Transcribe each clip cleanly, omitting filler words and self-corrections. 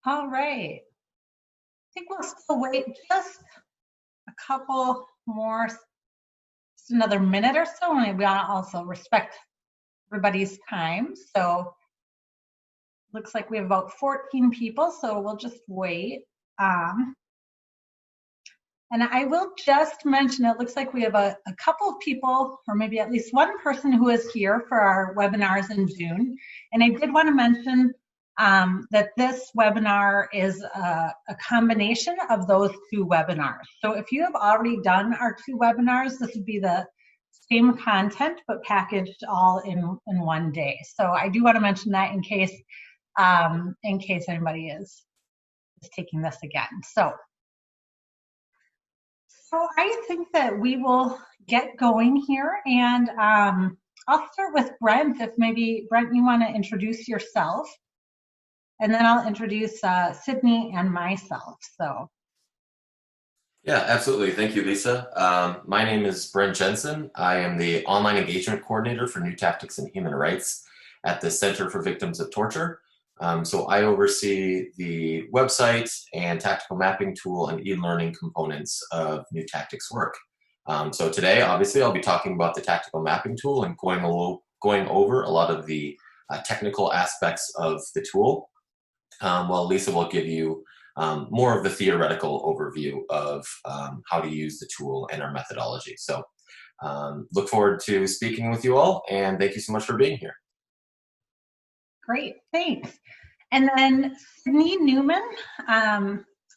All right. I think we'll still wait just a couple more, just another minute or so. And we want to also respect everybody's time. So looks like we have about 14 people, so we'll just wait. And I will just mention, it looks like we have a couple of people, or maybe at least one person who is here for our webinars in June. And I did want to mention that this webinar is a combination of those two webinars. So if you have already done our two webinars, this would be the same content, but packaged all in one day. So I do want to mention that in case anybody is taking this again. So I think that we will get going here, and I'll start with Brent. If maybe, Brent, you want to introduce yourself, and then I'll introduce Sydney and myself. So. Yeah, absolutely. Thank you, Lisa. My name is Brent Jensen. I am the Online Engagement Coordinator for New Tactics in Human Rights at the Center for Victims of Torture. So I oversee the website and tactical mapping tool and e-learning components of New Tactics work. So today, obviously, I'll be talking about the tactical mapping tool and going over a lot of the technical aspects of the tool, while Lisa will give you more of the theoretical overview of how to use the tool and our methodology. So look forward to speaking with you all, and thank you so much for being here. Great, thanks. And then Sydney Newman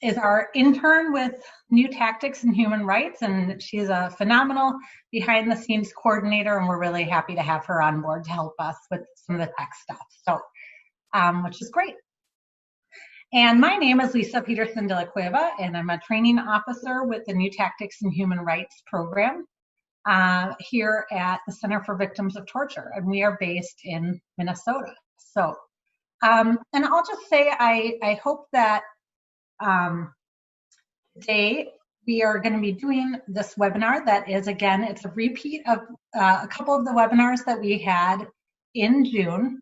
is our intern with New Tactics in Human Rights, and she's a phenomenal behind-the-scenes coordinator, and we're really happy to have her on board to help us with some of the tech stuff, so which is great. And my name is Lisa Peterson de la Cueva, and I'm a training officer with the New Tactics in Human Rights program here at the Center for Victims of Torture, and we are based in Minnesota. So, and I'll just say I hope that today we are going to be doing this webinar that is, again, it's a repeat of a couple of the webinars that we had in June.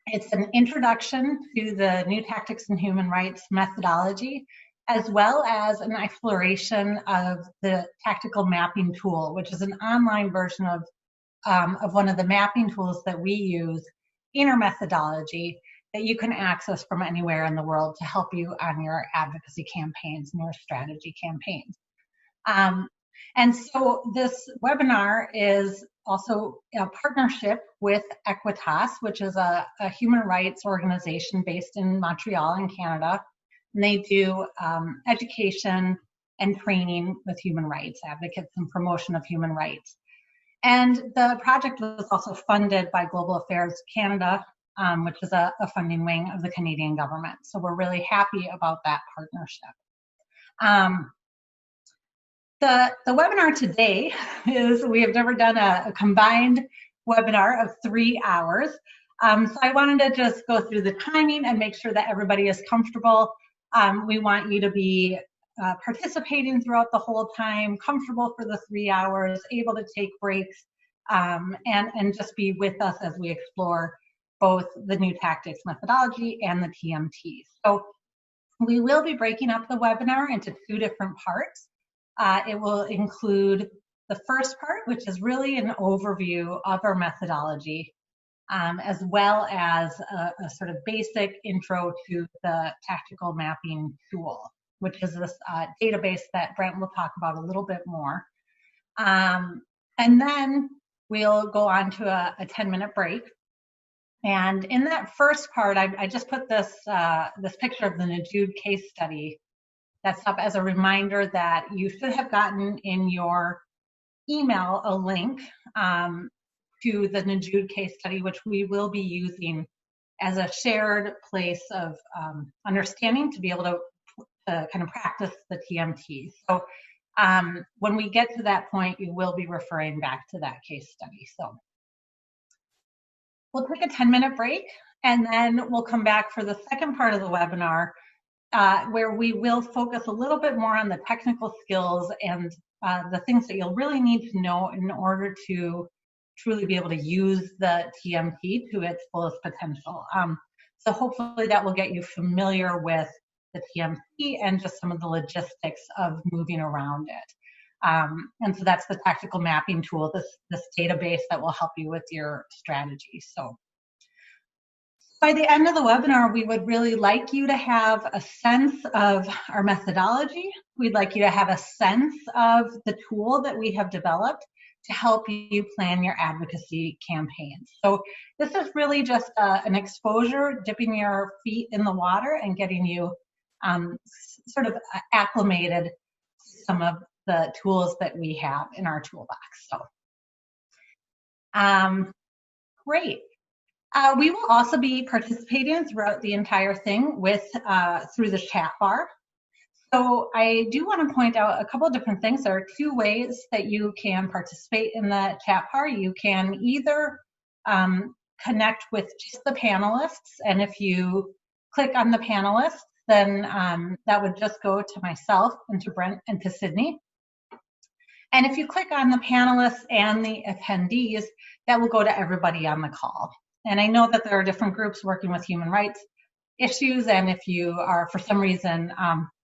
It's an introduction to the New Tactics in Human Rights methodology, as well as an exploration of the tactical mapping tool, which is an online version of one of the mapping tools that we use in our methodology that you can access from anywhere in the world to help you on your advocacy campaigns and your strategy campaigns. And so this webinar is also a partnership with Equitas, which is a human rights organization based in Montreal in Canada. And they do education and training with human rights advocates and promotion of human rights. And the project was also funded by Global Affairs Canada, which is a funding wing of the Canadian government. So we're really happy about that partnership. The webinar today is, we have never done a combined webinar of 3 hours. So I wanted to just go through the timing and make sure that everybody is comfortable. We want you to be participating throughout the whole time, comfortable for the 3 hours, able to take breaks, and just be with us as we explore both the New Tactics methodology and the TMTs. So we will be breaking up the webinar into 2 different parts. It will include the first part, which is really an overview of our methodology, as well as a sort of basic intro to the tactical mapping tool, which is this database that Brent will talk about a little bit more. And then we'll go on to a 10-minute break. And in that first part, I just put this picture of the Naju case study that's up as a reminder that you should have gotten in your email a link to the Naju case study, which we will be using as a shared place of understanding to be able to kind of practice the TMT. So when we get to that point, you will be referring back to that case study. So we'll take a 10-minute break, and then we'll come back for the second part of the webinar, where we will focus a little bit more on the technical skills and the things that you'll really need to know in order to truly be able to use the TMT to its fullest potential. So hopefully that will get you familiar with the TMC, and just some of the logistics of moving around it. And so that's the tactical mapping tool, this database that will help you with your strategy. So by the end of the webinar, we would really like you to have a sense of our methodology. We'd like you to have a sense of the tool that we have developed to help you plan your advocacy campaigns. So this is really just an exposure, dipping your feet in the water and getting you sort of acclimated to some of the tools that we have in our toolbox. So, great. We will also be participating throughout the entire thing with through the chat bar. So I do want to point out a couple of different things. There are two ways that you can participate in the chat bar. You can either connect with just the panelists, and if you click on the panelists, then that would just go to myself and to Brent and to Sydney. And if you click on the panelists and the attendees, that will go to everybody on the call. And I know that there are different groups working with human rights issues, and if you are for some reason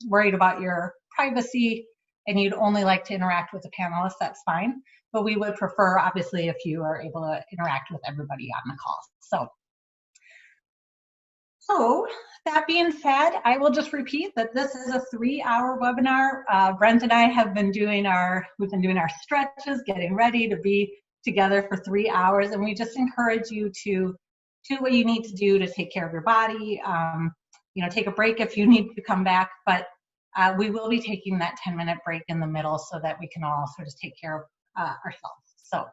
worried about your privacy and you'd only like to interact with the panelists, that's fine. But we would prefer, obviously, if you are able to interact with everybody on the call. So that being said, I will just repeat that this is a 3-hour webinar. Brent and I have been doing our stretches, getting ready to be together for 3 hours, and we just encourage you to do what you need to do to take care of your body. Take a break if you need to come back, but we will be taking that 10-minute break in the middle so that we can all sort of take care of ourselves. So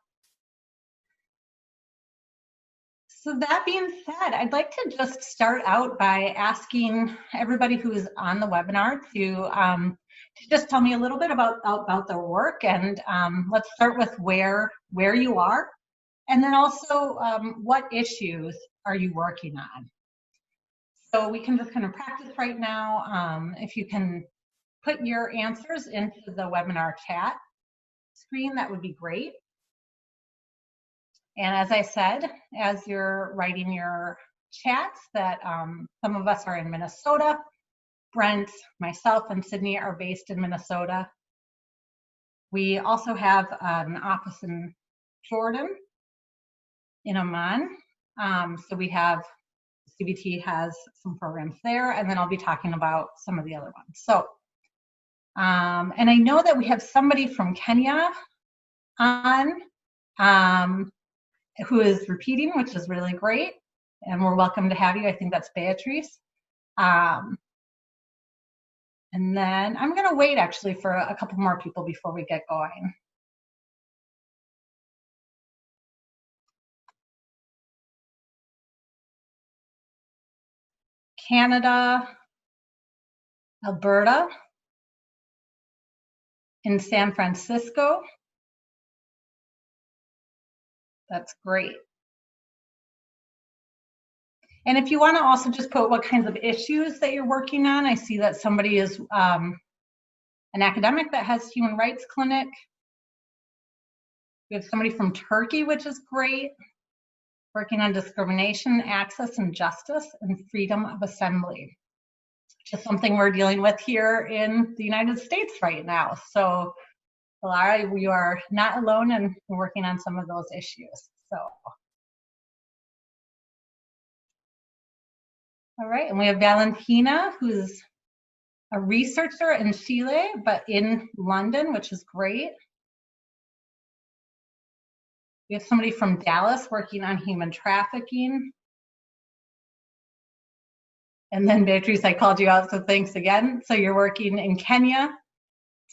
that being said, I'd like to just start out by asking everybody who is on the webinar to just tell me a little bit about their work, and let's start with where you are, and then also what issues are you working on. So we can just kind of practice right now. If you can put your answers into the webinar chat screen, that would be great. And as I said, as you're writing your chats, that some of us are in Minnesota. Brent, myself, and Sydney are based in Minnesota. We also have an office in Jordan, in Amman. So we have, CBT has some programs there, and then I'll be talking about some of the other ones. So, and I know that we have somebody from Kenya on, who is repeating, which is really great, and we're welcome to have you. I think that's Beatrice. And then I'm going to wait actually for a couple more people before we get going. Canada, Alberta, in San Francisco. That's great. And if you want to also just put what kinds of issues that you're working on, I see that somebody is an academic that has human rights clinic. We have somebody from Turkey, which is great, working on discrimination, access, and justice, and freedom of assembly, which is something we're dealing with here in the United States right now. So, Lara, you are not alone in working on some of those issues. So, all right, and we have Valentina, who's a researcher in Chile, but in London, which is great. We have somebody from Dallas working on human trafficking. And then Beatrice, I called you out, so thanks again. So you're working in Kenya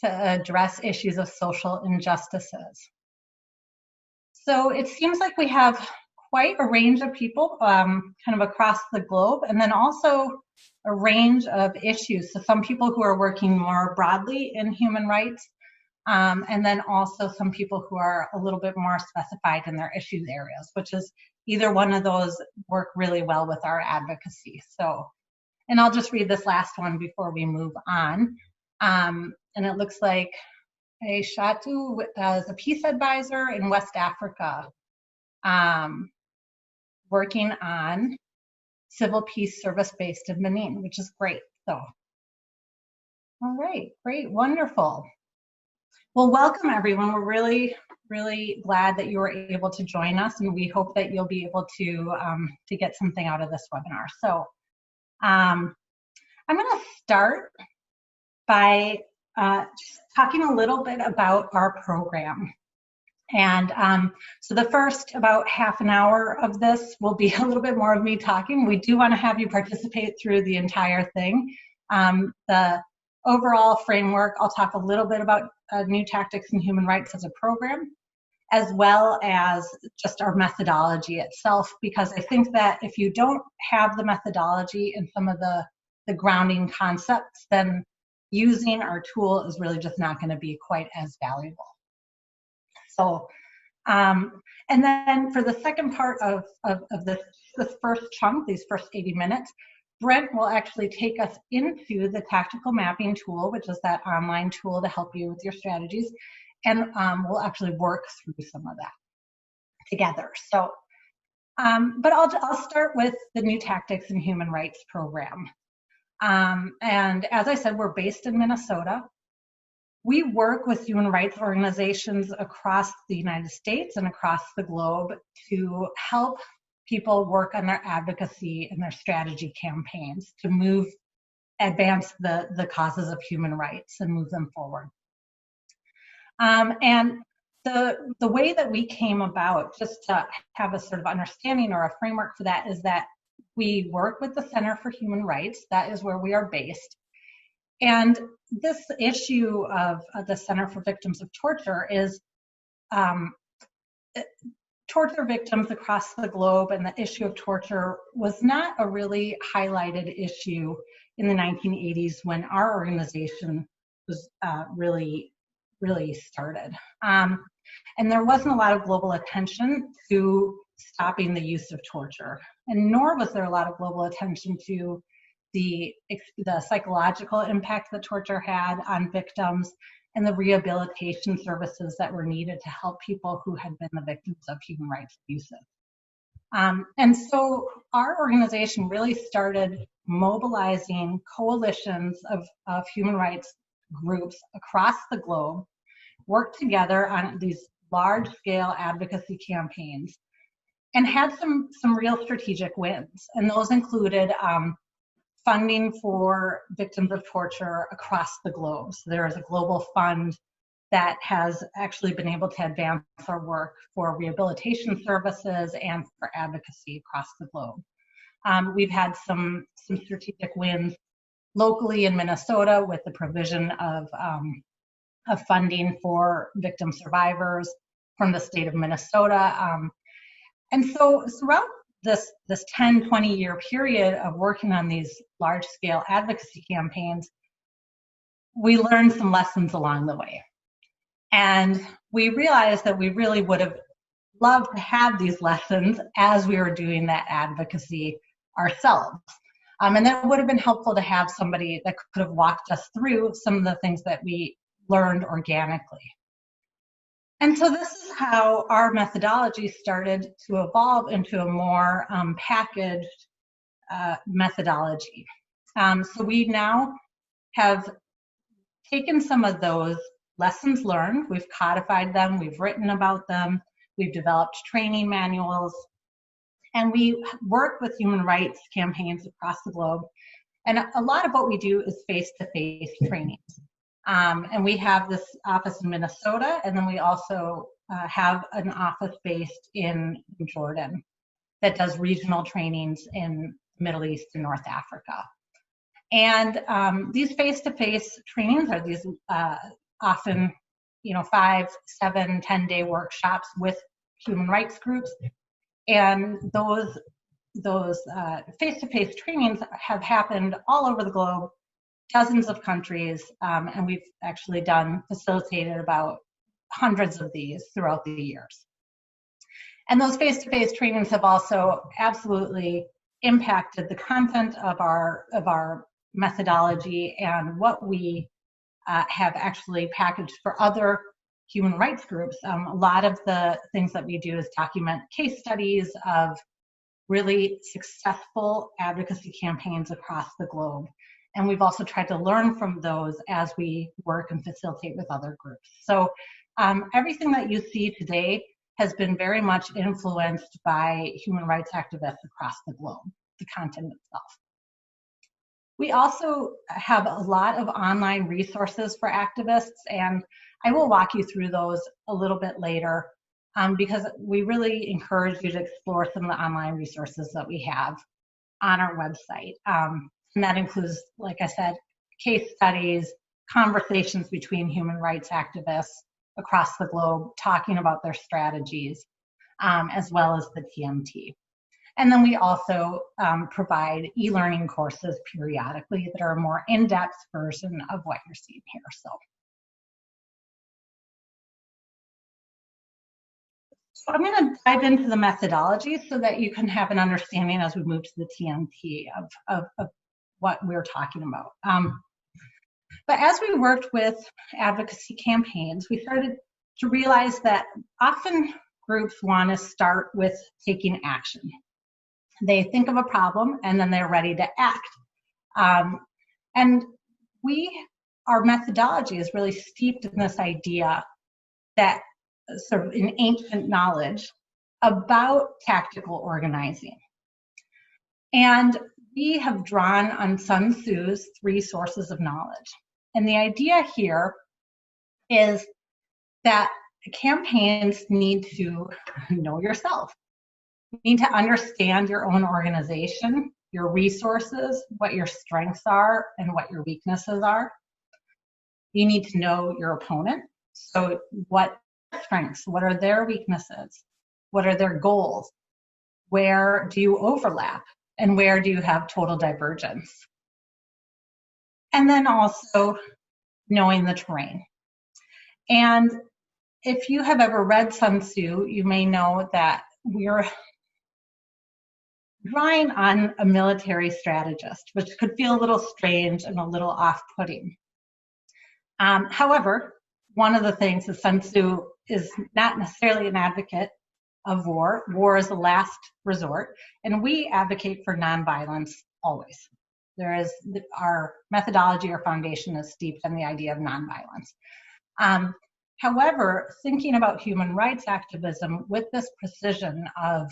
to address issues of social injustices. So it seems like we have quite a range of people kind of across the globe, and then also a range of issues. So some people who are working more broadly in human rights, and then also some people who are a little bit more specified in their issues areas, which is either one of those work really well with our advocacy. So, and I'll just read this last one before we move on. And it looks like Shatu as a peace advisor in West Africa, working on civil peace service based in Benin, which is great. So All right, great, wonderful. Well, welcome everyone. We're really glad that you were able to join us, and we hope that you'll be able to get something out of this webinar. So I'm going to start by just talking a little bit about our program. And so the first about half an hour of this will be a little bit more of me talking. We do want to have you participate through the entire thing. The overall framework, I'll talk a little bit about New Tactics in Human Rights as a program, as well as just our methodology itself, because I think that if you don't have the methodology and some of the grounding concepts, then using our tool is really just not going to be quite as valuable. So, and then for the second part of this first chunk, these first 80 minutes, Brent will actually take us into the tactical mapping tool, which is that online tool to help you with your strategies, and we'll actually work through some of that together. So, but I'll start with the New Tactics in Human Rights program. And as I said, we're based in Minnesota. We work with human rights organizations across the United States and across the globe to help people work on their advocacy and their strategy campaigns to advance the causes of human rights and move them forward. And the way that we came about, just to have a sort of understanding or a framework for that, is that we work with the Center for Human Rights. That is where we are based. And this issue of the Center for Victims of Torture is torture victims across the globe, and the issue of torture was not a really highlighted issue in the 1980s when our organization was really started. And there wasn't a lot of global attention to stopping the use of torture, and nor was there a lot of global attention to the psychological impact that torture had on victims and the rehabilitation services that were needed to help people who had been the victims of human rights abuses. And so our organization really started mobilizing coalitions of human rights groups across the globe, worked together on these large-scale advocacy campaigns, and had some real strategic wins. And those included funding for victims of torture across the globe. So there is a global fund that has actually been able to advance our work for rehabilitation services and for advocacy across the globe. We've had some strategic wins locally in Minnesota with the provision of funding for victim survivors from the state of Minnesota. And so throughout this 10, 20-year period of working on these large-scale advocacy campaigns, we learned some lessons along the way. And we realized that we really would have loved to have these lessons as we were doing that advocacy ourselves. And that would have been helpful to have somebody that could have walked us through some of the things that we learned organically. And so this is how our methodology started to evolve into a more packaged methodology. So we now have taken some of those lessons learned, we've codified them, we've written about them, we've developed training manuals, and we work with human rights campaigns across the globe. And a lot of what we do is face-to-face trainings. And we have this office in Minnesota, and then we also have an office based in Jordan that does regional trainings in the Middle East and North Africa. And these face-to-face trainings are these often, 5, 7, 10-day workshops with human rights groups. And those face-to-face trainings have happened all over the globe, dozens of countries, and we've actually facilitated about hundreds of these throughout the years. And those face-to-face trainings have also absolutely impacted the content of our methodology and what we have actually packaged for other human rights groups. A lot of the things that we do is document case studies of really successful advocacy campaigns across the globe. And we've also tried to learn from those as we work and facilitate with other groups. So everything that you see today has been very much influenced by human rights activists across the globe, the content itself. We also have a lot of online resources for activists, and I will walk you through those a little bit later because we really encourage you to explore some of the online resources that we have on our website. And that includes, like I said, case studies, conversations between human rights activists across the globe talking about their strategies, as well as the TMT. And then we also provide e-learning courses periodically that are a more in-depth version of what you're seeing here. So I'm going to dive into the methodology so that you can have an understanding as we move to the TMT of what we're talking about. But as we worked with advocacy campaigns, we started to realize that often groups want to start with taking action. They think of a problem and then they're ready to act. And our methodology is really steeped in this idea that sort of in ancient knowledge about tactical organizing. And we have drawn on Sun Tzu's 3 sources of knowledge. And the idea here is that campaigns need to know yourself. You need to understand your own organization, your resources, what your strengths are, and what your weaknesses are. You need to know your opponent. So what strengths, what are their weaknesses? What are their goals? Where do you overlap? And where do you have total divergence? And then also knowing the terrain. And if you have ever read Sun Tzu, you may know that we're drawing on a military strategist, which could feel a little strange and a little off-putting. However, one of the things is Sun Tzu is not necessarily an advocate of war. War is a last resort, and we advocate for nonviolence always. Our methodology, our foundation is steeped in the idea of nonviolence. However, thinking about human rights activism with this precision of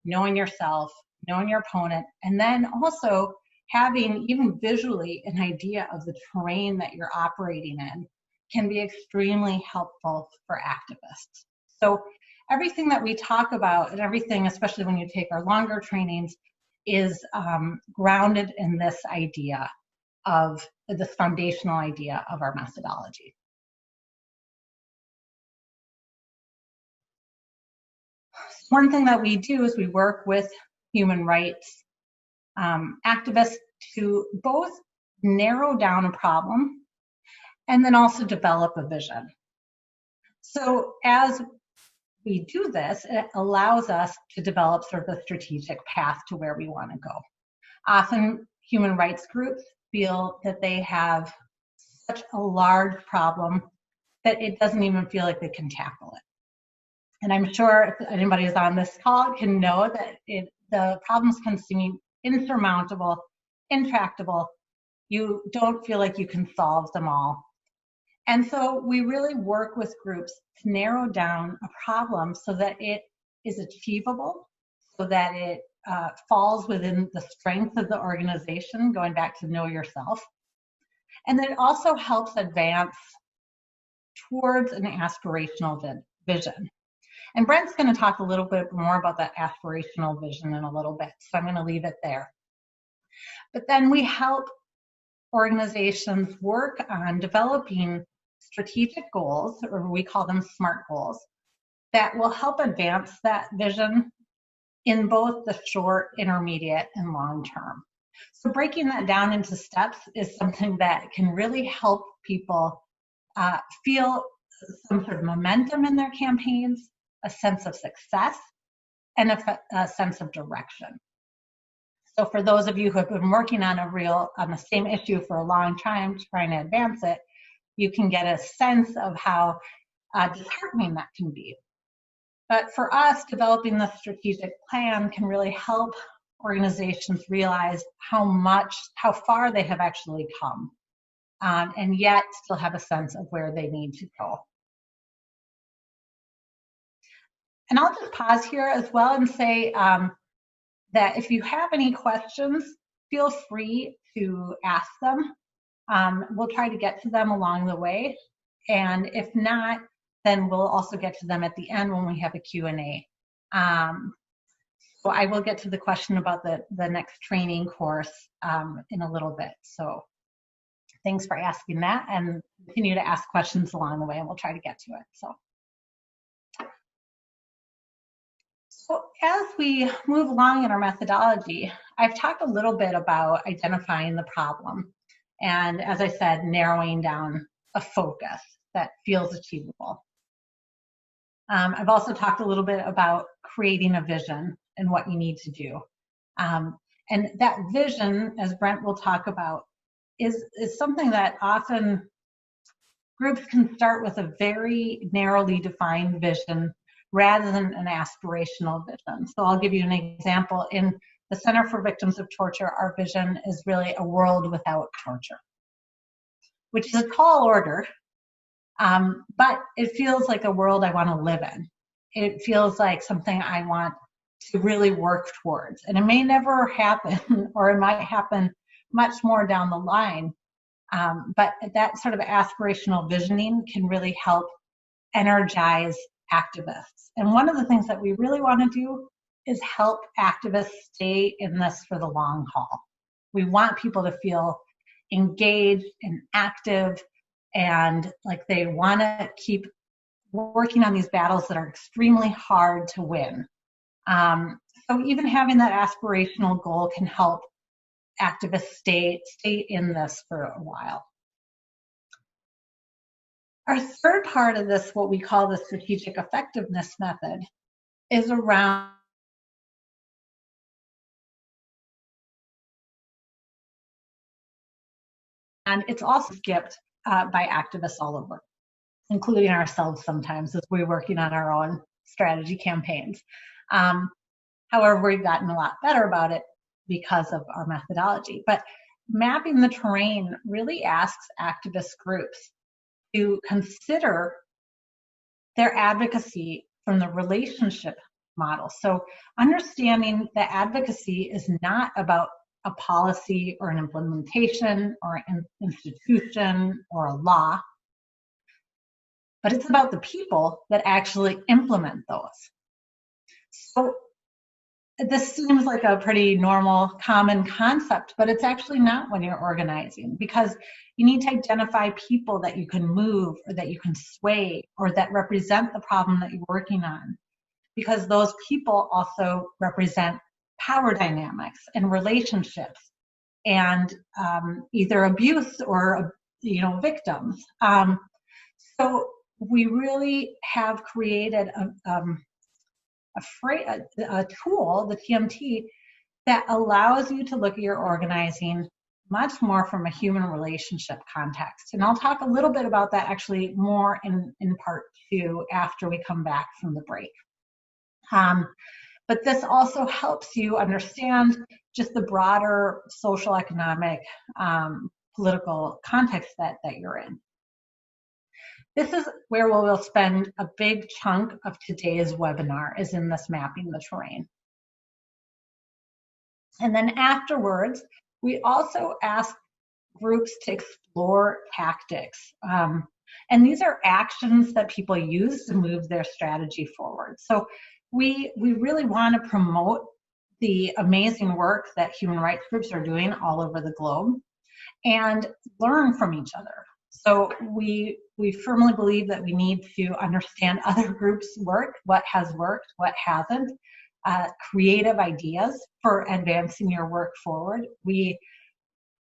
knowing yourself, knowing your opponent, and then also having even visually an idea of the terrain that you're operating in can be extremely helpful for activists. So everything that we talk about and everything, especially when you take our longer trainings, is grounded in this idea of this foundational idea of our methodology. One thing that we do is we work with human rights activists to both narrow down a problem and then also develop a vision. So as we do this, it allows us to develop sort of a strategic path to where we want to go. Often human rights groups feel that they have such a large problem that it doesn't even feel like they can tackle it. And I'm sure if anybody who's on this call can know that the problems can seem insurmountable, intractable. You don't feel like you can solve them all. And so we really work with groups to narrow down a problem so that it is achievable, so that it falls within the strength of the organization, going back to know yourself. And then it also helps advance towards an aspirational vision. And Brent's going to talk a little bit more about that aspirational vision in a little bit, so I'm going to leave it there. But then we help organizations work on developing strategic goals, or we call them SMART goals, that will help advance that vision in both the short, intermediate, and long term. So breaking that down into steps is something that can really help people feel some sort of momentum in their campaigns, a sense of success, and a sense of direction. So for those of you who have been working on the same issue for a long time, trying to advance it, you can get a sense of how disheartening that can be. But for us, developing the strategic plan can really help organizations realize how far they have actually come, and yet still have a sense of where they need to go. And I'll just pause here as well and say that if you have any questions, feel free to ask them. We'll try to get to them along the way. And if not, then we'll also get to them at the end when we have a Q&A. So I will get to the question about the next training course in a little bit. So thanks for asking that, and continue to ask questions along the way, and we'll try to get to it. So as we move along in our methodology, I've talked a little bit about identifying the problem. And as I said, narrowing down a focus that feels achievable. I've also talked a little bit about creating a vision and what you need to do. And that vision, as Brent will talk about, is something that often groups can start with a very narrowly defined vision rather than an aspirational vision. So I'll give you an example. In the Center for Victims of Torture, our vision is really a world without torture, which is a tall order, but it feels like a world I want to live in. It feels like something I want to really work towards. And it may never happen, or it might happen much more down the line, but that sort of aspirational visioning can really help energize activists. And one of the things that we really want to do is help activists stay in this for the long haul. We want people to feel engaged and active and like they want to keep working on these battles that are extremely hard to win. So even having that aspirational goal can help activists stay in this for a while. Our third part of this, what we call the strategic effectiveness method, is around and it's also skipped by activists all over, including ourselves sometimes as we're working on our own strategy campaigns. However, we've gotten a lot better about it because of our methodology. But mapping the terrain really asks activist groups to consider their advocacy from the relationship model. So understanding that advocacy is not about a policy or an implementation or an institution or a law, but it's about the people that actually implement those. So this seems like a pretty normal, common concept, but it's actually not when you're organizing, because you need to identify people that you can move or that you can sway or that represent the problem that you're working on, because those people also represent power dynamics and relationships and either abuse or victims. So we really have created a tool, the TMT, that allows you to look at your organizing much more from a human relationship context. And I'll talk a little bit about that actually more in part 2 after we come back from the break. But this also helps you understand just the broader social, economic, political context that you're in. This is where we will spend a big chunk of today's webinar, is in this mapping the terrain. And then afterwards, we also ask groups to explore tactics. And these are actions that people use to move their strategy forward. So we really want to promote the amazing work that human rights groups are doing all over the globe and learn from each other. So we firmly believe that we need to understand other groups' work, what has worked, what hasn't, creative ideas for advancing your work forward. We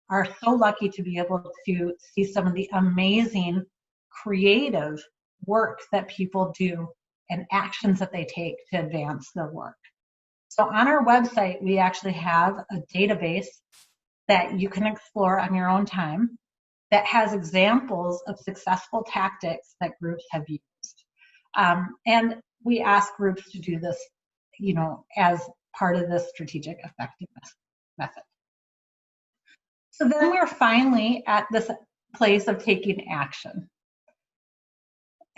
are so lucky to be able to see some of the amazing creative work that people do and actions that they take to advance their work. So on our website, we actually have a database that you can explore on your own time that has examples of successful tactics that groups have used. And we ask groups to do this, as part of the strategic effectiveness method. So then we're finally at this place of taking action.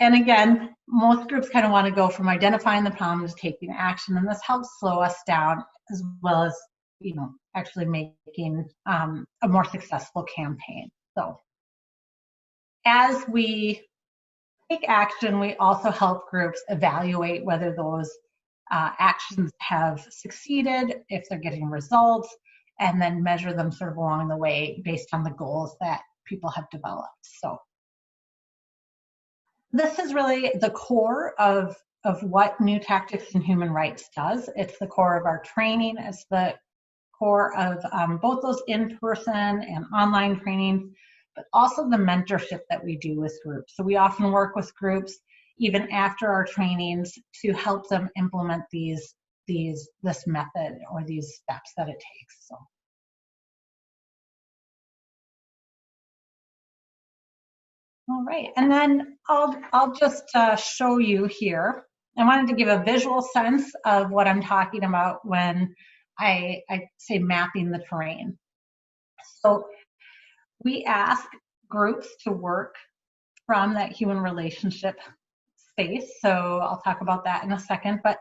And again, most groups kind of want to go from identifying the problem to taking action, and this helps slow us down as well as, actually making a more successful campaign. So as we take action, we also help groups evaluate whether those actions have succeeded, if they're getting results, and then measure them sort of along the way based on the goals that people have developed. So this is really the core of what New Tactics in Human Rights does. It's the core of our training. It's the core of both those in-person and online trainings, but also the mentorship that we do with groups. So we often work with groups even after our trainings to help them implement this method or these steps that it takes. So. All right, and then I'll just show you here. I wanted to give a visual sense of what I'm talking about when I say mapping the terrain. So we ask groups to work from that human relationship space. So I'll talk about that in a second. But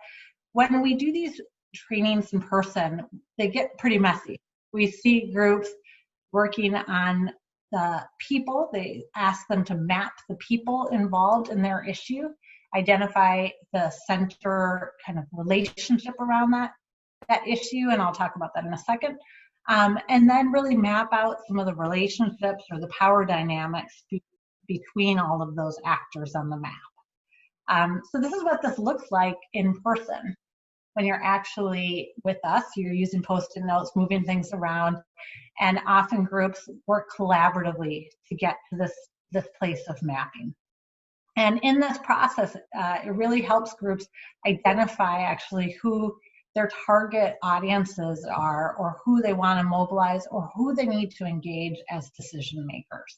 when we do these trainings in person, they get pretty messy. We see groups working on the people. They ask them to map the people involved in their issue, identify the center kind of relationship around that issue, and I'll talk about that in a second. And then really map out some of the relationships or the power dynamics between all of those actors on the map. So this is what this looks like in person. When you're actually with us, you're using Post-it notes, moving things around, and often groups work collaboratively to get to this place of mapping. And in this process, it really helps groups identify actually who their target audiences are, or who they want to mobilize, or who they need to engage as decision makers.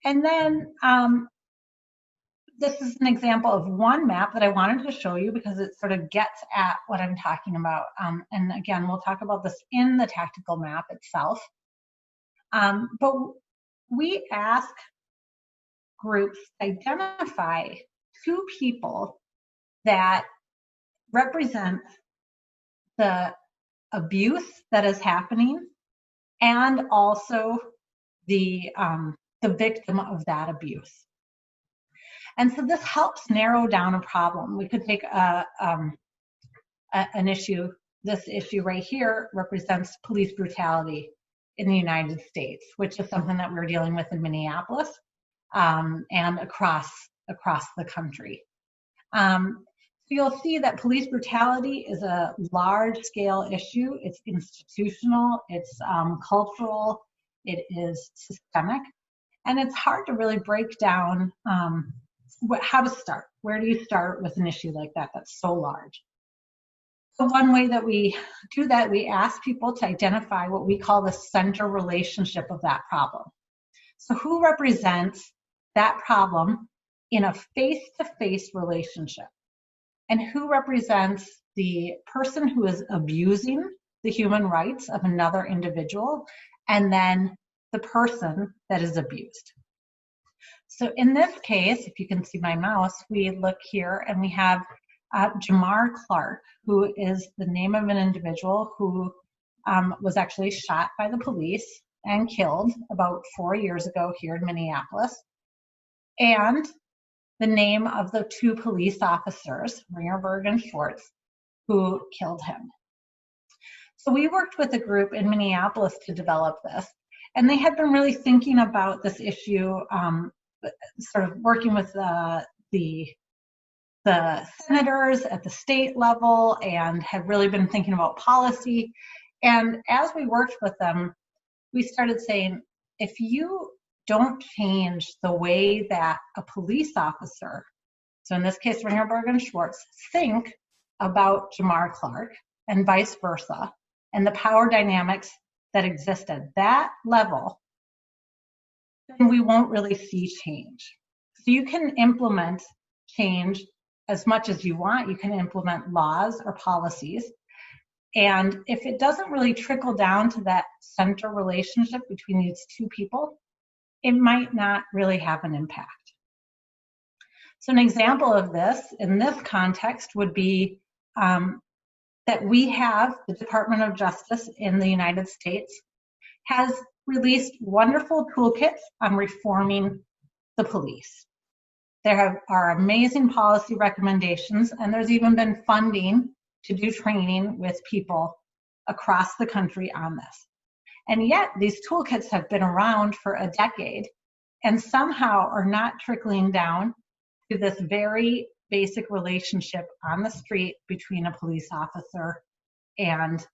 And then this is an example of one map that I wanted to show you because it sort of gets at what I'm talking about. And again, we'll talk about this in the tactical map itself. But we ask groups to identify 2 people that represent the abuse that is happening and also the victim of that abuse. And so this helps narrow down a problem. We could take an issue. This issue right here represents police brutality in the United States, which is something that we're dealing with in Minneapolis and across the country. So you'll see that police brutality is a large-scale issue. It's institutional, it's cultural, it is systemic, and it's hard to really break down how to start. Where do you start with an issue like that that's so large? So one way that we do that, we ask people to identify what we call the center relationship of that problem. So who represents that problem in a face-to-face relationship? And who represents the person who is abusing the human rights of another individual, and then the person that is abused? So in this case, if you can see my mouse, we look here and we have Jamar Clark, who is the name of an individual who was actually shot by the police and killed about 4 years ago here in Minneapolis, and the name of the 2 police officers, Ringerberg and Schwartz, who killed him. So we worked with a group in Minneapolis to develop this, and they had been really thinking about this issue, sort of working with the senators at the state level, and have really been thinking about policy. And as we worked with them, we started saying, if you don't change the way that a police officer, so in this case Ringerberg and Schwartz, think about Jamar Clark and vice versa, and the power dynamics that exist at that level, then we won't really see change. So you can implement change as much as you want. You can implement laws or policies. And if it doesn't really trickle down to that center relationship between these two people, it might not really have an impact. So an example of this in this context would be that we have the Department of Justice in the United States has released wonderful toolkits on reforming the police. There are amazing policy recommendations, and there's even been funding to do training with people across the country on this. And yet these toolkits have been around for a decade and somehow are not trickling down to this very basic relationship on the street between a police officer and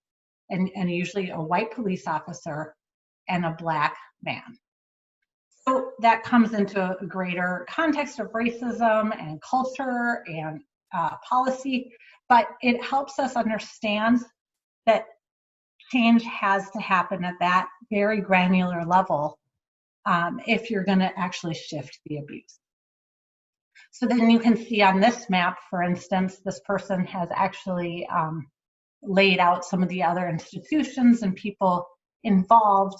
usually a white police officer and a black man. So that comes into a greater context of racism and culture and policy, but it helps us understand that change has to happen at that very granular level if you're going to actually shift the abuse. So then you can see on this map, for instance, this person has actually laid out some of the other institutions and people involved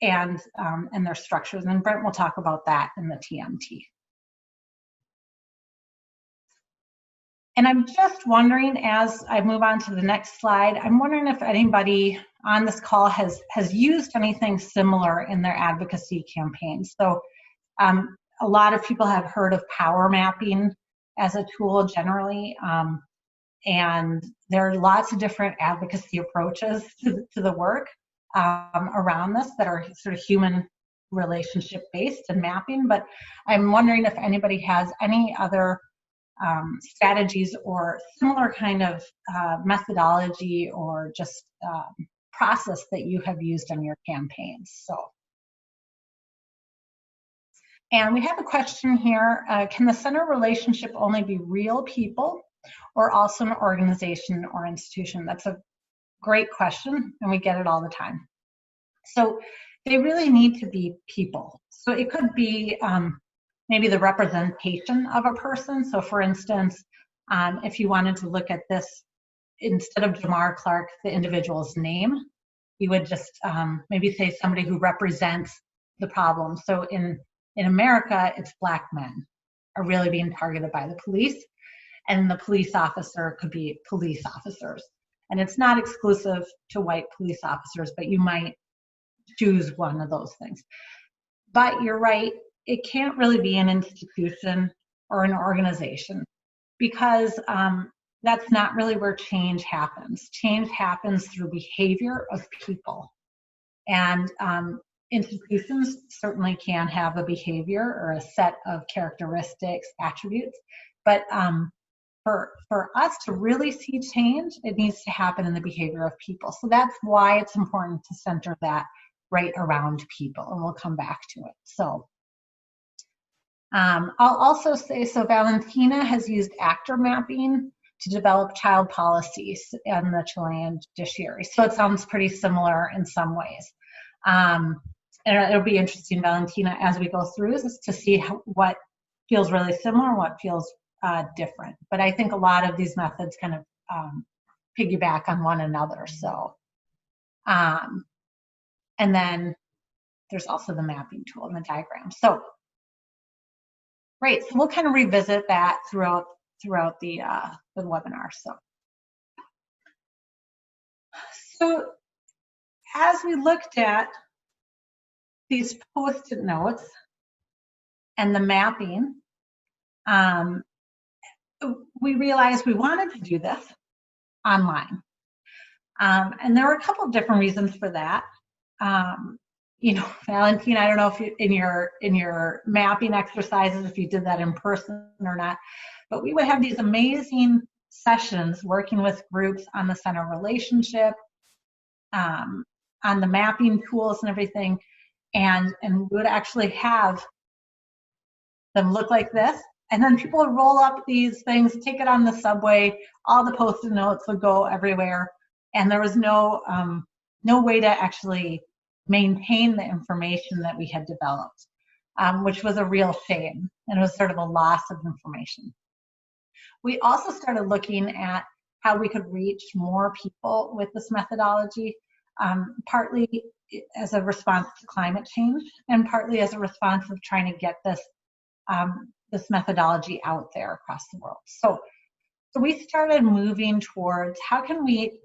and their structures. And Brent will talk about that in the TMT. And I'm just wondering, as I move on to the next slide, I'm wondering if anybody on this call has used anything similar in their advocacy campaigns. So a lot of people have heard of power mapping as a tool generally, and there are lots of different advocacy approaches to the work around this that are sort of human relationship based and mapping, but I'm wondering if anybody has any other strategies or similar kind of methodology or just process that you have used on your campaigns. And we have a question here, can the center relationship only be real people or also an organization or institution? That's a great question, and we get it all the time. So they really need to be people. So it could be maybe the representation of a person. So for instance, if you wanted to look at this, instead of Jamar Clark, the individual's name, you would just maybe say somebody who represents the problem. So in America, it's black men are really being targeted by the police, and the police officer could be police officers. And it's not exclusive to white police officers, but you might choose one of those things. But you're right, it can't really be an institution or an organization because that's not really where change happens. Change happens through behavior of people. And institutions certainly can have a behavior or a set of characteristics, attributes, but for us to really see change, it needs to happen in the behavior of people. So that's why it's important to center that right around people, and we'll come back to it. So I'll also say, so Valentina has used actor mapping to develop child policies in the Chilean judiciary. So it sounds pretty similar in some ways. And it'll be interesting, Valentina, as we go through this to see what feels really similar and what feels different. But I think a lot of these methods kind of piggyback on one another. So, and then there's also the mapping tool and the diagram. So, great. So we'll kind of revisit that throughout the webinar. So as we looked at these Post-it notes and the mapping, we realized we wanted to do this online. And there were a couple of different reasons for that. You know, Valentina, I don't know if you, in your mapping exercises, if you did that in person or not, but we would have these amazing sessions working with groups on the center relationship, on the mapping tools and everything, and we would actually have them look like this, and then people would roll up these things, take it on the subway, all the Post-it notes would go everywhere, and there was no way to actually maintain the information that we had developed, which was a real shame, and it was sort of a loss of information. We also started looking at how we could reach more people with this methodology, partly as a response to climate change and partly as a response of trying to get this, this methodology out there across the world. So we started moving towards how can we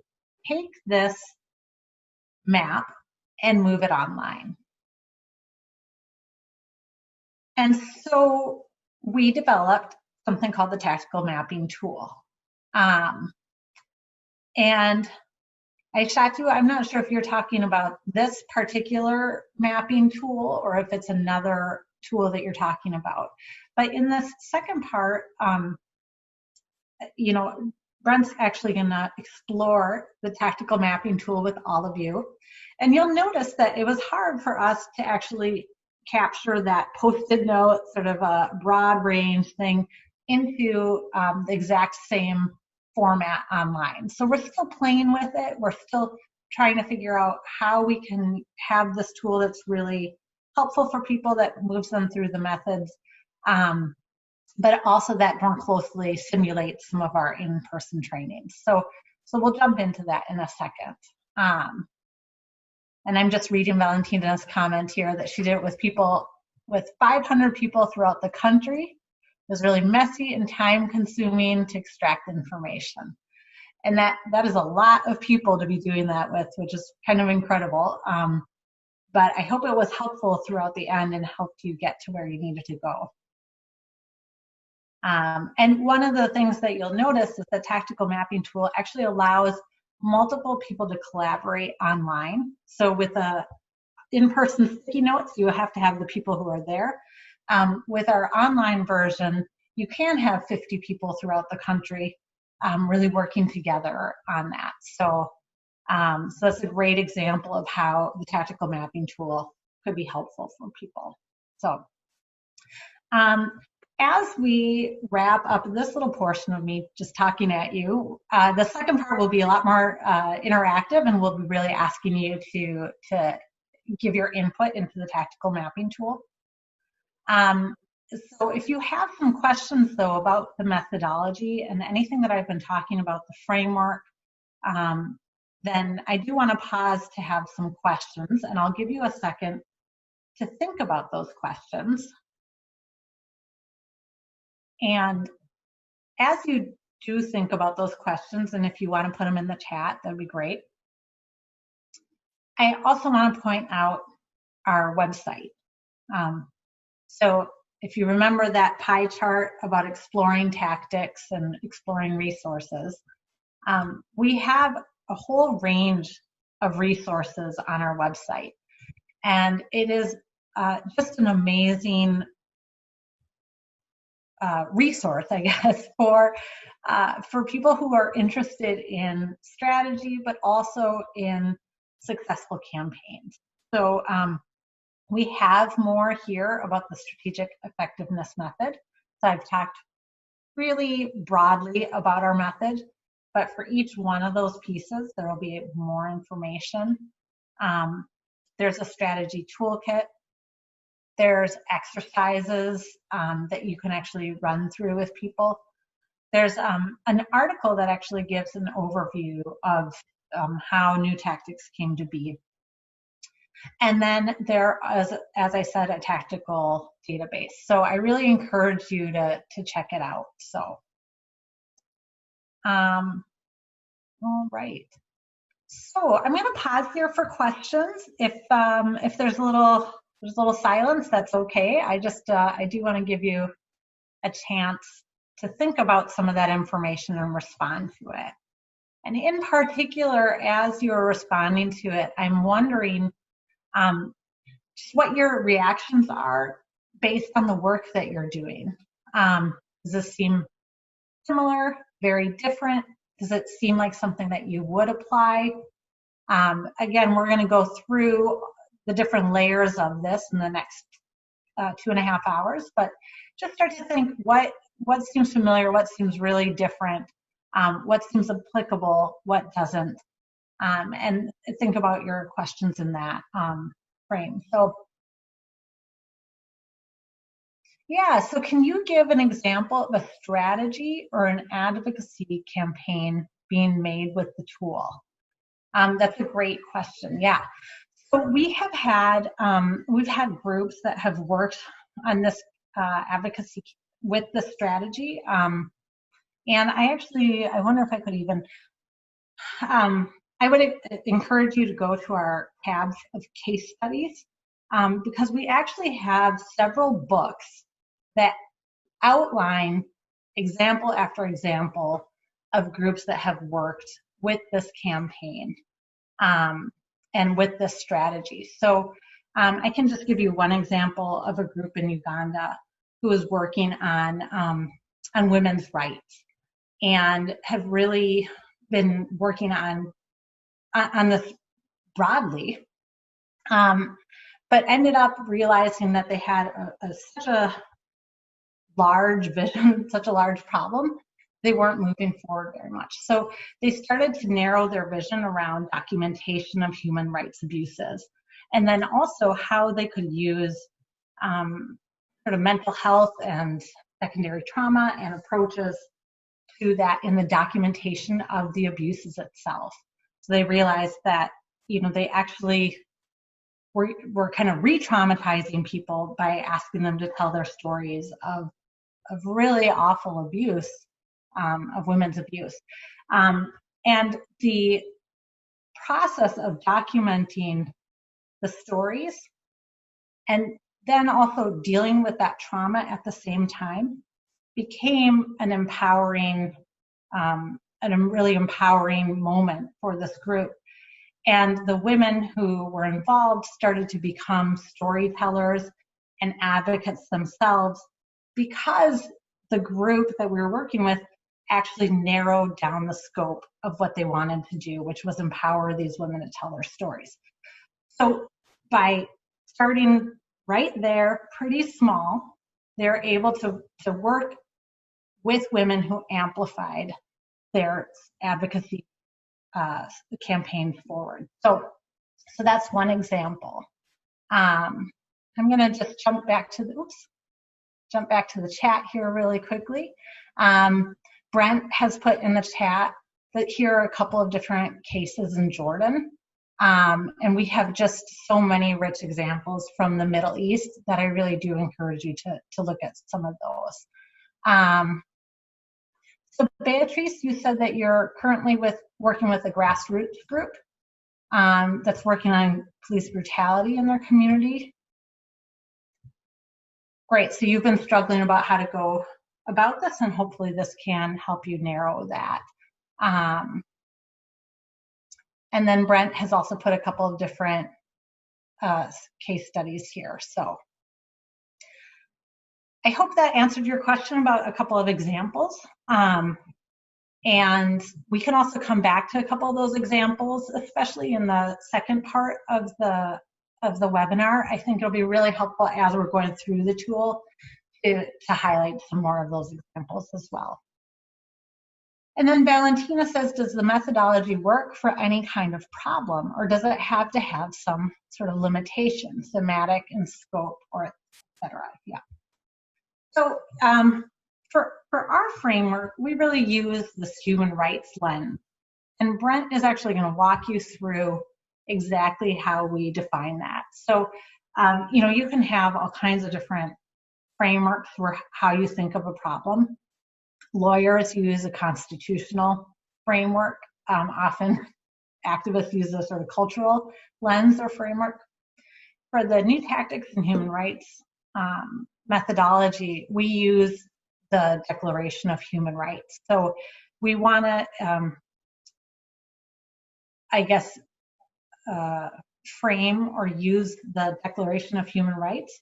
take this map and move it online. And so we developed something called the Tactical Mapping Tool. And I shot you, I'm not sure if you're talking about this particular mapping tool or if it's another tool that you're talking about. But in this second part, you know, Brent's actually gonna explore the Tactical Mapping Tool with all of you. And you'll notice that it was hard for us to actually capture that Post-it note, sort of a broad range thing into the exact same format online. So we're still playing with it. We're still trying to figure out how we can have this tool that's really helpful for people, that moves them through the methods, but also that more closely simulates some of our in-person trainings. So we'll jump into that in a second. And I'm just reading Valentina's comment here that she did it with people, with 500 people throughout the country. It was really messy and time consuming to extract information. And that is a lot of people to be doing that with, which is kind of incredible. But I hope it was helpful throughout the end and helped you get to where you needed to go. And one of the things that you'll notice is the Tactical Mapping Tool actually allows multiple people to collaborate online. So with a in-person sticky notes, you have to have the people who are there. With our online version, you can have 50 people throughout the country really working together on that. So that's a great example of how the Tactical Mapping Tool could be helpful for people. So as we wrap up this little portion of me just talking at you, the second part will be a lot more interactive, and we'll be really asking you to give your input into the Tactical Mapping Tool. So if you have some questions, though, about the methodology and anything that I've been talking about, the framework, then I do want to pause to have some questions, and I'll give you a second to think about those questions. And as you do think about those questions, and if you want to put them in the chat, that'd be great. I also want to point out our website. So if you remember that pie chart about exploring tactics and exploring resources, we have a whole range of resources on our website. And it is just an amazing resource, I guess, for people who are interested in strategy, but also in successful campaigns. So we have more here about the strategic effectiveness method. So I've talked really broadly about our method, but for each one of those pieces, there will be more information. There's a strategy toolkit. There's exercises that you can actually run through with people. There's an article that actually gives an overview of how new tactics came to be. And then there is, as I said, a tactical database. So I really encourage you to check it out. So, all right. So I'm going to pause here for questions. If there's a little silence, that's okay. I do want to give you a chance to think about some of that information and respond to it. And in particular, as you're responding to it, I'm wondering just what your reactions are based on the work that you're doing. Does this seem similar, very different? Does it seem like something that you would apply? Again, we're going to go through the different layers of this in the next 2.5 hours, but just start to think what seems familiar, what seems really different, what seems applicable, what doesn't, and think about your questions in that frame. So Yeah, so can you give an example of a strategy or an advocacy campaign being made with the tool? That's a great question. Yeah. So we have had we've had groups that have worked on this advocacy with the strategy, and I wonder if I could even I would encourage you to go to our tabs of case studies, because we actually have several books that outline example after example of groups that have worked with this campaign and with this strategy. So I can just give you one example of a group in Uganda who is working on women's rights and have really been working on this broadly, but ended up realizing that they had such a large vision, such a large problem, they weren't moving forward very much. So they started to narrow their vision around documentation of human rights abuses, and then also how they could use sort of mental health and secondary trauma and approaches to that in the documentation of the abuses itself. So they realized that, they actually were kind of re-traumatizing people by asking them to tell their stories of really awful abuse, of women's abuse. And the process of documenting the stories and then also dealing with that trauma at the same time became an empowering, and a really empowering moment for this group. And the women who were involved started to become storytellers and advocates themselves, because the group that we were working with actually narrowed down the scope of what they wanted to do, which was empower these women to tell their stories. So by starting right there, pretty small, they're able to work with women who amplified their advocacy campaign forward. So that's one example. I'm going to just jump back to the chat here really quickly. Brent has put in the chat that here are a couple of different cases in Jordan. And we have just so many rich examples from the Middle East that I really do encourage you to look at some of those. So Beatrice, you said that you're currently working with a grassroots group that's working on police brutality in their community. Great, so you've been struggling about how to go about this, and hopefully this can help you narrow that. And then Brent has also put a couple of different case studies here. So I hope that answered your question about a couple of examples. And we can also come back to a couple of those examples, especially in the second part of the webinar. I think it'll be really helpful as we're going through the tool to highlight some more of those examples as well. And then Valentina says, does the methodology work for any kind of problem, or does it have to have some sort of limitation, thematic in scope, or et cetera? Yeah. So for our framework, we really use this human rights lens. And Brent is actually going to walk you through exactly how we define that. So, you can have all kinds of different frameworks for how you think of a problem. Lawyers use a constitutional framework. Often activists use a sort of cultural lens or framework. For the new tactics in human rights methodology, we use the Declaration of Human Rights. So we want to, frame or use the Declaration of Human Rights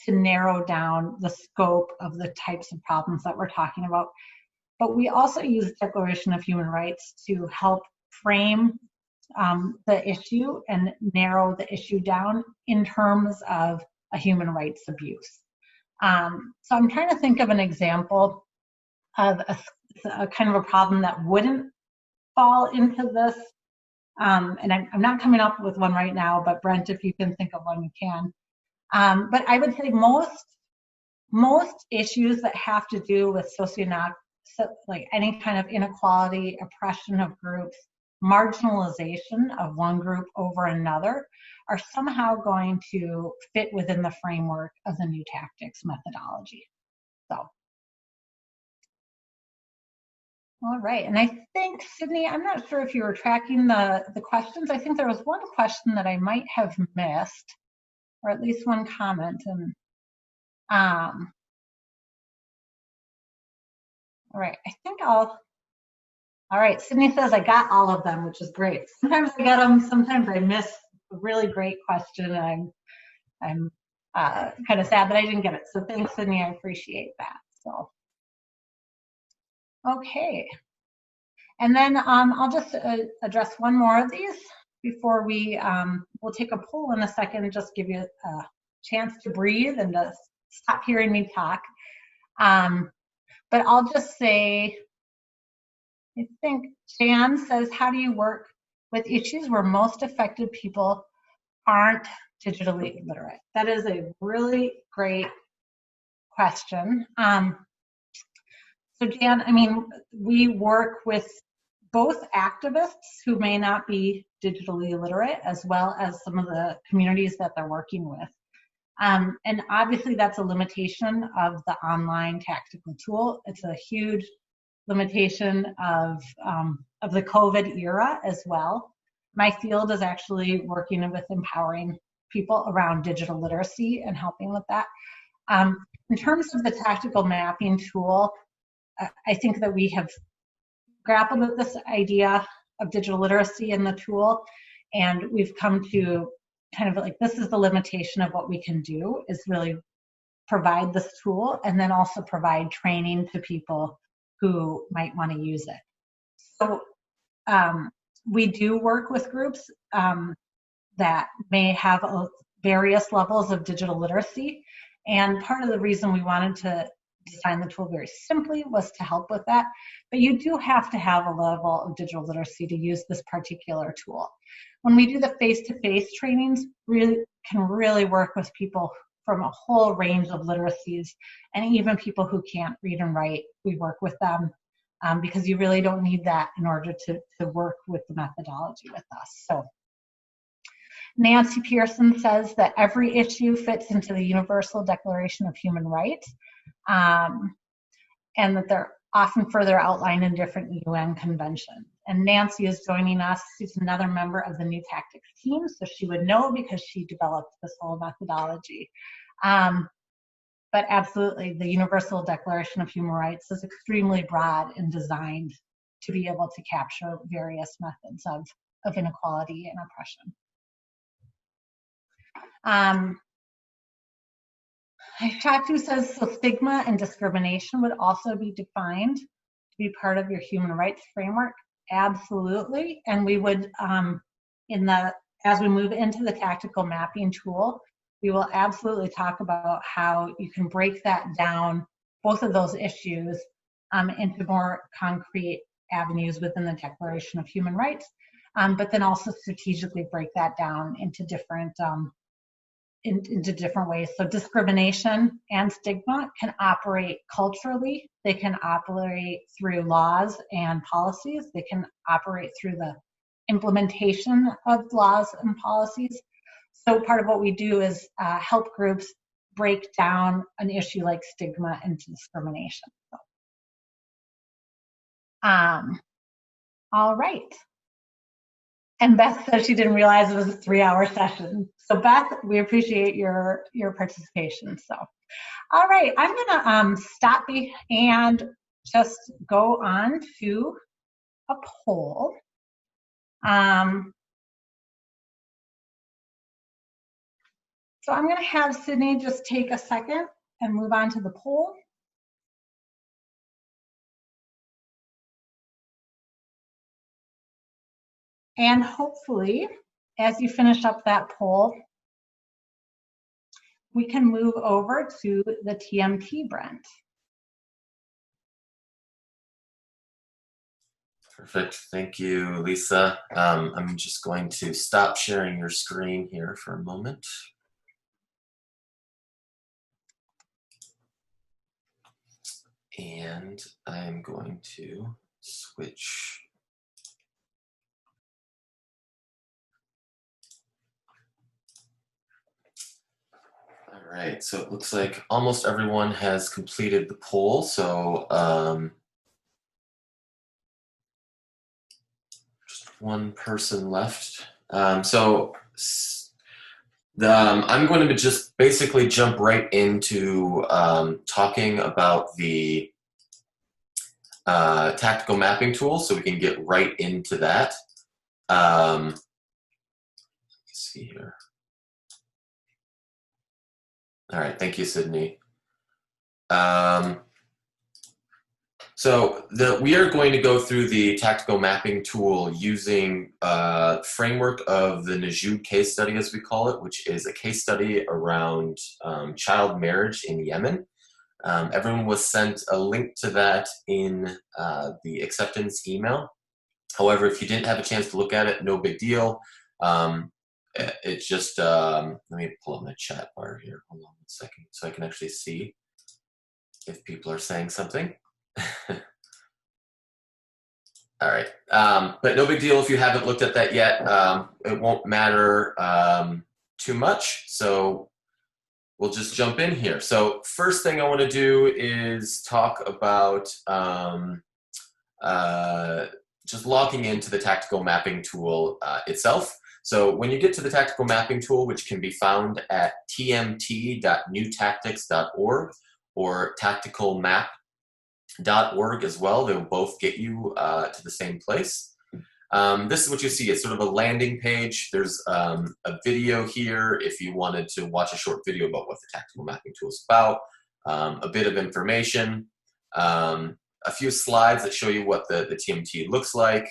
to narrow down the scope of the types of problems that we're talking about. But we also use Declaration of Human Rights to help frame the issue and narrow the issue down in terms of a human rights abuse. So I'm trying to think of an example of a kind of a problem that wouldn't fall into this. And I'm not coming up with one right now, but Brent, if you can think of one, you can. But I would say most most issues that have to do with like any kind of inequality, oppression of groups, marginalization of one group over another are somehow going to fit within the framework of the new tactics methodology. So, all right, and I think, Sydney, I'm not sure if you were tracking the questions. I think there was one question that I might have missed, or at least one comment. And all right, I think all right, Sydney says I got all of them, which is great. Sometimes I get them, sometimes I miss a really great question, and I'm kind of sad that I didn't get it. So thanks, Sydney, I appreciate that. So, okay. And then I'll just address one more of these before we'll take a poll in a second and just give you a chance to breathe and to stop hearing me talk. But I'll just say, I think Jan says, how do you work with issues where most affected people aren't digitally literate? That is a really great question. So Jan, I mean, we work with both activists who may not be digitally literate, as well as some of the communities that they're working with. And obviously that's a limitation of the online tactical tool. It's a huge limitation of the COVID era as well. My field is actually working with empowering people around digital literacy and helping with that. In terms of the tactical mapping tool, I think that we have grappled with this idea of digital literacy in the tool, and we've come to kind of like, this is the limitation of what we can do, is really provide this tool and then also provide training to people who might want to use it. So we do work with groups that may have various levels of digital literacy, and part of the reason we wanted to design the tool very simply was to help with that. But you do have to have a level of digital literacy to use this particular tool. When we do the face-to-face trainings, really can really work with people from a whole range of literacies, and even people who can't read and write, we work with them because you really don't need that in order to work with the methodology with us. So Nancy Pearson says that every issue fits into the Universal Declaration of Human Rights, and that they're often further outlined in different UN conventions. And Nancy is joining us. She's another member of the New Tactics team, so she would know because she developed this whole methodology. But absolutely, the Universal Declaration of Human Rights is extremely broad and designed to be able to capture various methods of inequality and oppression. Naju says, so stigma and discrimination would also be defined to be part of your human rights framework. Absolutely, and we would, as we move into the tactical mapping tool, we will absolutely talk about how you can break that down, both of those issues, into more concrete avenues within the Declaration of Human Rights, but then also strategically break that down into different ways. So discrimination and stigma can operate culturally. They can operate through laws and policies. They can operate through the implementation of laws and policies. So part of what we do is help groups break down an issue like stigma and discrimination. All right. And Beth said she didn't realize it was a 3-hour session. So Beth, we appreciate your participation. So, all right, I'm gonna stop and just go on to a poll. So I'm gonna have Sydney just take a second and move on to the poll. And hopefully, as you finish up that poll, we can move over to the TMT, Brent. Perfect. Thank you, Lisa. I'm just going to stop sharing your screen here for a moment. And I'm going to switch. All right, so it looks like almost everyone has completed the poll. So just one person left. I'm going to just basically jump right into talking about the tactical mapping tool, so we can get right into that. Let me see here. All right, thank you, Sydney. We are going to go through the tactical mapping tool using a framework of the Naju case study, as we call it, which is a case study around child marriage in Yemen. Everyone was sent a link to that in the acceptance email. However, if you didn't have a chance to look at it, no big deal. It's just, let me pull up my chat bar here. Hold on one second so I can actually see if people are saying something. All right, but no big deal if you haven't looked at that yet. It won't matter too much, so we'll just jump in here. So first thing I want to do is talk about just logging into the tactical mapping tool itself. So when you get to the tactical mapping tool, which can be found at tmt.newtactics.org or tacticalmap.org as well, they'll both get you to the same place. This is what you see. It's sort of a landing page. There's a video here if you wanted to watch a short video about what the tactical mapping tool is about, a bit of information, a few slides that show you what the TMT looks like,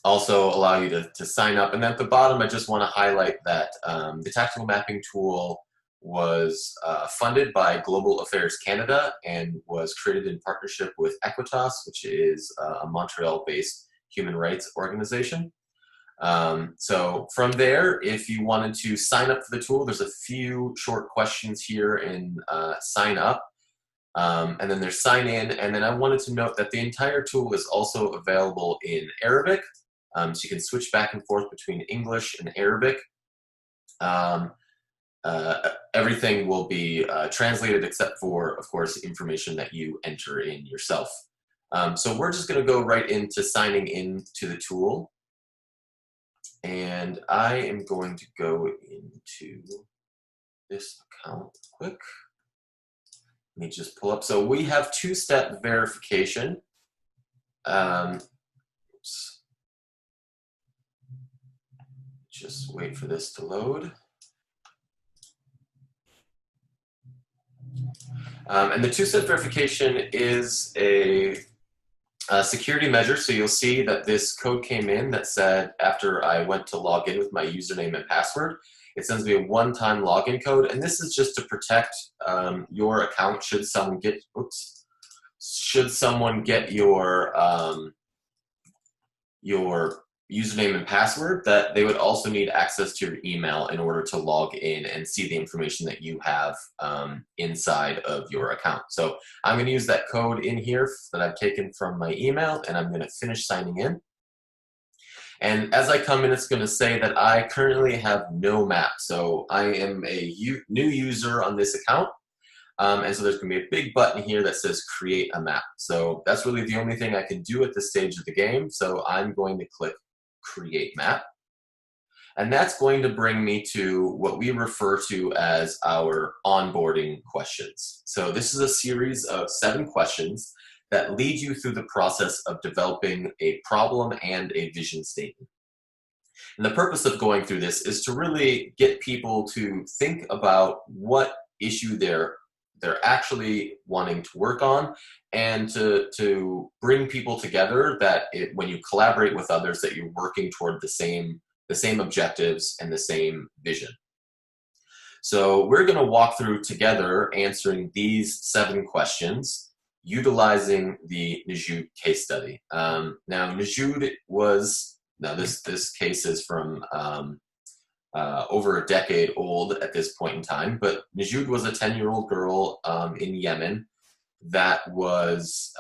also allow you to sign up. And then at the bottom, I just want to highlight that the tactical mapping tool was funded by Global Affairs Canada and was created in partnership with Equitas, which is a Montreal-based human rights organization. So from there, if you wanted to sign up for the tool, there's a few short questions here in sign up. And then there's sign in. And then I wanted to note that the entire tool is also available in Arabic. So you can switch back and forth between English and Arabic. Everything will be translated except for, of course, information that you enter in yourself. So we're just going to go right into signing in to the tool. And I am going to go into this account quick. Let me just pull up. So we have two-step verification. Oops. Just wait for this to load. And the two-step verification is a security measure. So you'll see that this code came in that said after I went to log in with my username and password, it sends me a one-time login code. And this is just to protect your account should someone get, your username and password, that they would also need access to your email in order to log in and see the information that you have inside of your account. So I'm going to use that code in here that I've taken from my email, and I'm going to finish signing in. And as I come in, it's going to say that I currently have no map. So I am a new user on this account. And so there's going to be a big button here that says create a map. So that's really the only thing I can do at this stage of the game. So I'm going to click create map. And that's going to bring me to what we refer to as our onboarding questions. So this is a series of 7 questions that lead you through the process of developing a problem and a vision statement. And the purpose of going through this is to really get people to think about what issue they're actually wanting to work on, and to bring people together that when you collaborate with others, that you're working toward the same objectives and the same vision. So we're going to walk through together answering these 7 questions utilizing the Naju case study. Now Naju was, this case is from over a decade old at this point in time. But Naju was a 10-year-old girl in Yemen that was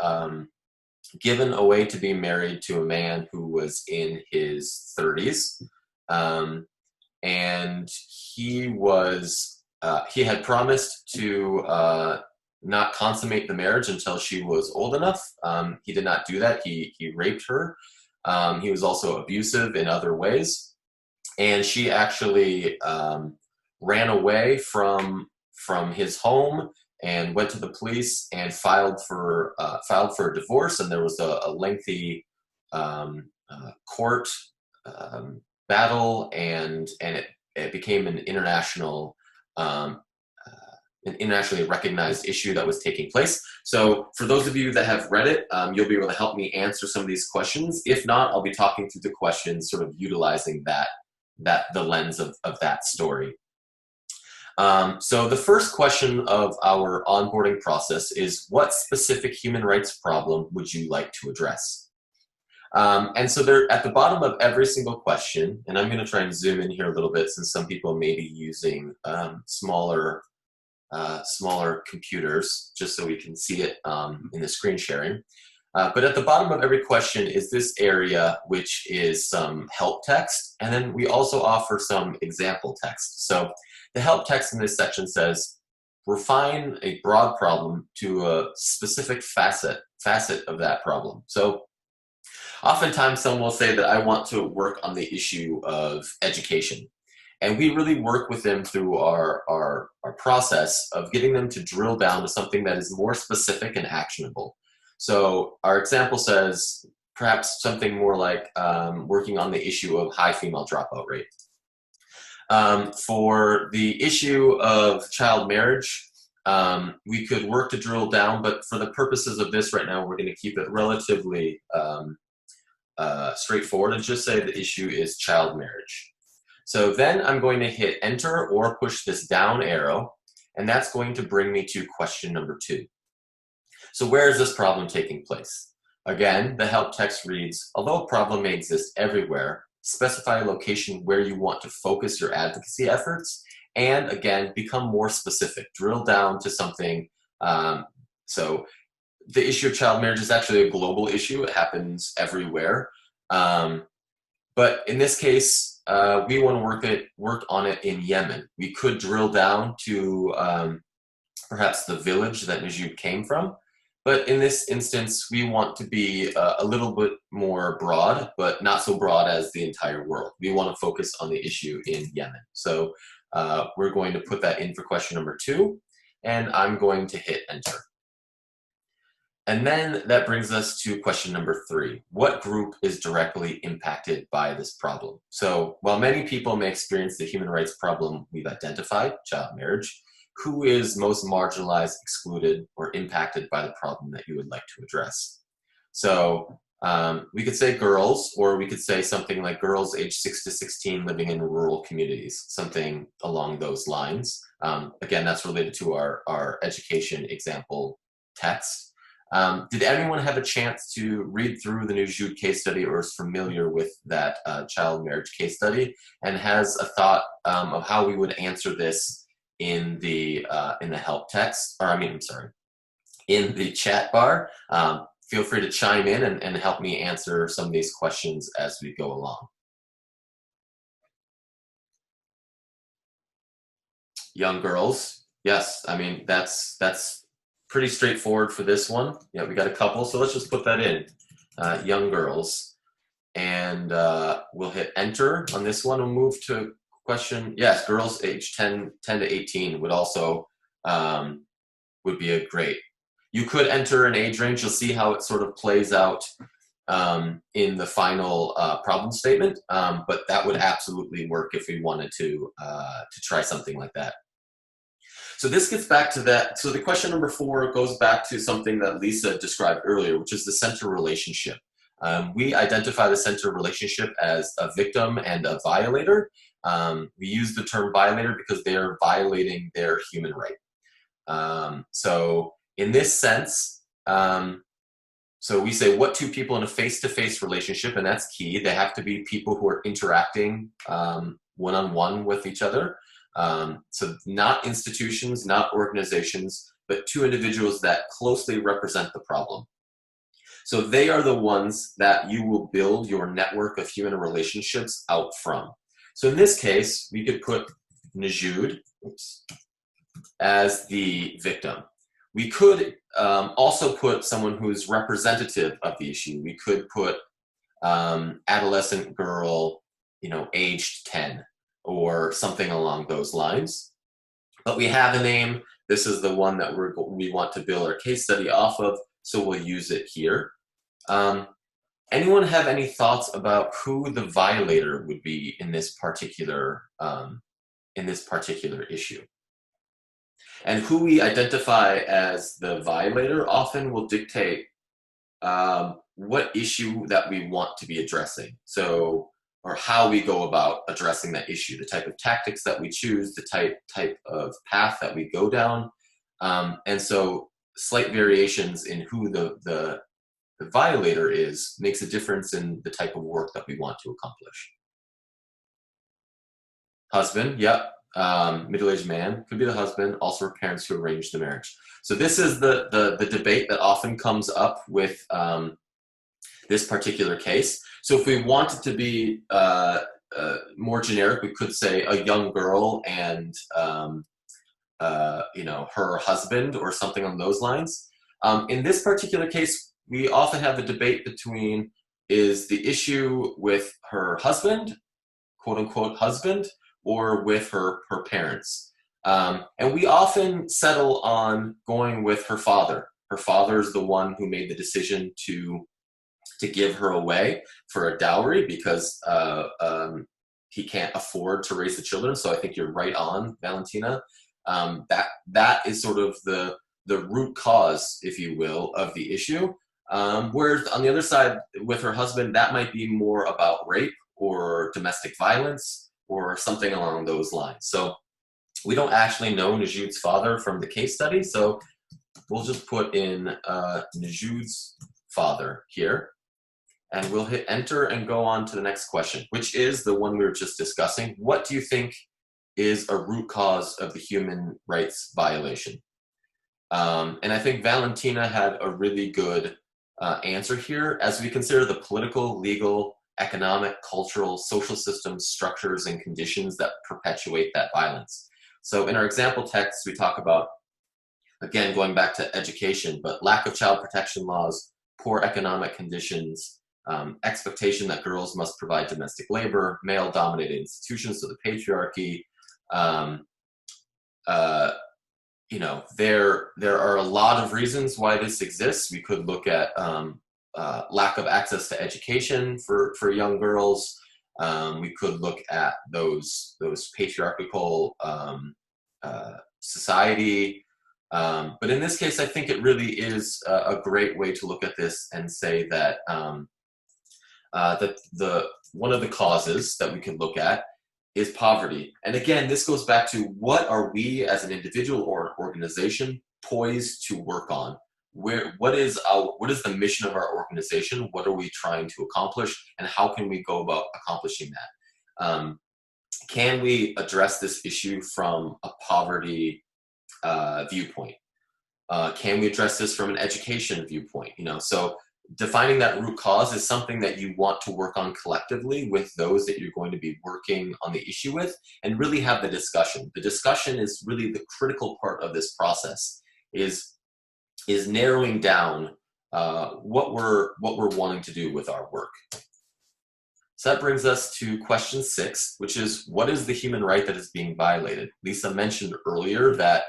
given away to be married to a man who was in his 30s. And he had promised to not consummate the marriage until she was old enough. He did not do that. He raped her. He was also abusive in other ways. And she actually ran away from his home and went to the police and filed for a divorce. And there was a lengthy court battle, and it became an internationally recognized issue that was taking place. So for those of you that have read it, you'll be able to help me answer some of these questions. If not, I'll be talking through the questions, sort of utilizing the lens of that story. So the first question of our onboarding process is, what specific human rights problem would you like to address? And so they're at the bottom of every single question, and I'm going to try and zoom in here a little bit since some people may be using smaller computers, just so we can see it in the screen sharing. But at the bottom of every question is this area, which is some help text, and then we also offer some example text. So the help text in this section says, refine a broad problem to a specific facet of that problem. So oftentimes someone will say that I want to work on the issue of education. And we really work with them through our process of getting them to drill down to something that is more specific and actionable. So our example says perhaps something more like working on the issue of high female dropout rate. For the issue of child marriage, we could work to drill down, but for the purposes of this right now, we're going to keep it relatively straightforward and just say the issue is child marriage. So then I'm going to hit enter or push this down arrow, and that's going to bring me to question number 2. So where is this problem taking place? Again, the help text reads, although a problem may exist everywhere, specify a location where you want to focus your advocacy efforts, and again, become more specific. Drill down to something. So the issue of child marriage is actually a global issue. It happens everywhere. But in this case, we want to work on it in Yemen. We could drill down to perhaps the village that Naju came from. But in this instance, we want to be a little bit more broad, but not so broad as the entire world. We want to focus on the issue in Yemen. So we're going to put that in for question number 2, and I'm going to hit enter. And then that brings us to question number 3. What group is directly impacted by this problem? So while many people may experience the human rights problem we've identified, child marriage, who is most marginalized, excluded, or impacted by the problem that you would like to address? So we could say girls, or we could say something like girls aged 6 to 16 living in rural communities, something along those lines. Again, that's related to our education example text. Did anyone have a chance to read through the Naju case study or is familiar with that child marriage case study and has a thought of how we would answer this in the help text, or in the chat bar? Feel free to chime in and help me answer some of these questions as we go along. Young girls, yes, I mean, that's pretty straightforward for this one. Yeah, we got a couple, so let's just put that in, young girls. And we'll hit enter on this one. We'll move to question, yes, girls age 10 to 18 would also, would be a great. You could enter an age range. You'll see how it sort of plays out in the final problem statement, but that would absolutely work if we wanted to try something like that. So this gets back to that. So the question number 4 goes back to something that Lisa described earlier, which is the center relationship. We identify the center relationship as a victim and a violator. We use the term violator because they are violating their human right. So in this sense, so we say what 2 people in a face-to-face relationship, and that's key. They have to be people who are interacting one-on-one with each other. So not institutions, not organizations, but two individuals that closely represent the problem. So they are the ones that you will build your network of human relationships out from. So in this case, we could put Naju as the victim. We could also put someone who's representative of the issue. We could put adolescent girl, aged 10 or something along those lines. But we have a name. This is the one that we want to build our case study off of, so we'll use it here. Anyone have any thoughts about who the violator would be in this particular issue? And who we identify as the violator often will dictate what issue that we want to be addressing. So, or how we go about addressing that issue, the type of tactics that we choose, the type of path that we go down. And so slight variations in who the violator is makes a difference in the type of work that we want to accomplish. Husband, yep. Middle-aged man, could be the husband, also parents who arranged the marriage. So this is the debate that often comes up with this particular case. So if we wanted to be more generic, we could say a young girl and her husband or something on those lines. In this particular case, we often have a debate between, is the issue with her husband, quote unquote husband, or with her parents. And we often settle on going with her father. Her father is the one who made the decision to give her away for a dowry because he can't afford to raise the children. So I think you're right on, Valentina. That is sort of the root cause, if you will, of the issue. Whereas on the other side, with her husband, that might be more about rape or domestic violence or something along those lines. So we don't actually know Naju's father from the case study, so we'll just put in Naju's father here, and we'll hit enter and go on to the next question, which is the one we were just discussing. What do you think is a root cause of the human rights violation? And I think Valentina had a really good answer here, as we consider the political, legal, economic, cultural, social systems, structures, and conditions that perpetuate that violence. So in our example text, we talk about, again, going back to education, but lack of child protection laws, poor economic conditions, expectation that girls must provide domestic labor, male-dominated institutions, so the patriarchy. There are a lot of reasons why this exists. We could look at lack of access to education for young girls. We could look at those patriarchal society. But in this case, I think it really is a great way to look at this and say that one of the causes that we can look at is poverty. And again, this goes back to what are we as an individual or an organization poised to work on? What is the mission of our organization? What are we trying to accomplish? And how can we go about accomplishing that? Can we address this issue from a poverty viewpoint? Can we address this from an education viewpoint? So defining that root cause is something that you want to work on collectively with those that you're going to be working on the issue with, and really have the discussion. The discussion is really the critical part of this process, is narrowing down what we're wanting to do with our work. So that brings us to question 6, which is, what is the human right that is being violated? Lisa mentioned earlier that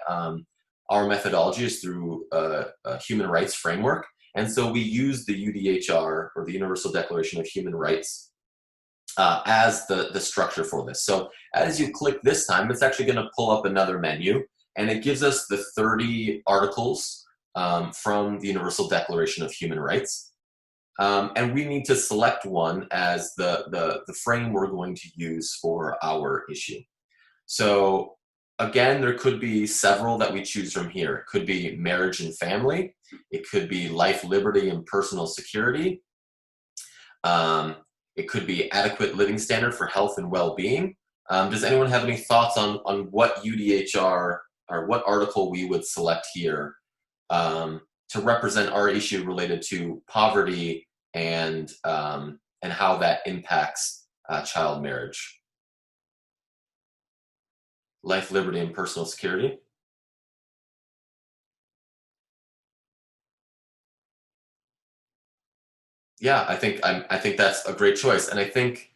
our methodology is through a human rights framework. And so we use the UDHR, or the Universal Declaration of Human Rights, as the structure for this. So as you click this time, it's actually going to pull up another menu, and it gives us the 30 articles from the Universal Declaration of Human Rights. And we need to select one as the frame we're going to use for our issue. So again, there could be several that we choose from here. It could be marriage and family. It could be life, liberty, and personal security. It could be adequate living standard for health and well-being. Does anyone have any thoughts on what UDHR or what article we would select here to represent our issue related to poverty and how that impacts child marriage? Life, liberty, and personal security. Yeah, I think that's a great choice, and I think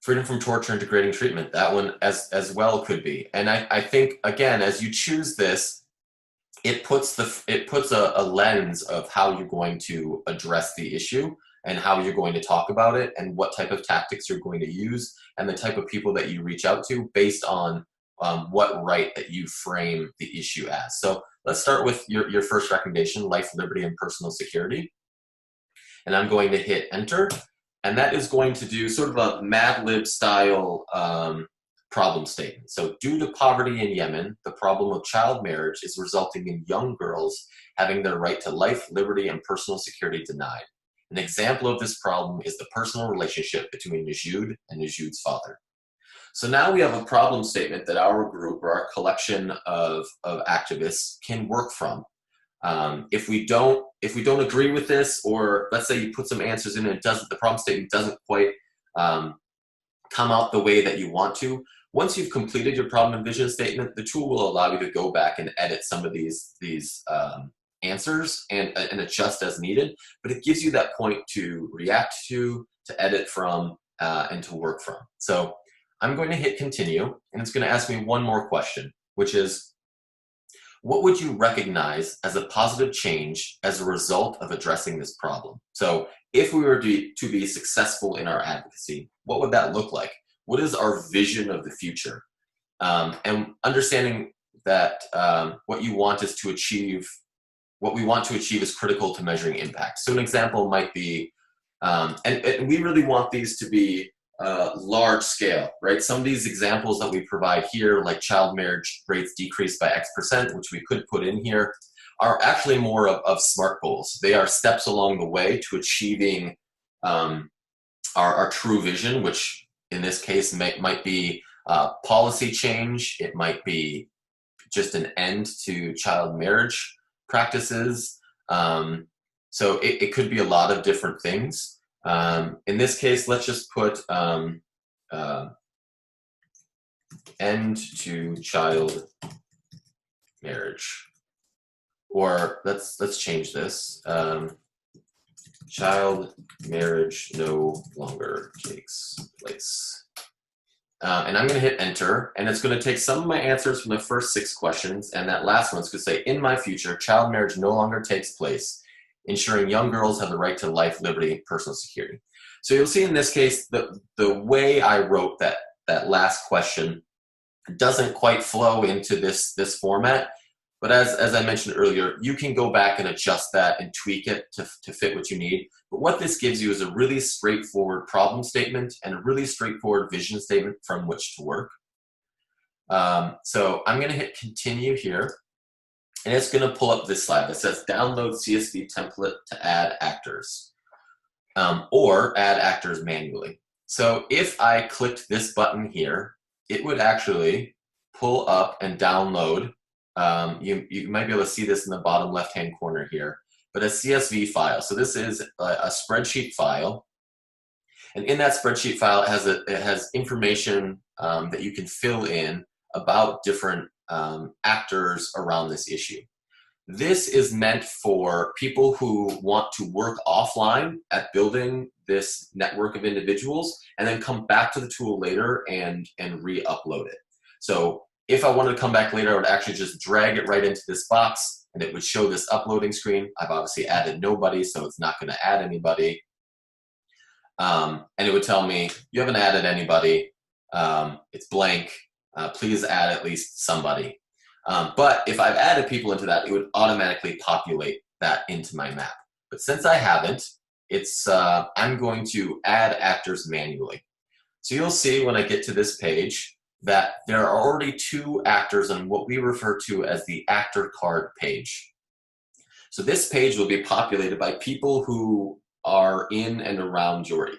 freedom from torture and degrading treatment, that one as well could be. And I think again, as you choose this, it puts a lens of how you're going to address the issue and how you're going to talk about it and what type of tactics you're going to use and the type of people that you reach out to based on what right that you frame the issue as. So let's start with your first recommendation, life, liberty, and personal security. And I'm going to hit enter. And that is going to do sort of a Mad Lib style problem statement. So due to poverty in Yemen, the problem of child marriage is resulting in young girls having their right to life, liberty, and personal security denied. An example of this problem is the personal relationship between Naju and Naju's father. So now we have a problem statement that our group or our collection of activists can work from. If we don't agree with this, or let's say you put some answers in and the problem statement doesn't quite come out the way that you want to, once you've completed your problem and vision statement, the tool will allow you to go back and edit some of these answers and adjust as needed. But it gives you that point to react to edit from, and to work from. So I'm going to hit continue, and it's going to ask me one more question, which is, what would you recognize as a positive change as a result of addressing this problem? So if we were to be successful in our advocacy, what would that look like? What is our vision of the future? And understanding that what we want to achieve is critical to measuring impact. So an example might be, and we really want these to be large scale, right? Some of these examples that we provide here, like child marriage rates decreased by X%, which we could put in here, are actually more of SMART goals. They are steps along the way to achieving our true vision, which in this case might be policy change. It might be just an end to child marriage practices. So it could be a lot of different things. In this case, let's just put end to child marriage. Or let's change this. Child marriage no longer takes place. And I'm going to hit enter, and it's going to take some of my answers from the first 6 questions, and that last one's going to say, in my future, child marriage no longer takes place, ensuring young girls have the right to life, liberty, and personal security. So you'll see in this case, the way I wrote that last question doesn't quite flow into this format. But as I mentioned earlier, you can go back and adjust that and tweak it to fit what you need. But what this gives you is a really straightforward problem statement and a really straightforward vision statement from which to work. So I'm going to hit continue here. And it's going to pull up this slide that says download CSV template to add actors, or add actors manually. So if I clicked this button here, it would actually pull up and download. You might be able to see this in the bottom left-hand corner here, but a CSV file. So this is a spreadsheet file. And in that spreadsheet file, it has information that you can fill in about different actors around this issue. This is meant for people who want to work offline at building this network of individuals and then come back to the tool later and re-upload it. So if I wanted to come back later, I would actually just drag it right into this box and it would show this uploading screen. I've obviously added nobody, so it's not going to add anybody. And it would tell me, you haven't added anybody. It's blank. Please add at least somebody. But if I've added people into that, it would automatically populate that into my map. But since I haven't, I'm going to add actors manually. So you'll see when I get to this page that there are already 2 actors on what we refer to as the actor card page. So this page will be populated by people who are in and around your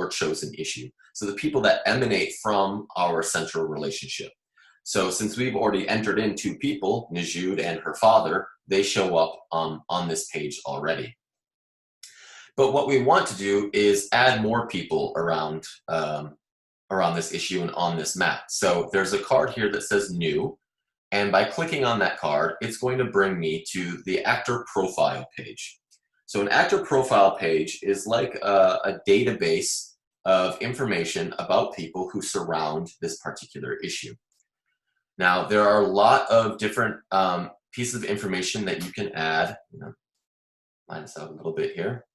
chosen issue. So the people that emanate from our central relationship. So since we've already entered in 2 people, Naju and her father, they show up on this page already. But what we want to do is add more people around this issue and on this map. So there's a card here that says new, and by clicking on that card, it's going to bring me to the actor profile page. So an actor profile page is like a database of information about people who surround this particular issue. Now, there are a lot of different pieces of information that you can add. Line this out a little bit here.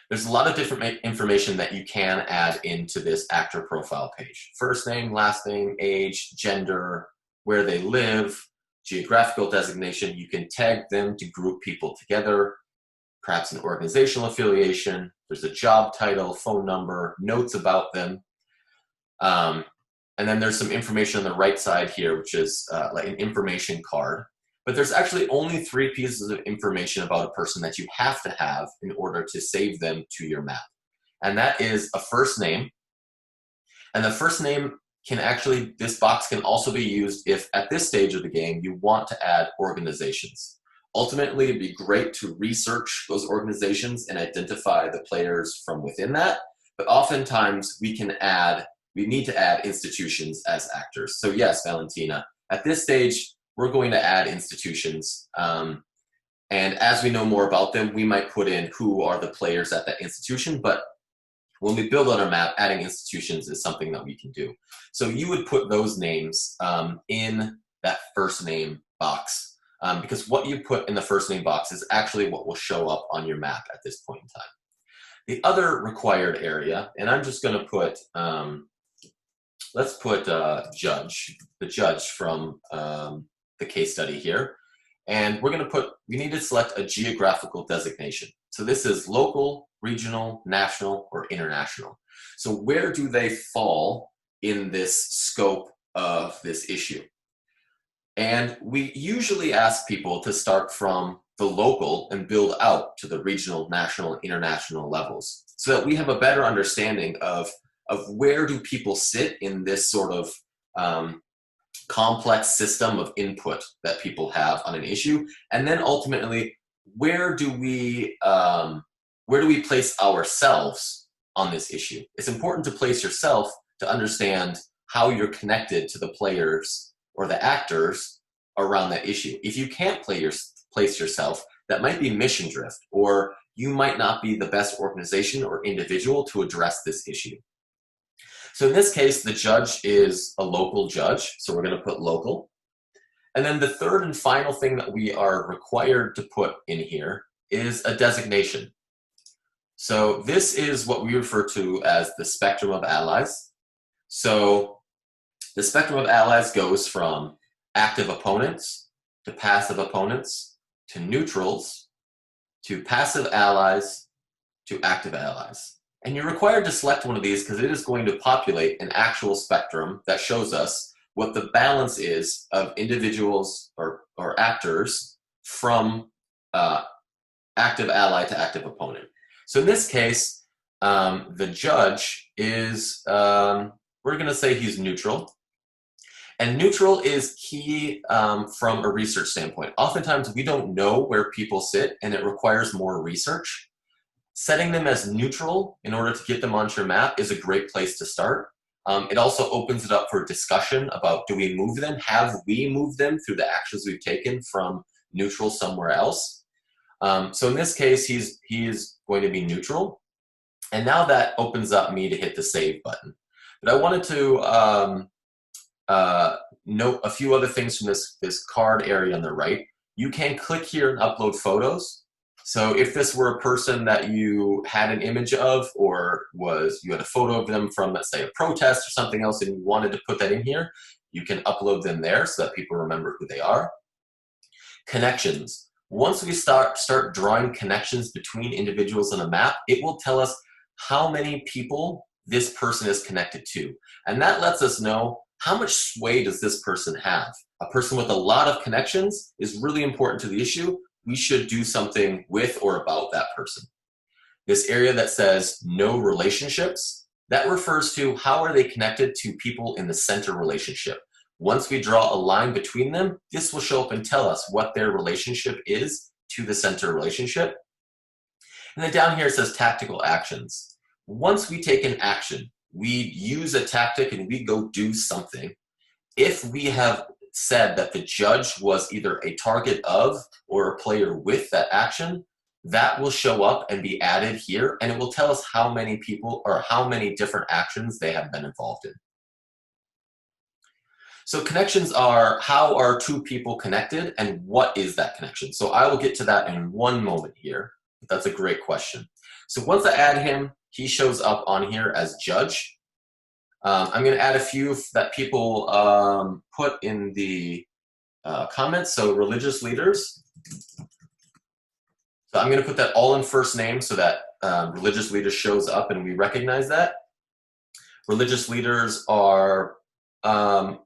There's a lot of different information that you can add into this actor profile page. First name, last name, age, gender, where they live, geographical designation. You can tag them to group people together, perhaps an organizational affiliation. There's a job title, phone number, notes about them. And then there's some information on the right side here, which is like an information card. But there's actually only 3 pieces of information about a person that you have to have in order to save them to your map. And that is a first name. And the first name can actually, this box can also be used if at this stage of the game you want to add organizations. Ultimately, it'd be great to research those organizations and identify the players from within that. But oftentimes we need to add institutions as actors. So yes, Valentina, at this stage, we're going to add institutions. And as we know more about them, we might put in who are the players at that institution. But when we build on our map, adding institutions is something that we can do. So you would put those names in that first name box. Because what you put in the first name box is actually what will show up on your map at this point in time. The other required area, and I'm just going to put, let's put the judge from the case study here. And we're going to we need to select a geographical designation. So this is local, regional, national, or international. So where do they fall in this scope of this issue? And we usually ask people to start from the local and build out to the regional, national, and international levels so that we have a better understanding of where do people sit in this sort of complex system of input that people have on an issue. And then ultimately, where do we place ourselves on this issue? It's important to place yourself to understand how you're connected to the players or the actors around that issue. If you can't place yourself, that might be mission drift, or you might not be the best organization or individual to address this issue. So in this case, the judge is a local judge, so we're going to put local. And then the third and final thing that we are required to put in here is a designation. So this is what we refer to as the spectrum of allies. So the spectrum of allies goes from active opponents to passive opponents to neutrals to passive allies to active allies. And you're required to select one of these because it is going to populate an actual spectrum that shows us what the balance is of individuals or actors from active ally to active opponent. So in this case, the judge is, we're going to say he's neutral. And neutral is key from a research standpoint. Oftentimes we don't know where people sit and it requires more research. Setting them as neutral in order to get them onto your map is a great place to start. It also opens it up for discussion about, do we move them? Have we moved them through the actions we've taken from neutral somewhere else? So in this case, he is going to be neutral. And now that opens up me to hit the save button. But I wanted to note a few other things from this card area on the right. You can click here and upload photos. So if this were a person that you had an image of, or you had a photo of them from, let's say, a protest or something else, and you wanted to put that in here, you can upload them there so that people remember who they are. Connections. Once we start drawing connections between individuals on a map, it will tell us how many people this person is connected to. And that lets us know how much sway does this person have. A person with a lot of connections is really important to the issue. We should do something with or about that person. This area that says no relationships, That refers to how are they connected to people in the center relationship. Once we draw a line between them, this will show up and tell us what their relationship is to the center relationship. And then down here it says tactical actions. Once we take an action, we use a tactic and we go do something. If we have said that the judge was either a target of or a player with that action, that will show up and be added here, and it will tell us how many people or how many different actions they have been involved in. So connections are how are two people connected and what is that connection? So I will get to that in one moment here. That's a great question. So once I add him, he shows up on here as judge. I'm going to add a few that people put in the comments. So religious leaders. So I'm going to put that all in first name so that religious leader shows up and we recognize that. Religious leaders are, we'll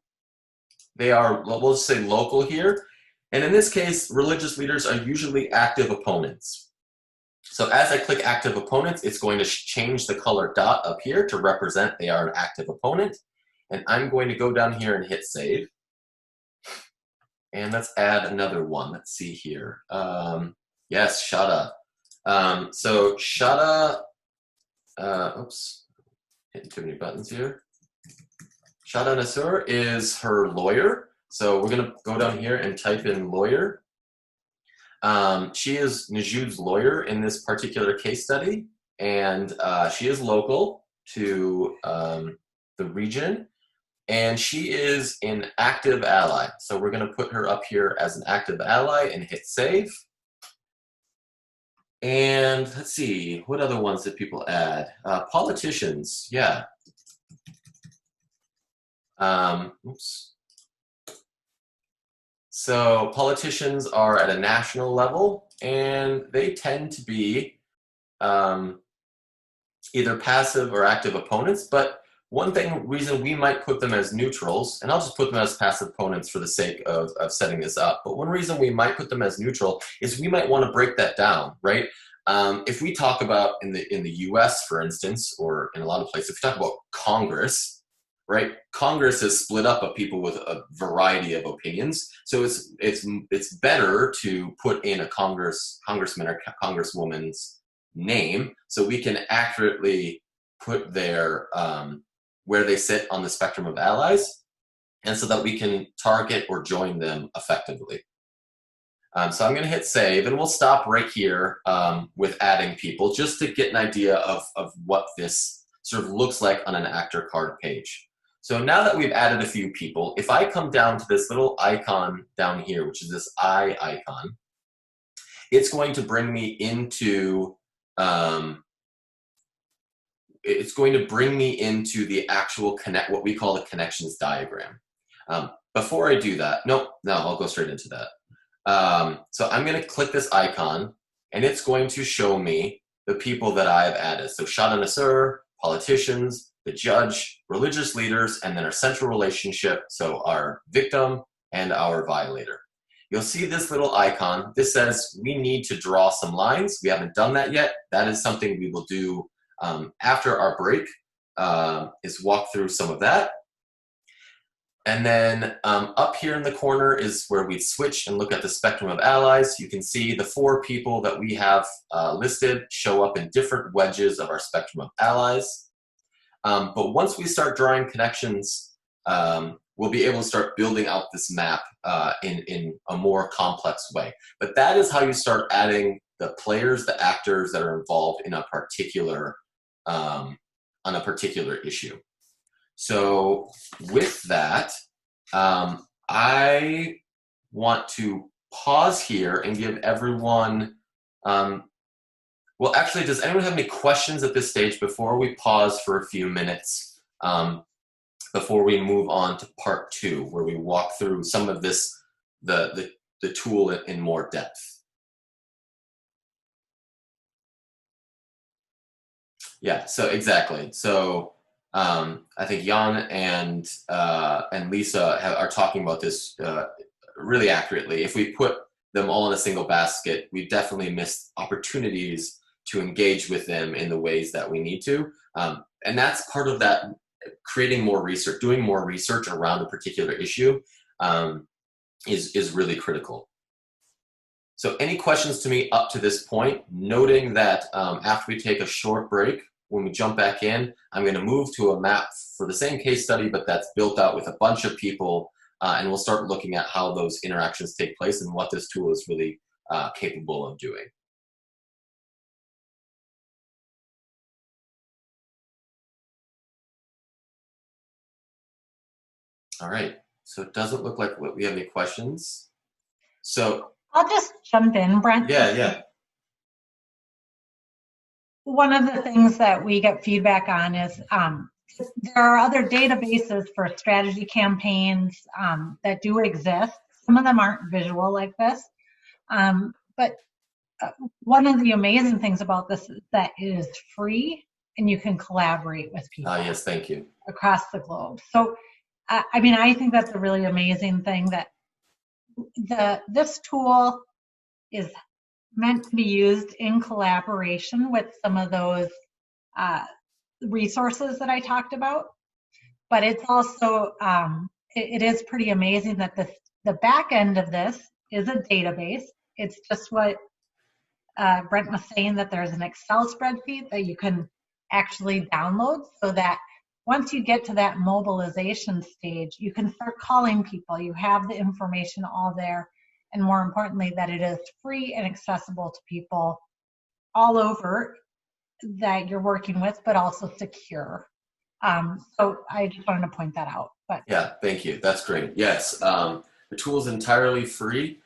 just say local here. And in this case, religious leaders are usually active opponents. So as I click active opponents, it's going to change the color dot up here to represent they are an active opponent. And I'm going to go down here and hit save. And let's add another one. Let's see here. Yes, Shada. So Shada, oops, hitting too many buttons here. Shada Nasur is her lawyer. So we're going to go down here and type in lawyer. She is Naju's lawyer in this particular case study, and she is local to the region, and she is an active ally. So we're going to put her up here as an active ally and hit save. And let's see, what other ones did people add? Politicians, yeah. Oops. So politicians are at a national level, and they tend to be either passive or active opponents. But one reason we might put them as neutrals, and I'll just put them as passive opponents for the sake of setting this up. But one reason we might put them as neutral is we might want to break that down, right? If we talk about in the U.S., for instance, or in a lot of places, if we talk about Congress, right? Congress is split up of people with a variety of opinions. So it's better to put in a congressman or congresswoman's name so we can accurately put their where they sit on the spectrum of allies, and so that we can target or join them effectively. So I'm going to hit save, and we'll stop right here with adding people just to get an idea of what this sort of looks like on an actor card page. So now that we've added a few people, if I come down to this little icon down here, which is this eye icon, it's going to bring me into the actual what we call the connections diagram. Before I do that, no, I'll go straight into that. So I'm going to click this icon, and it's going to show me the people that I've added. So Shada Nasur, politicians, the judge, religious leaders, and then our central relationship, so our victim and our violator. You'll see this little icon. This says we need to draw some lines. We haven't done that yet. That is something we will do after our break, is walk through some of that. And then up here in the corner is where we switch and look at the spectrum of allies. You can see the 4 people that we have listed show up in different wedges of our spectrum of allies. But once we start drawing connections, we'll be able to start building out this map in a more complex way. But that is how you start adding the players, the actors that are involved in a particular on a particular issue. So with that, I want to pause here and give everyone, well, actually, does anyone have any questions at this stage before we pause for a few minutes before we move on to part 2, where we walk through some of this, the tool in more depth? Yeah, so exactly. So I think Jan and Lisa are talking about this really accurately. If we put them all in a single basket, we definitely missed opportunities to engage with them in the ways that we need to. that's part of that, creating more research, doing more research around a particular issue is really critical. So any questions to me up to this point, noting that after we take a short break, when we jump back in, I'm going to move to a map for the same case study, but that's built out with a bunch of people, and we'll start looking at how those interactions take place and what this tool is really capable of doing. All right, so it doesn't look like we have any questions. So I'll just jump in, Brent. yeah. One of the things that we get feedback on is there are other databases for strategy campaigns that do exist. Some of them aren't visual like this, but one of the amazing things about this is that it is free and you can collaborate with people. Yes, thank you. Across the globe. So, I mean, I think that's a really amazing thing that this tool is meant to be used in collaboration with some of those resources that I talked about. But it's also, it is pretty amazing that the back end of this is a database. It's just what Brent was saying, that there's an Excel spreadsheet that you can actually download, so that once you get to that mobilization stage, you can start calling people. You have the information all there. And more importantly, that it is free and accessible to people all over that you're working with, but also secure. So I just wanted to point that out. But yeah, thank you. That's great. Yes, the tool is entirely free.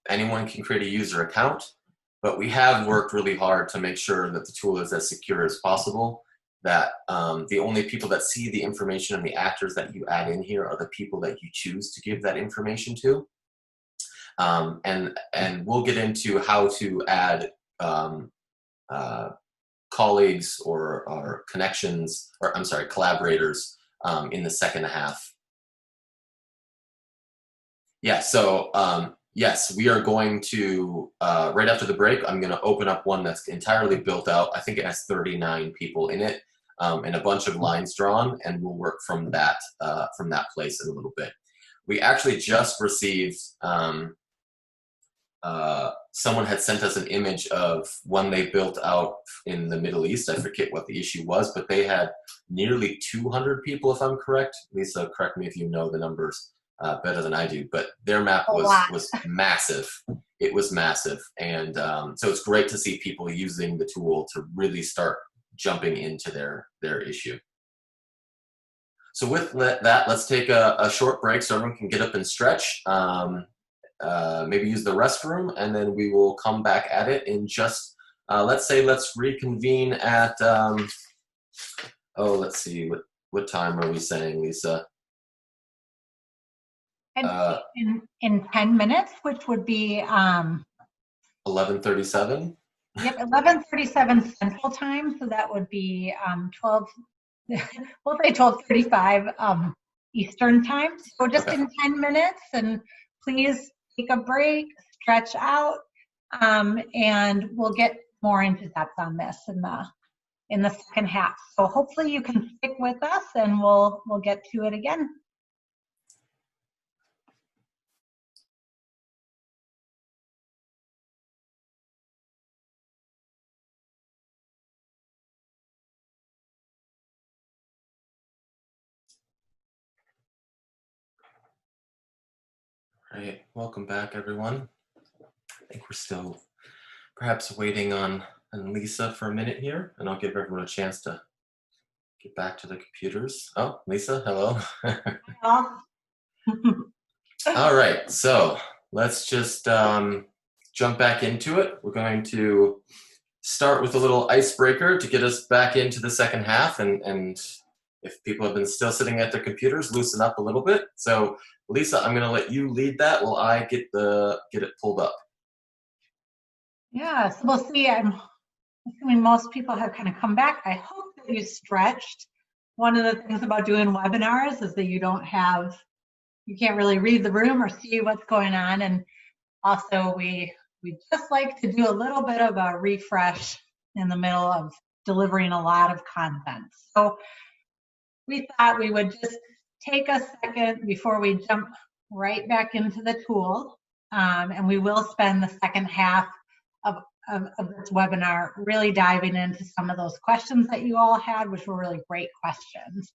Anyone can create a user account, but we have worked really hard to make sure that the tool is as secure as possible, that the only people that see the information and the actors that you add in here are the people that you choose to give that information to. And we'll get into how to add colleagues or connections, or I'm sorry, collaborators in the second half. Yeah, so yes, we are going to, right after the break, I'm going to open up one that's entirely built out. I think it has 39 people in it and a bunch of lines drawn, and we'll work from that place in a little bit. We actually just received, someone had sent us an image of one they built out in the Middle East. I forget what the issue was, but they had nearly 200 people, if I'm correct. Lisa, correct me if you know the numbers better than I do, but their map was massive. It was massive. And so it's great to see people using the tool to really start jumping into their issue. So with that, let's take a short break so everyone can get up and stretch. Maybe use the restroom, and then we will come back at it in just, let's reconvene at, let's see, what time are we saying, Lisa? In 10 minutes, which would be 11:37. Yep, 11:37 Central Time, so that would be 12. We'll say 12:35 Eastern Time. So just in 10 minutes, and please take a break, stretch out, and we'll get more into depth on this in the second half. So hopefully you can stick with us, and we'll get to it again. All right, welcome back, everyone. I think we're still perhaps waiting on Lisa for a minute here, and I'll give everyone a chance to get back to the computers. Oh, Lisa, hello. All right, so let's just jump back into it. We're going to start with a little icebreaker to get us back into the second half, and if people have been still sitting at their computers, loosen up a little bit. So Lisa, I'm going to let you lead that while I get it pulled up. Yeah, so we'll see. I'm assuming most people have kind of come back. I hope that you stretched. One of the things about doing webinars is that you can't really read the room or see what's going on. And also we just like to do a little bit of a refresh in the middle of delivering a lot of content. So we thought we would just take a second before we jump right back into the tool. And we will spend the second half of this webinar really diving into some of those questions that you all had, which were really great questions.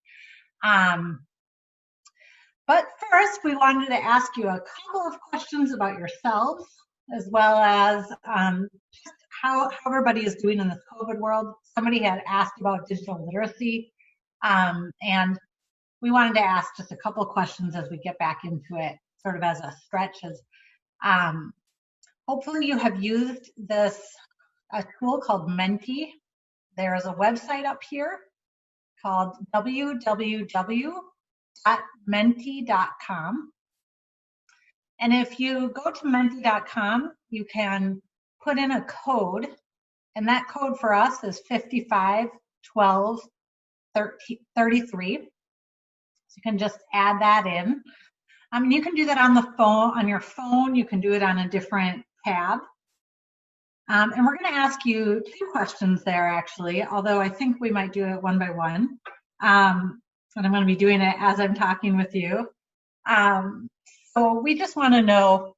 But first, we wanted to ask you a couple of questions about yourselves, as well as just how everybody is doing in this COVID world. Somebody had asked about digital literacy, and we wanted to ask just a couple of questions as we get back into it, sort of as a stretch. Hopefully you have used a tool called Menti. There's a website up here called www.menti.com. And if you go to menti.com, you can put in a code, and that code for us is 551233. So you can just add that in. You can do that on the phone, on your phone. You can do it on a different tab. And we're going to ask you 2 questions there, actually, although I think we might do it one by one. And I'm going to be doing it as I'm talking with you. So we just want to know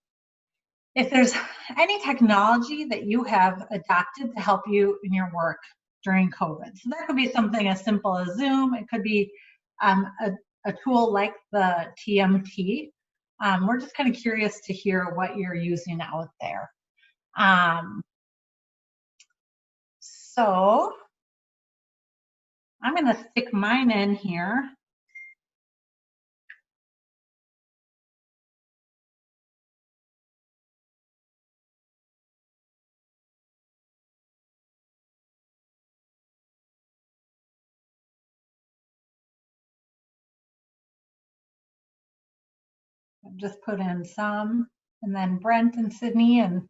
if there's any technology that you have adopted to help you in your work during COVID. So that could be something as simple as Zoom. It could be a tool like the TMT. We're just kind of curious to hear what you're using out there. So I'm going to stick mine in here. I've just put in some, and then Brent and Sydney and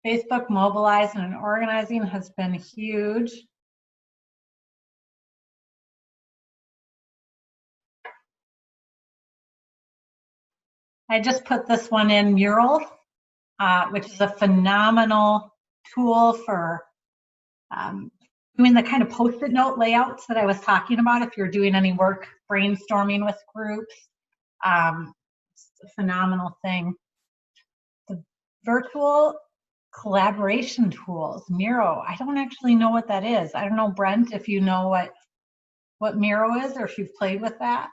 Facebook mobilizing and organizing has been huge. I just put this one in, Mural, which is a phenomenal tool for doing the kind of Post-it note layouts that I was talking about if you're doing any work brainstorming with groups. It's a phenomenal thing. The virtual collaboration tools, Miro. I don't actually know what that is. I don't know, Brent, if you know what Miro is or if you've played with that.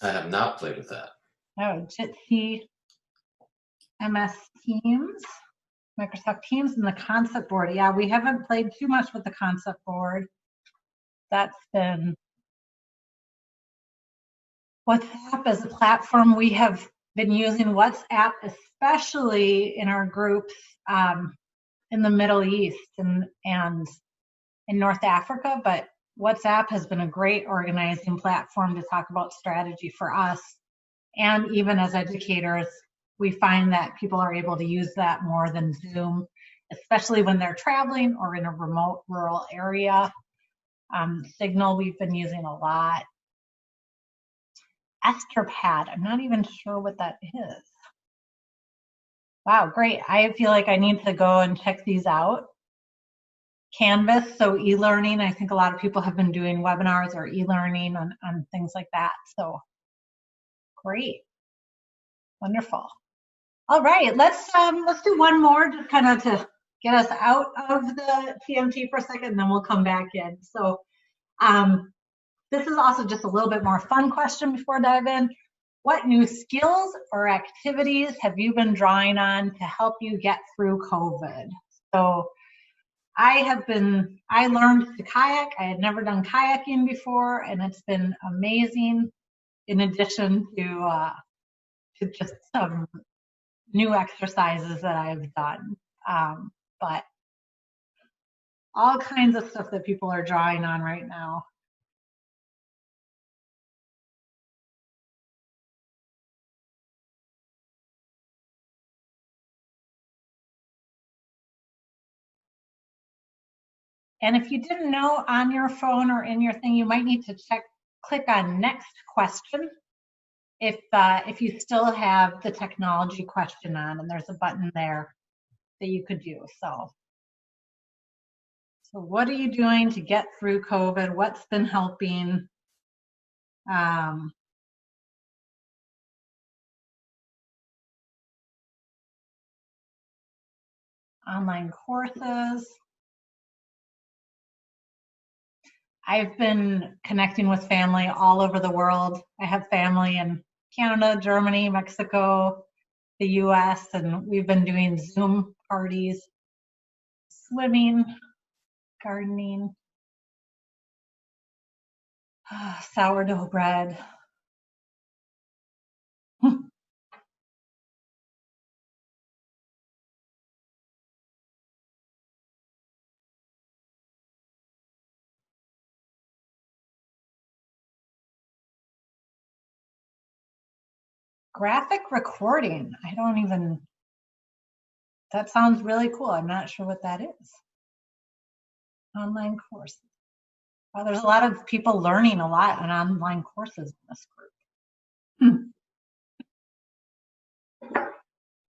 I have not played with that. Oh, Jitsi, MS Teams, Microsoft Teams, and the concept board. Yeah, we haven't played too much with the concept board. That's been WhatsApp as a platform. We have been using WhatsApp, especially in our groups in the Middle East and in North Africa, but WhatsApp has been a great organizing platform to talk about strategy for us. And even as educators, we find that people are able to use that more than Zoom, especially when they're traveling or in a remote rural area. Signal we've been using a lot. Etherpad, I'm not even sure what that is. Wow, great. I feel like I need to go and check these out. Canvas, so e-learning. I think a lot of people have been doing webinars or e-learning on things like that. So great, wonderful. All right, let's do one more, just kind of to get us out of the TMT for a second, and then we'll come back in. So this is also just a little bit more fun question before I dive in. What new skills or activities have you been drawing on to help you get through COVID? So I learned to kayak. I had never done kayaking before, and it's been amazing, in addition to just some new exercises that I've done. But all kinds of stuff that people are drawing on right now. And if you didn't know, on your phone or in your thing, you might need to click on next question. if you still have the technology question on, and there's a button there that you could use. So what are you doing to get through COVID? What's been helping? Online courses. I've been connecting with family all over the world. I have family in Canada, Germany, Mexico, the US, and we've been doing Zoom parties, swimming, gardening, sourdough bread. Graphic recording. That sounds really cool. I'm not sure what that is. Online courses. Well, there's a lot of people learning a lot on online courses in this group.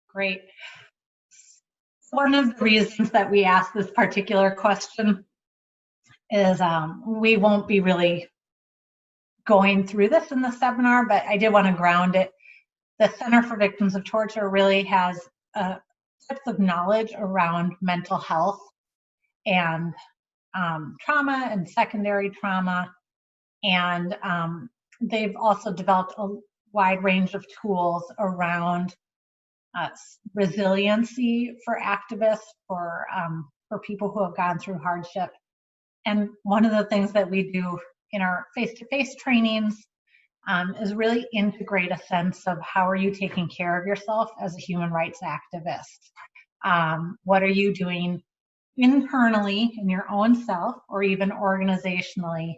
Great. One of the reasons that we asked this particular question is we won't be really going through this in the seminar, but I did want to ground it. The Center for Victims of Torture really has types of knowledge around mental health and trauma and secondary trauma. And they've also developed a wide range of tools around resiliency for activists, for people who have gone through hardship. And one of the things that we do in our face-to-face trainings is really integrate a sense of how are you taking care of yourself as a human rights activist? What are you doing internally in your own self or even organizationally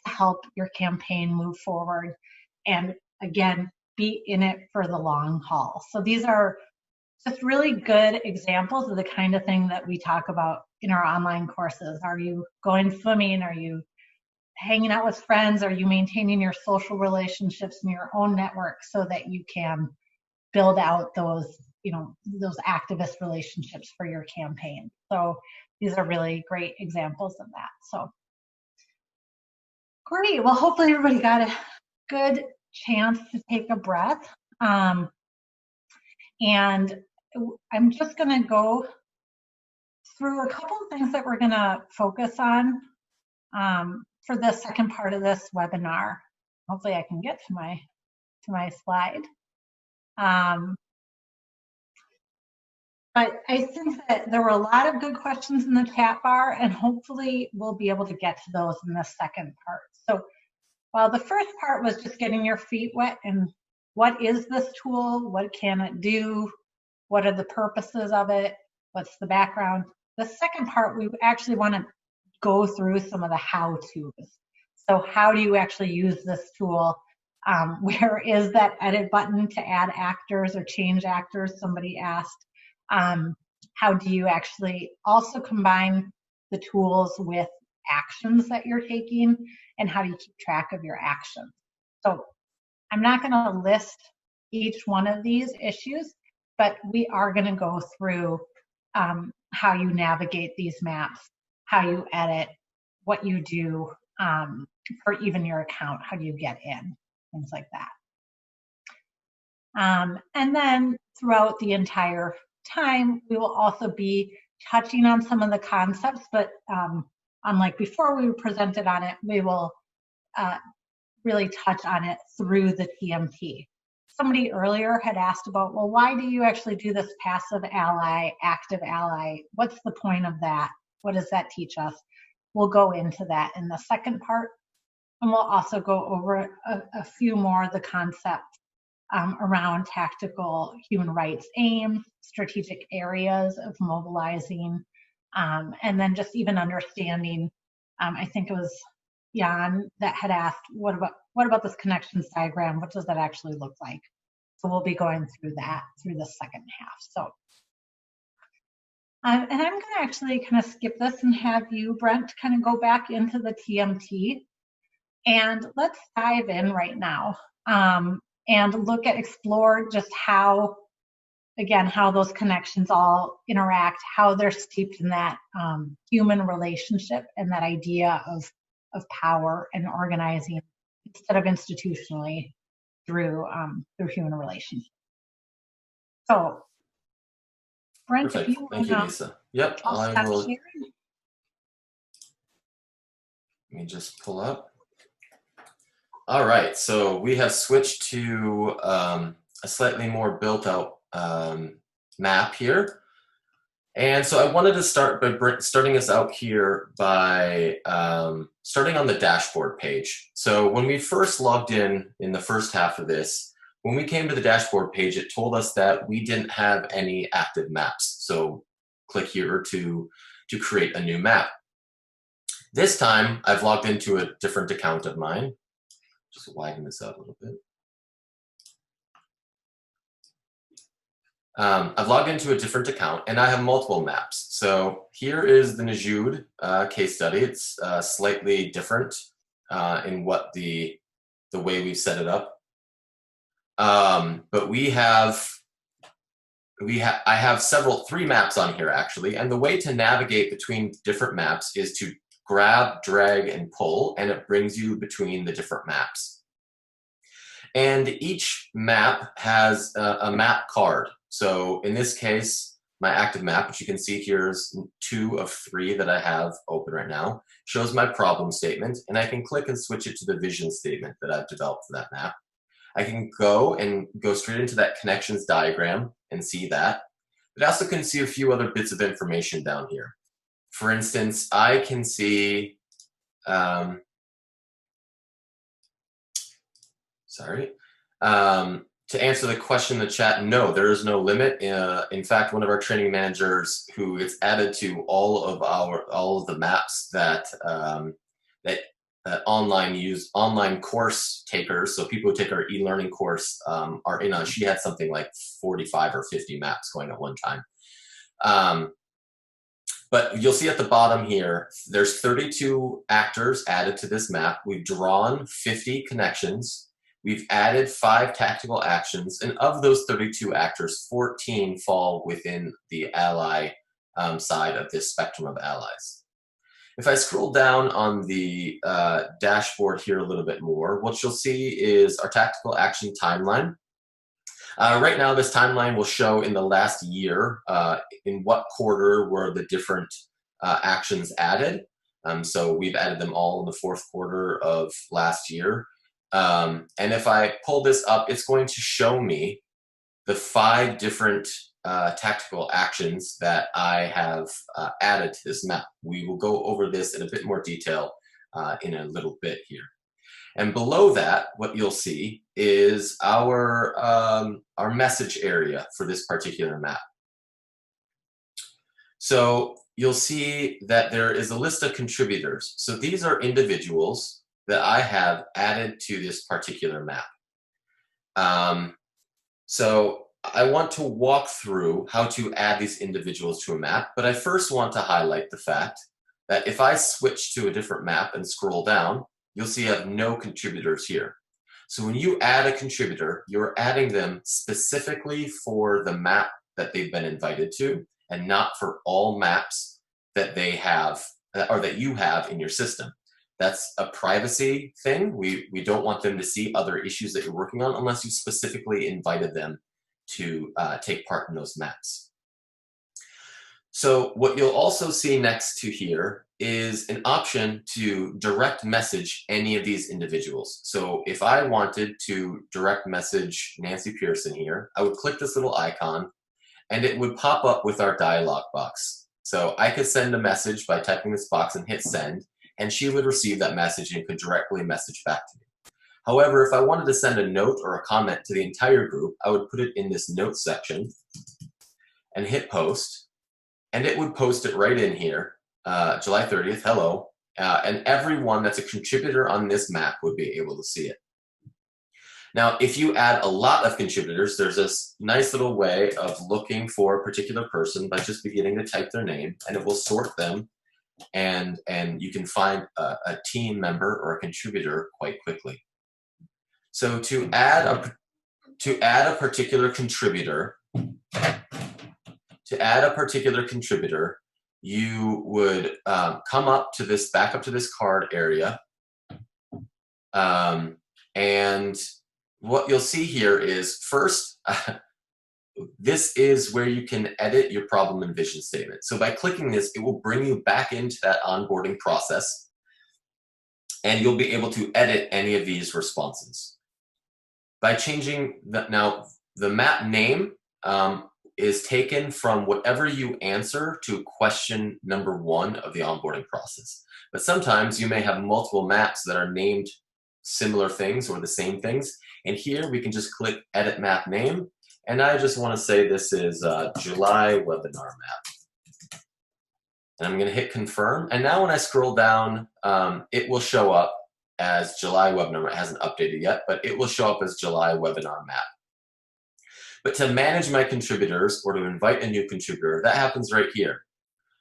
to help your campaign move forward? And again, be in it for the long haul. So these are just really good examples of the kind of thing that we talk about in our online courses. Are you going swimming? Are you hanging out with friends? Are you maintaining your social relationships in your own network so that you can build out those, those activist relationships for your campaign? So these are really great examples of that. So great. Well, hopefully everybody got a good chance to take a breath. And I'm just going to go through a couple of things that we're going to focus on for the second part of this webinar. Hopefully I can get to my slide. But I think that there were a lot of good questions in the chat bar, and hopefully we'll be able to get to those in the second part. So while the first part was just getting your feet wet and what is this tool, what can it do, what are the purposes of it, what's the background. The second part, we actually want to go through some of the how-tos. So how do you actually use this tool? Where is that edit button to add actors or change actors? Somebody asked. How do you actually also combine the tools with actions that you're taking, and how do you keep track of your actions? So I'm not going to list each one of these issues, but we are going to go through how you navigate these maps, how you edit, what you do for even your account, how do you get in, things like that. And then throughout the entire time, we will also be touching on some of the concepts, but unlike before we presented on it, we will really touch on it through the TMT. Somebody earlier had asked about, well, why do you actually do this passive ally, active ally? What's the point of that? What does that teach us? We'll go into that in the second part, and we'll also go over a few more of the concepts around tactical human rights aims, strategic areas of mobilizing, and then just even understanding, I think it was Jan that had asked, what about this connections diagram? What does that actually look like? So we'll be going through that through the second half. So, and I'm going to actually kind of skip this and have you, Brent, kind of go back into the TMT. And let's dive in right now. and explore just how, again, how those connections all interact, how they're steeped in that human relationship and that idea of power and organizing instead of institutionally through human relationships. So, Brent, Perfect. if you Thank you, Lisa. Yep, I'll I stop will. sharing. Let me just pull up. All right, so we have switched to a slightly more built out map here. And so I wanted to start by starting us out here by starting on the dashboard page. So when we first logged in the first half of this, when we came to the dashboard page, it told us that we didn't have any active maps. So click here to create a new map. This time, I've logged into a different account of mine. Just widen this out a little bit. I've logged into a different account and I have multiple maps. So here is the Nizhou case study. It's slightly different in what the way we've set it up. But I have three maps on here actually, and the way to navigate between different maps is to grab, drag, and pull, and it brings you between the different maps. And each map has a map card. So in this case, my active map, which you can see here is 2 of 3 that I have open right now, shows my problem statement, and I can click and switch it to the vision statement that I've developed for that map. I can go straight into that connections diagram and see that. But I also can see a few other bits of information down here. For instance, I can see, to answer the question in the chat, no, there is no limit. In fact, one of our training managers who is added to all of the maps that online course takers, so people who take our e-learning course are in on. She had something like 45 or 50 maps going at one time. But you'll see at the bottom here, there's 32 actors added to this map. We've drawn 50 connections. We've added 5 tactical actions, and of those 32 actors, 14 fall within the ally side of this spectrum of allies. If I scroll down on the dashboard here a little bit more, what you'll see is our tactical action timeline. Right now, this timeline will show in the last year in what quarter were the different actions added. So we've added them all in the 4th quarter of last year. And if I pull this up, it's going to show me the 5 different tactical actions that I have added to this map. We will go over this in a bit more detail in a little bit here. And below that, what you'll see is our message area for this particular map. So you'll see that there is a list of contributors. So these are individuals that I have added to this particular map. So I want to walk through how to add these individuals to a map, but I first want to highlight the fact that if I switch to a different map and scroll down, you'll see I have no contributors here. So when you add a contributor, you're adding them specifically for the map that they've been invited to, and not for all maps that they have or that you have in your system. That's a privacy thing. We don't want them to see other issues that you're working on unless you specifically invited them to take part in those maps. So what you'll also see next to here is an option to direct message any of these individuals. So if I wanted to direct message Nancy Pearson here, I would click this little icon and it would pop up with our dialog box. So I could send a message by typing this box and hit send, and she would receive that message and could directly message back to me. However, if I wanted to send a note or a comment to the entire group, I would put it in this notes section and hit post, and it would post it right in here, July 30th, hello, and everyone that's a contributor on this map would be able to see it. Now, if you add a lot of contributors, there's this nice little way of looking for a particular person by just beginning to type their name, and it will sort them, and you can find a team member or a contributor quite quickly. So to add to add a particular contributor, you would come up to this, back up to this card area. And what you'll see here is first, this is where you can edit your problem and vision statement. So by clicking this, it will bring you back into that onboarding process, and you'll be able to edit any of these responses. By changing now the map name is taken from whatever you answer to question number 1 of the onboarding process. But sometimes you may have multiple maps that are named similar things or the same things. And here we can just click edit map name. And I just want to say this is July webinar map. And I'm going to hit confirm. And now when I scroll down, it will show up as July webinar. It hasn't updated yet, but it will show up as July webinar map. But to manage my contributors or to invite a new contributor, that happens right here.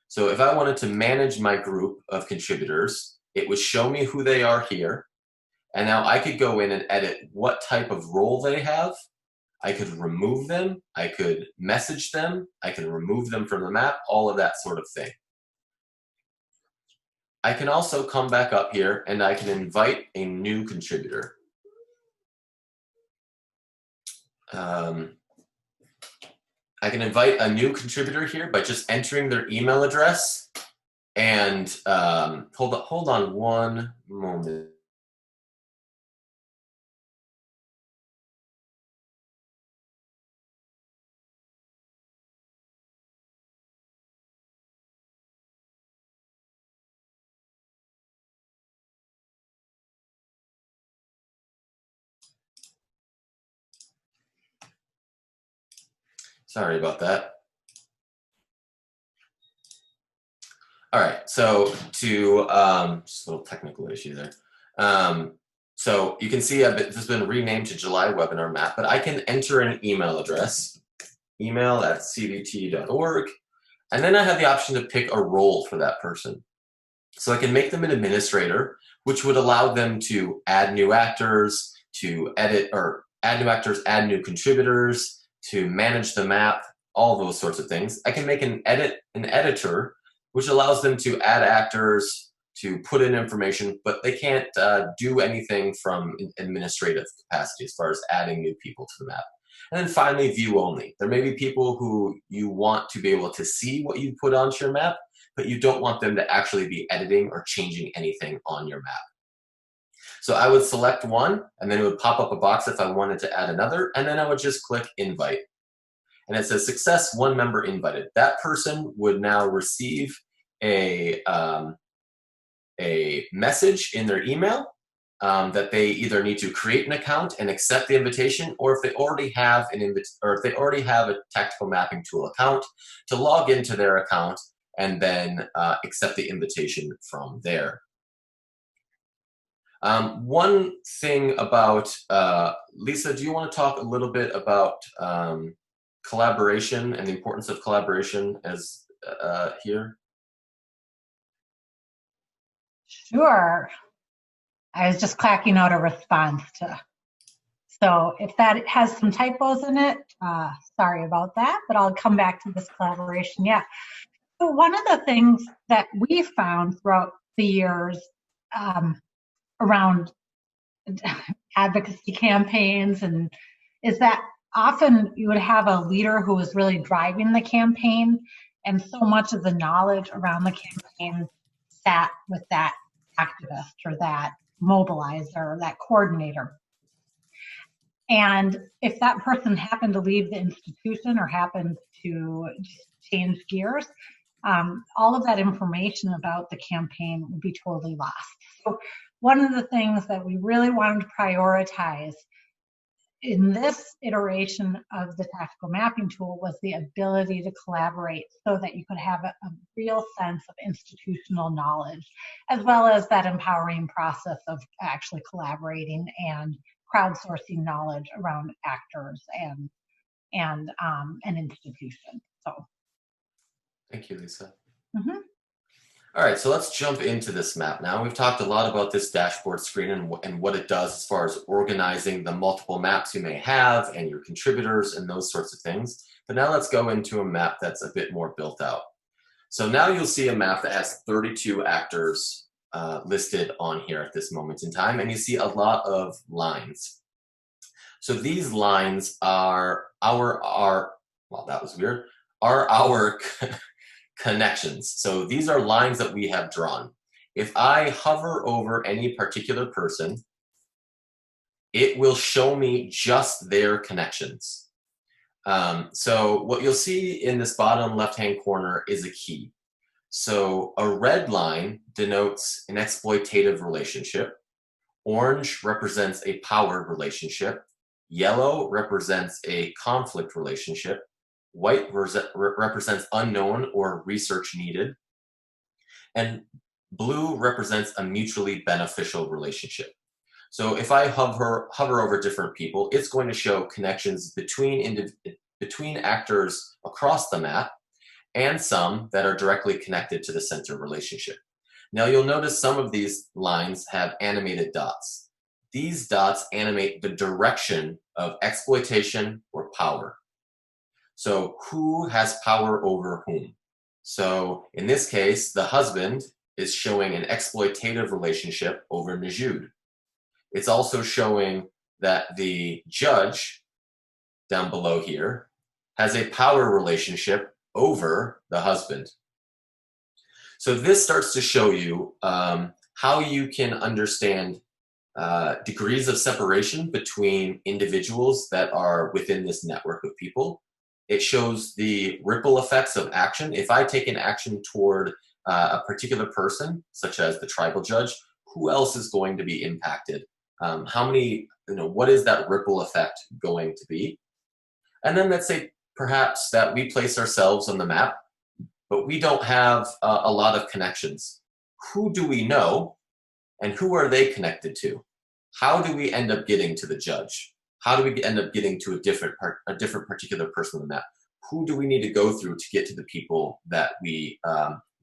So if I wanted to manage my group of contributors, it would show me who they are here. And now I could go in and edit what type of role they have. I could remove them. I could message them. I can remove them from the map, all of that sort of thing. I can also come back up here and I can invite a new contributor. I can invite a new contributor here by just entering their email address. And hold on one moment. Sorry about that. All right, so to just a little technical issue there. So you can see this has been renamed to July webinar map, but I can enter an email address, email@cvt.org, and then I have the option to pick a role for that person. So I can make them an administrator, which would allow them to add new actors, to edit or add new actors, add new contributors, to manage the map, all those sorts of things. I can make an editor, which allows them to add actors, to put in information, but they can't do anything from an administrative capacity as far as adding new people to the map. And then finally, view only. There may be people who you want to be able to see what you put onto your map, but you don't want them to actually be editing or changing anything on your map. So I would select one, and then it would pop up a box if I wanted to add another, and then I would just click invite. And it says success, 1 member invited. That person would now receive a message in their email that they either need to create an account and accept the invitation, or if they already have a tactical mapping tool account, to log into their account and then accept the invitation from there. One thing about, Lisa, do you want to talk a little bit about collaboration and the importance of collaboration as here? Sure. I was just clacking out a response to. So if that has some typos in it, sorry about that, but I'll come back to this collaboration. Yeah. So one of the things that we found throughout the years around advocacy campaigns is that often you would have a leader who was really driving the campaign, and so much of the knowledge around the campaign sat with that activist or that mobilizer or that coordinator. And if that person happened to leave the institution or happened to just change gears, all of that information about the campaign would be totally lost. So one of the things that we really wanted to prioritize in this iteration of the tactical mapping tool was the ability to collaborate so that you could have a real sense of institutional knowledge, as well as that empowering process of actually collaborating and crowdsourcing knowledge around actors and an institution. So thank you, Lisa. All right, so let's jump into this map now. We've talked a lot about this dashboard screen and what it does as far as organizing the multiple maps you may have and your contributors and those sorts of things. But now let's go into a map that's a bit more built out. So now you'll see a map that has 32 actors listed on here at this moment in time, and you see a lot of lines. So these lines are our connections. So these are lines that we have drawn. If I hover over any particular person, it will show me just their connections. So what you'll see in this bottom left-hand corner is a key. So a red line denotes an exploitative relationship. Orange represents a power relationship. Yellow represents a conflict relationship. White represents unknown or research needed. And blue represents a mutually beneficial relationship. So if I hover over different people, it's going to show connections between actors across the map and some that are directly connected to the center relationship. Now you'll notice some of these lines have animated dots. These dots animate the direction of exploitation or power. So who has power over whom? So in this case, the husband is showing an exploitative relationship over Naju. It's also showing that the judge down below here has a power relationship over the husband. So this starts to show you how you can understand degrees of separation between individuals that are within this network of people. It shows the ripple effects of action. If I take an action toward a particular person, such as the tribal judge, who else is going to be impacted? What is that ripple effect going to be? And then let's say perhaps that we place ourselves on the map, but we don't have a lot of connections. Who do we know and who are they connected to? How do we end up getting to the judge? How do we end up getting to a different particular person on the map? Who do we need to go through to get to the people that we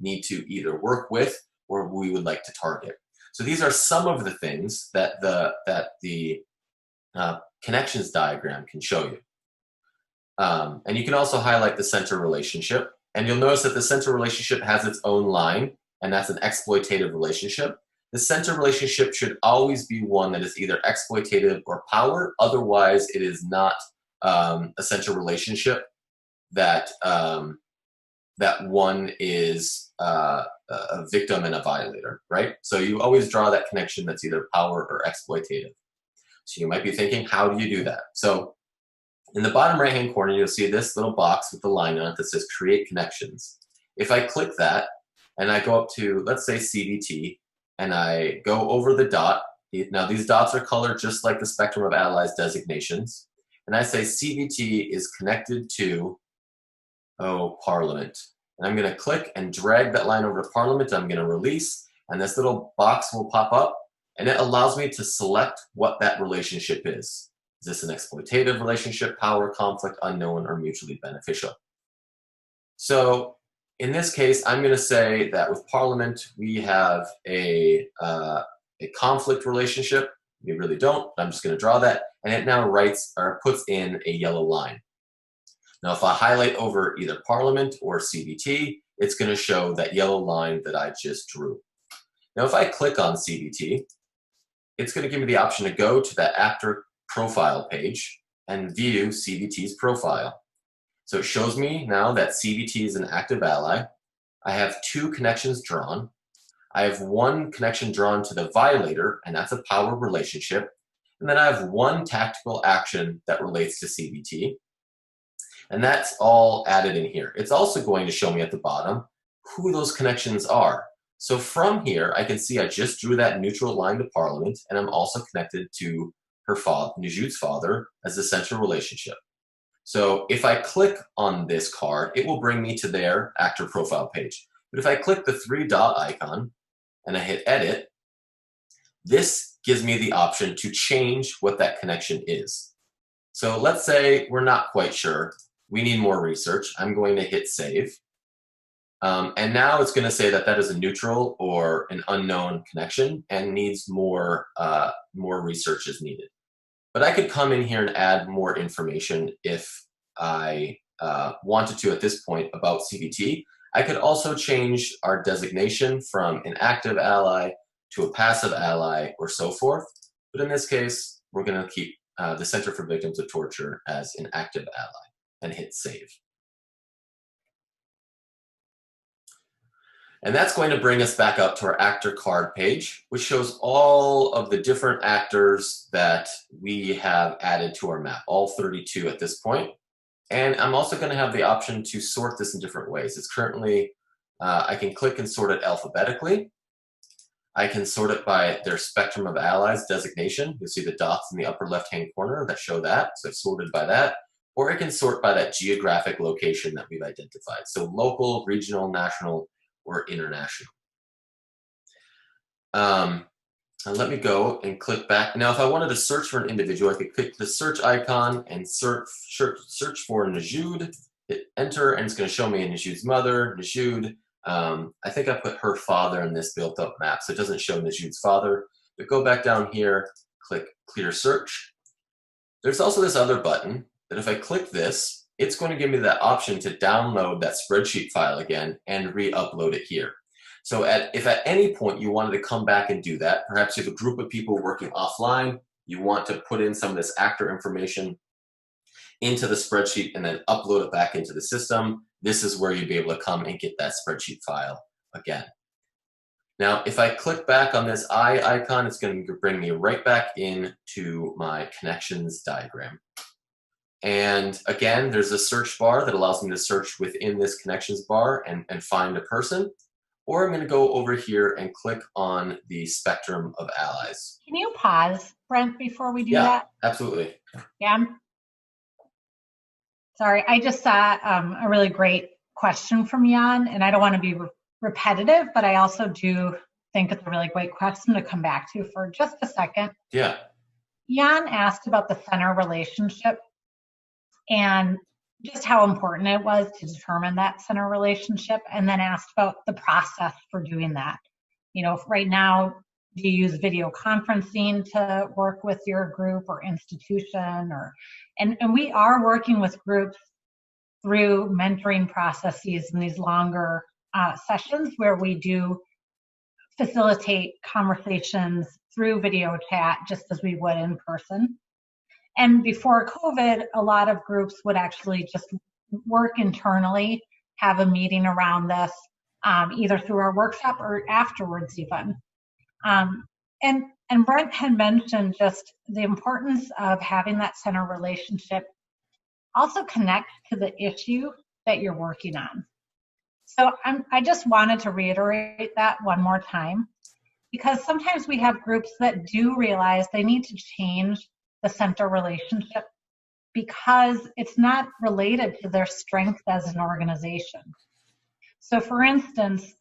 need to either work with or we would like to target? So these are some of the things that the connections diagram can show you. And you can also highlight the center relationship. And you'll notice that the center relationship has its own line, and that's an exploitative relationship. The center relationship should always be one that is either exploitative or power. Otherwise, it is not a center relationship that one is a victim and a violator, right? So you always draw that connection that's either power or exploitative. So you might be thinking, how do you do that? So in the bottom right-hand corner, you'll see this little box with the line on it that says Create Connections. If I click that and I go up to, let's say, CBT, and I go over the dot, now these dots are colored just like the spectrum of allies designations, and I say CBT is connected to, Parliament. And I'm going to click and drag that line over to Parliament. I'm going to release, and this little box will pop up, and it allows me to select what that relationship is. Is this an exploitative relationship, power, conflict, unknown, or mutually beneficial? So in this case, I'm going to say that with Parliament, we have a conflict relationship. We really don't, but I'm just going to draw that, and it now writes or puts in a yellow line. Now, if I highlight over either Parliament or CBT, it's going to show that yellow line that I just drew. Now, if I click on CBT, it's going to give me the option to go to that actor profile page and view CBT's profile. So it shows me now that CBT is an active ally. I have 2 connections drawn. I have 1 connection drawn to the violator, and that's a power relationship. And then I have 1 tactical action that relates to CBT. And that's all added in here. It's also going to show me at the bottom who those connections are. So from here, I can see I just drew that neutral line to Parliament, and I'm also connected to her father, Naju's father, as a central relationship. So if I click on this card, it will bring me to their actor profile page. But if I click the 3-dot icon and I hit edit, this gives me the option to change what that connection is. So let's say we're not quite sure. We need more research. I'm going to hit save. And now it's going to say that that is a neutral or an unknown connection and needs more research is needed. But I could come in here and add more information if I wanted to at this point about CBT. I could also change our designation from an active ally to a passive ally or so forth. But in this case, we're going to keep the Center for Victims of Torture as an active ally and hit save. And that's going to bring us back up to our actor card page, which shows all of the different actors that we have added to our map, all 32 at this point. And I'm also going to have the option to sort this in different ways. It's currently, I can click and sort it alphabetically. I can sort it by their spectrum of allies designation. You'll see the dots in the upper left-hand corner that show that. So I've sorted by that. Or I can sort by that geographic location that we've identified. So local, regional, national, or international. Let me go and click back. Now, if I wanted to search for an individual, I could click the search icon and search for Naju, hit enter, and it's going to show me Naju's mother, Naju. I think I put her father in this built-up map, so it doesn't show Naju's father. But go back down here, click clear search. There's also this other button that if I click this, it's going to give me that option to download that spreadsheet file again and re-upload it here. So if at any point you wanted to come back and do that, perhaps you have a group of people working offline, you want to put in some of this actor information into the spreadsheet and then upload it back into the system, this is where you'd be able to come and get that spreadsheet file again. Now, if I click back on this eye icon, it's going to bring me right back into my connections diagram. And again, there's a search bar that allows me to search within this connections bar and find a person. Or I'm going to go over here and click on the spectrum of allies. Can you pause, Brent, before we do that? Yeah, absolutely. Yeah. Sorry, I just saw a really great question from Jan, and I don't want to be repetitive, but I also do think it's a really great question to come back to for just a second. Yeah. Jan asked about the center relationship and just how important it was to determine that center relationship, and then asked about the process for doing that. You know, right now, do you use video conferencing to work with your group or institution? And we are working with groups through mentoring processes in these longer sessions where we do facilitate conversations through video chat just as we would in person. And before COVID, a lot of groups would actually just work internally, have a meeting around this, either through our workshop or afterwards even. And Brent had mentioned just the importance of having that center relationship also connect to the issue that you're working on. So I just wanted to reiterate that one more time, because sometimes we have groups that do realize they need to change the center relationship because it's not related to their strength as an organization. So for instance,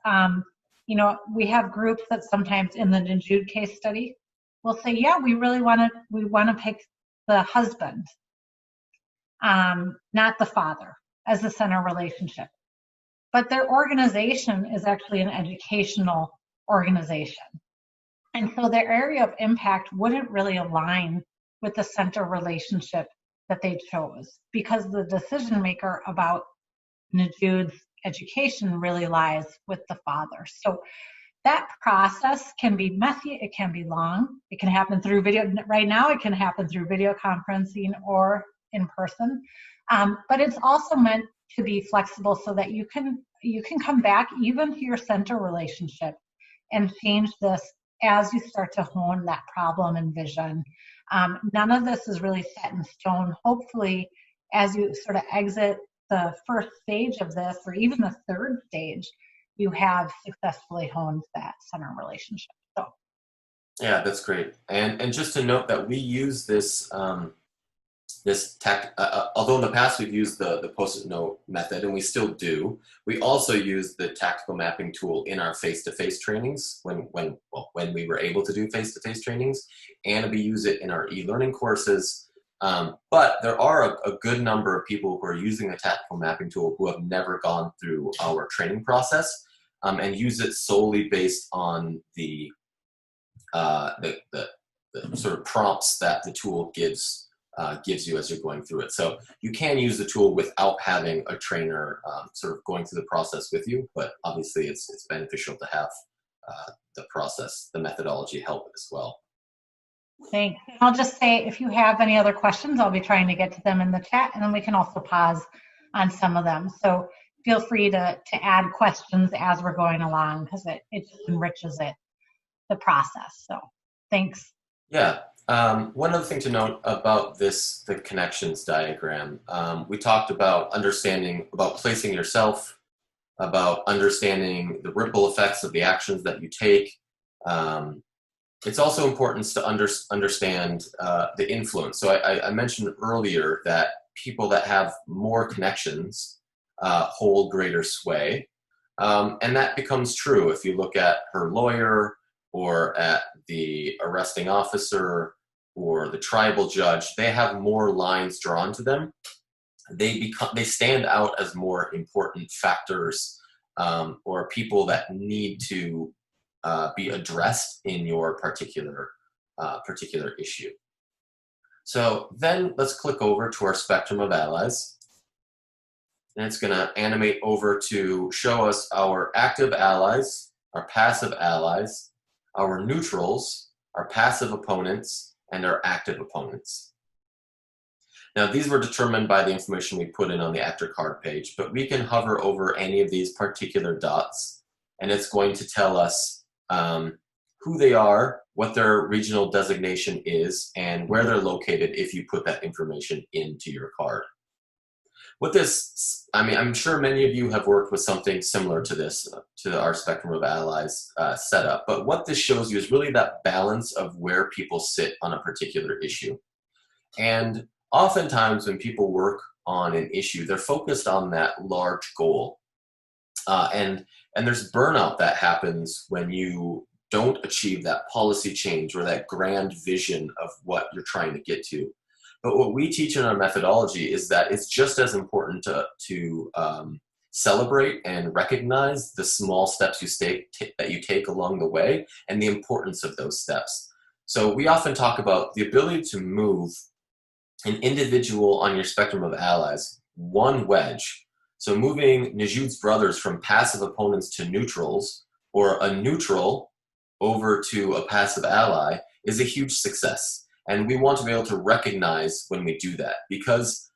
you know, we have groups that sometimes in the Naju case study will say, yeah, we want to pick the husband, not the father, as the center relationship. But their organization is actually an educational organization. And so their area of impact wouldn't really align with the center relationship that they chose, because the decision maker about Naju's education really lies with the father. So that process can be messy, it can be long, it can happen through video. Right now it can happen through video conferencing or in person, but it's also meant to be flexible so that you can come back even to your center relationship and change this as you start to hone that problem and vision. None of this is really set in stone. Hopefully, as you sort of exit the first stage of this, or even the third stage, you have successfully honed that center relationship. So, yeah, that's great. And just to note that we use this although in the past we've used the post-it note method, and we still do, we also use the tactical mapping tool in our face-to-face trainings when we were able to do face-to-face trainings, and we use it in our e-learning courses But there are a good number of people who are using the tactical mapping tool who have never gone through our training process and use it solely based on the sort of prompts that the tool gives you as you're going through it. So you can use the tool without having a trainer sort of going through the process with you, but obviously it's beneficial to have the process, the methodology help as well. Thanks. I'll just say, if you have any other questions, I'll be trying to get to them in the chat, and then we can also pause on some of them. So feel free to add questions as we're going along, because it just enriches the process. So thanks. Yeah. One other thing to note about the connections diagram, we talked about understanding, about placing yourself, about understanding the ripple effects of the actions that you take. It's also important to understand the influence. So I mentioned earlier that people that have more connections hold greater sway. And that becomes true if you look at her lawyer, or at the arresting officer, or the tribal judge. They have more lines drawn to them. They stand out as more important factors or people that need to be addressed in your particular issue. So then let's click over to our spectrum of allies. And it's going to animate over to show us our active allies, our passive allies, our neutrals, our passive opponents, and our active opponents. Now, these were determined by the information we put in on the actor card page, but we can hover over any of these particular dots, and it's going to tell us who they are, what their regional designation is, and where they're located if you put that information into your card. What this, I mean, I'm sure many of you have worked with something similar to this, to our spectrum of allies setup, but what this shows you is really that balance of where people sit on a particular issue. And oftentimes when people work on an issue, they're focused on that large goal. And there's burnout that happens when you don't achieve that policy change or that grand vision of what you're trying to get to. But what we teach in our methodology is that it's just as important to celebrate and recognize the small steps that you take along the way and the importance of those steps. So we often talk about the ability to move an individual on your spectrum of allies one wedge. So moving Naju's brothers from passive opponents to neutrals, or a neutral over to a passive ally, is a huge success. And we want to be able to recognize when we do that, because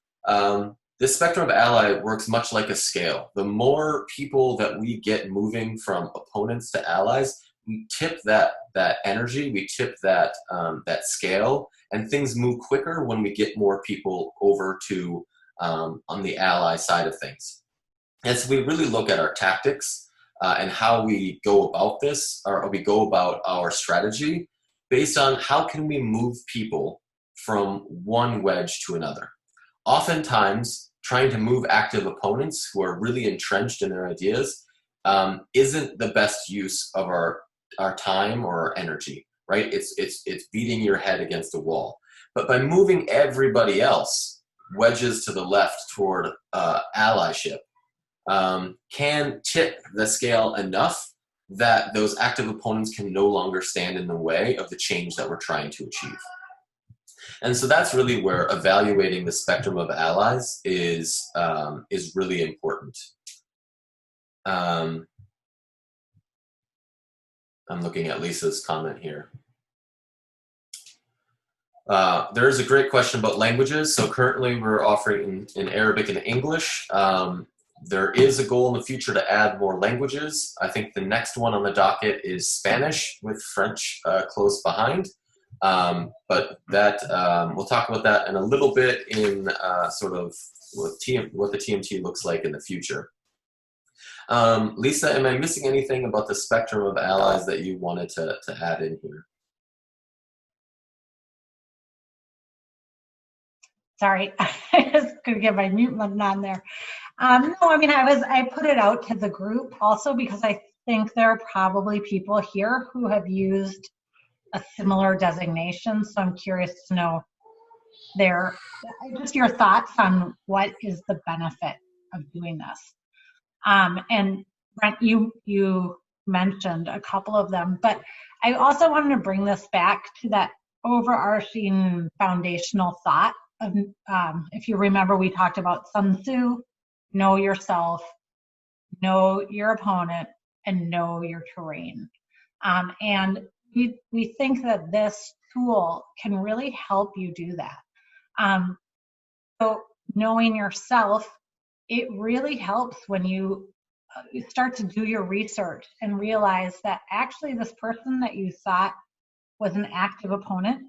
this spectrum of ally works much like a scale. The more people that we get moving from opponents to allies, we tip that energy, we tip that scale, and things move quicker when we get more people over to on the ally side of things. And so we really look at our tactics and how we go about this, or we go about our strategy based on how can we move people from one wedge to another. Oftentimes, trying to move active opponents who are really entrenched in their ideas isn't the best use of our time or our energy, right? It's beating your head against a wall. But by moving everybody else wedges to the left toward allyship, can tip the scale enough that those active opponents can no longer stand in the way of the change that we're trying to achieve. And so that's really where evaluating the spectrum of allies is really important. I'm looking at Lisa's comment here. There is a great question about languages. So currently we're offering in Arabic and English. There is a goal in the future to add more languages. I think the next one on the docket is Spanish, with French close behind. But that we'll talk about that in a little bit in sort of what the TMT looks like in the future. Lisa, am I missing anything about the spectrum of allies that you wanted to add in here? Sorry, I just could get my mute button on there. No, I mean, I put it out to the group also because I think there are probably people here who have used a similar designation. So I'm curious to know just your thoughts on what is the benefit of doing this. And Brent, you mentioned a couple of them, but I also wanted to bring this back to that overarching foundational thought of, if you remember, we talked about Sun Tzu, know yourself, know your opponent, and know your terrain. And we think that this tool can really help you do that. So knowing yourself, it really helps when you start to do your research and realize that actually this person that you thought was an active opponent,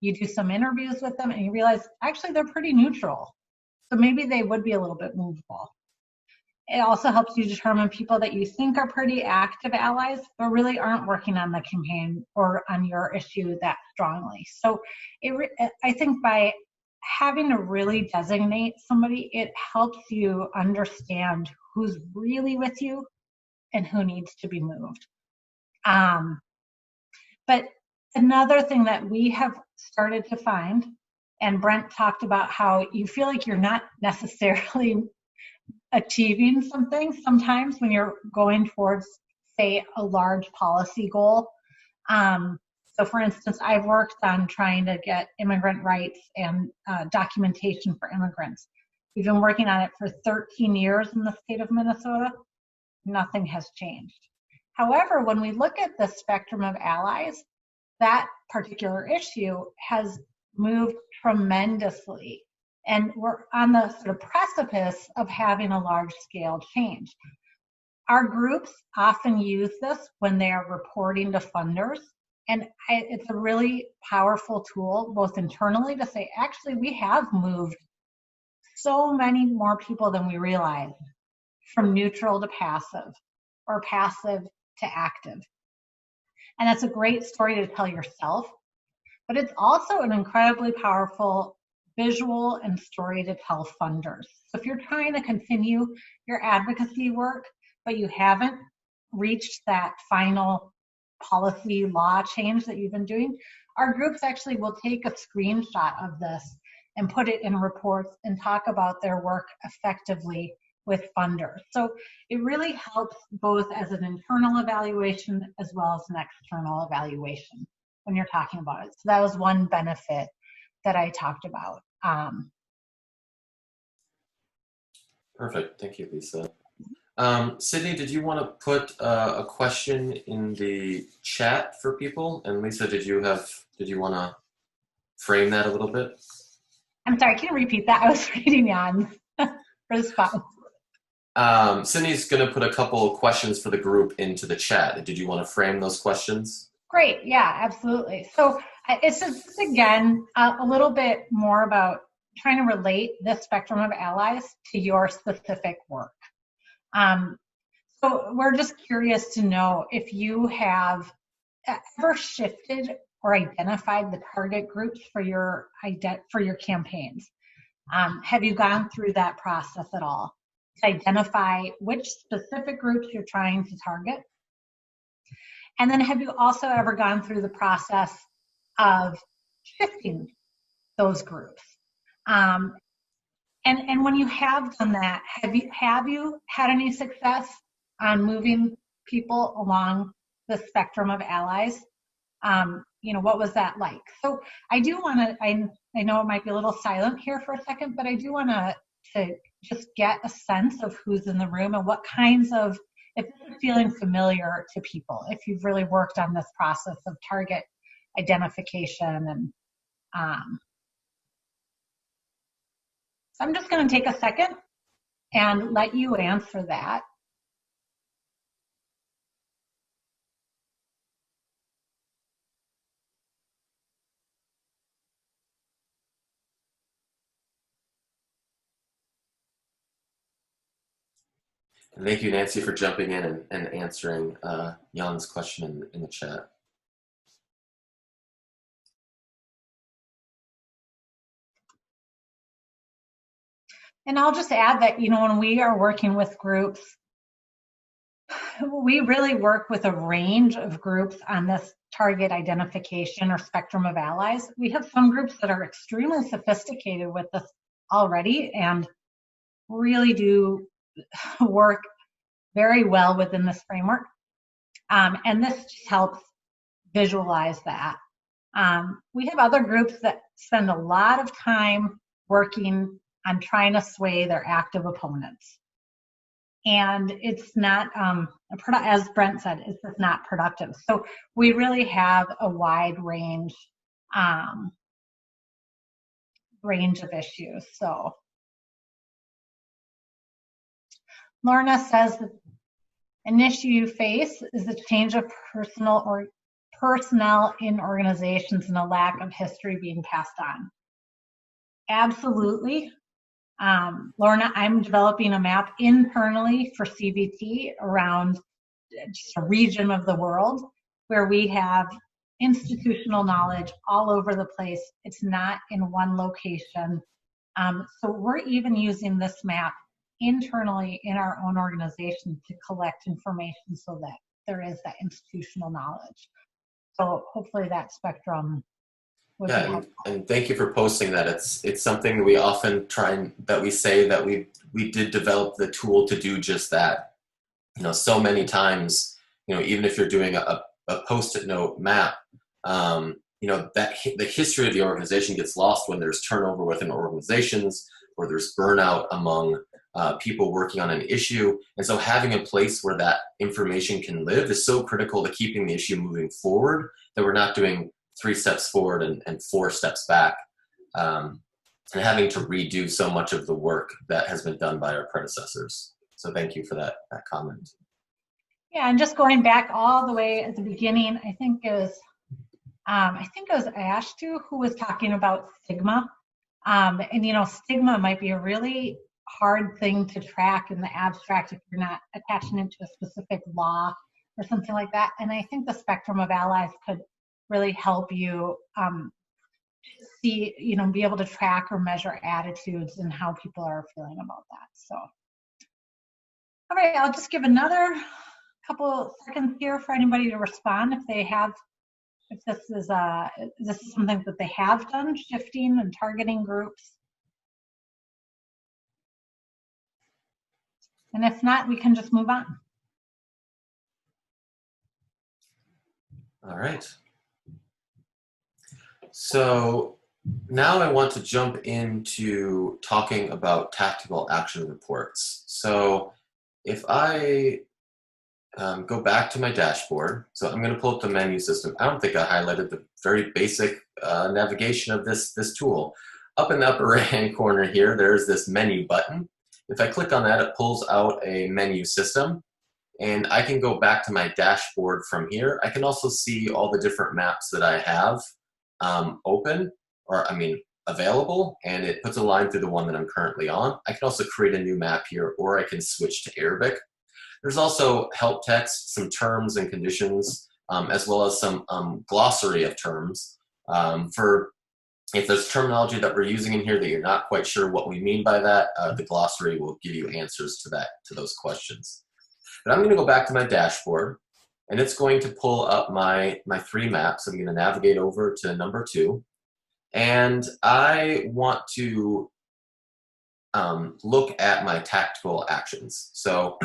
you do some interviews with them and you realize actually they're pretty neutral. So maybe they would be a little bit movable. It also helps you determine people that you think are pretty active allies, but really aren't working on the campaign or on your issue that strongly. So I think by having to really designate somebody, it helps you understand who's really with you and who needs to be moved. But another thing that we have started to find, and Brent talked about how you feel like you're not necessarily achieving something sometimes when you're going towards, say, a large policy goal. So for instance, I've worked on trying to get immigrant rights and documentation for immigrants. We've been working on it for 13 years in the state of Minnesota. Nothing has changed. However, when we look at the spectrum of allies, that particular issue has moved tremendously. And we're on the sort of precipice of having a large scale change. Our groups often use this when they are reporting to funders. And it's a really powerful tool, both internally to say, actually, we have moved so many more people than we realized from neutral to passive or passive to active. And that's a great story to tell yourself, but it's also an incredibly powerful visual and story to tell funders. So if you're trying to continue your advocacy work, but you haven't reached that final policy law change that you've been doing, our groups actually will take a screenshot of this and put it in reports and talk about their work effectively with funders. So it really helps both as an internal evaluation as well as an external evaluation when you're talking about it. So that was one benefit that I talked about. Perfect. Thank you, Lisa. Sydney, did you want to put a question in the chat for people? And Lisa, did you want to frame that a little bit? I'm sorry, can you repeat that? I was reading on response. Sydney's going to put a couple of questions for the group into the chat. Did you want to frame those questions? Great, yeah, absolutely. So it's just, again, a little bit more about trying to relate this spectrum of allies to your specific work. So we're just curious to know if you have ever shifted or identified the target groups for your campaigns. Have you gone through that process at all to identify which specific groups you're trying to target? And then have you also ever gone through the process of shifting those groups? And when you have done that, have you had any success on moving people along the spectrum of allies? What was that like? So I do want to, I know it might be a little silent here for a second, but I do want to just get a sense of who's in the room and what kinds of, if it's feeling familiar to people, if you've really worked on this process of target identification. And so I'm just going to take a second and let you answer that. And thank you, Nancy, for jumping in and answering Jan's question in the chat. And I'll just add that, when we are working with groups, we really work with a range of groups on this target identification or spectrum of allies. We have some groups that are extremely sophisticated with this already and really do work very well within this framework. And this just helps visualize that. We have other groups that spend a lot of time working on trying to sway their active opponents. And it's not, as Brent said, it's just not productive. So we really have a wide range of issues. So Lorna says that an issue you face is the change of personnel in organizations and a lack of history being passed on. Absolutely. Lorna, I'm developing a map internally for CVT around just a region of the world where we have institutional knowledge all over the place. It's not in one location. So we're even using this map internally in our own organization to collect information so that there is that institutional knowledge. So hopefully that spectrum would be helpful. And thank you for posting that. It's something we often we say that we did develop the tool to do just that. You know, so many times, you know, even if you're doing a post-it note map, you know, that the history of the organization gets lost when there's turnover within organizations or there's burnout among people working on an issue. And so having a place where that information can live is so critical to keeping the issue moving forward, that we're not doing 3 steps forward and 4 steps back, and having to redo so much of the work that has been done by our predecessors. So thank you for that comment. Yeah, and just going back all the way at the beginning, I think it was Ashtu who was talking about stigma. And you know, stigma might be a really hard thing to track in the abstract if you're not attaching it to a specific law or something like that. And I think the spectrum of allies could really help you see, you know, be able to track or measure attitudes and how people are feeling about that. So, all right, I'll just give another couple seconds here for anybody to respond if they have, if this is something that they have done, shifting and targeting groups. And if not, we can just move on. All right. So now I want to jump into talking about tactical action reports. So if I go back to my dashboard, so I'm going to pull up the menu system. I don't think I highlighted the very basic navigation of this tool. Up in the upper right-hand corner here, there's this menu button. If I click on that, it pulls out a menu system, and I can go back to my dashboard from here. I can also see all the different maps that I have available, and it puts a line through the one that I'm currently on. I can also create a new map here, or I can switch to Arabic. There's also help text, some terms and conditions, as well as some glossary of terms for if there's terminology that we're using in here that you're not quite sure what we mean by that, the glossary will give you answers to those questions. But I'm going to go back to my dashboard, and it's going to pull up my 3 maps. I'm going to navigate over to number 2, and I want to look at my tactical actions. So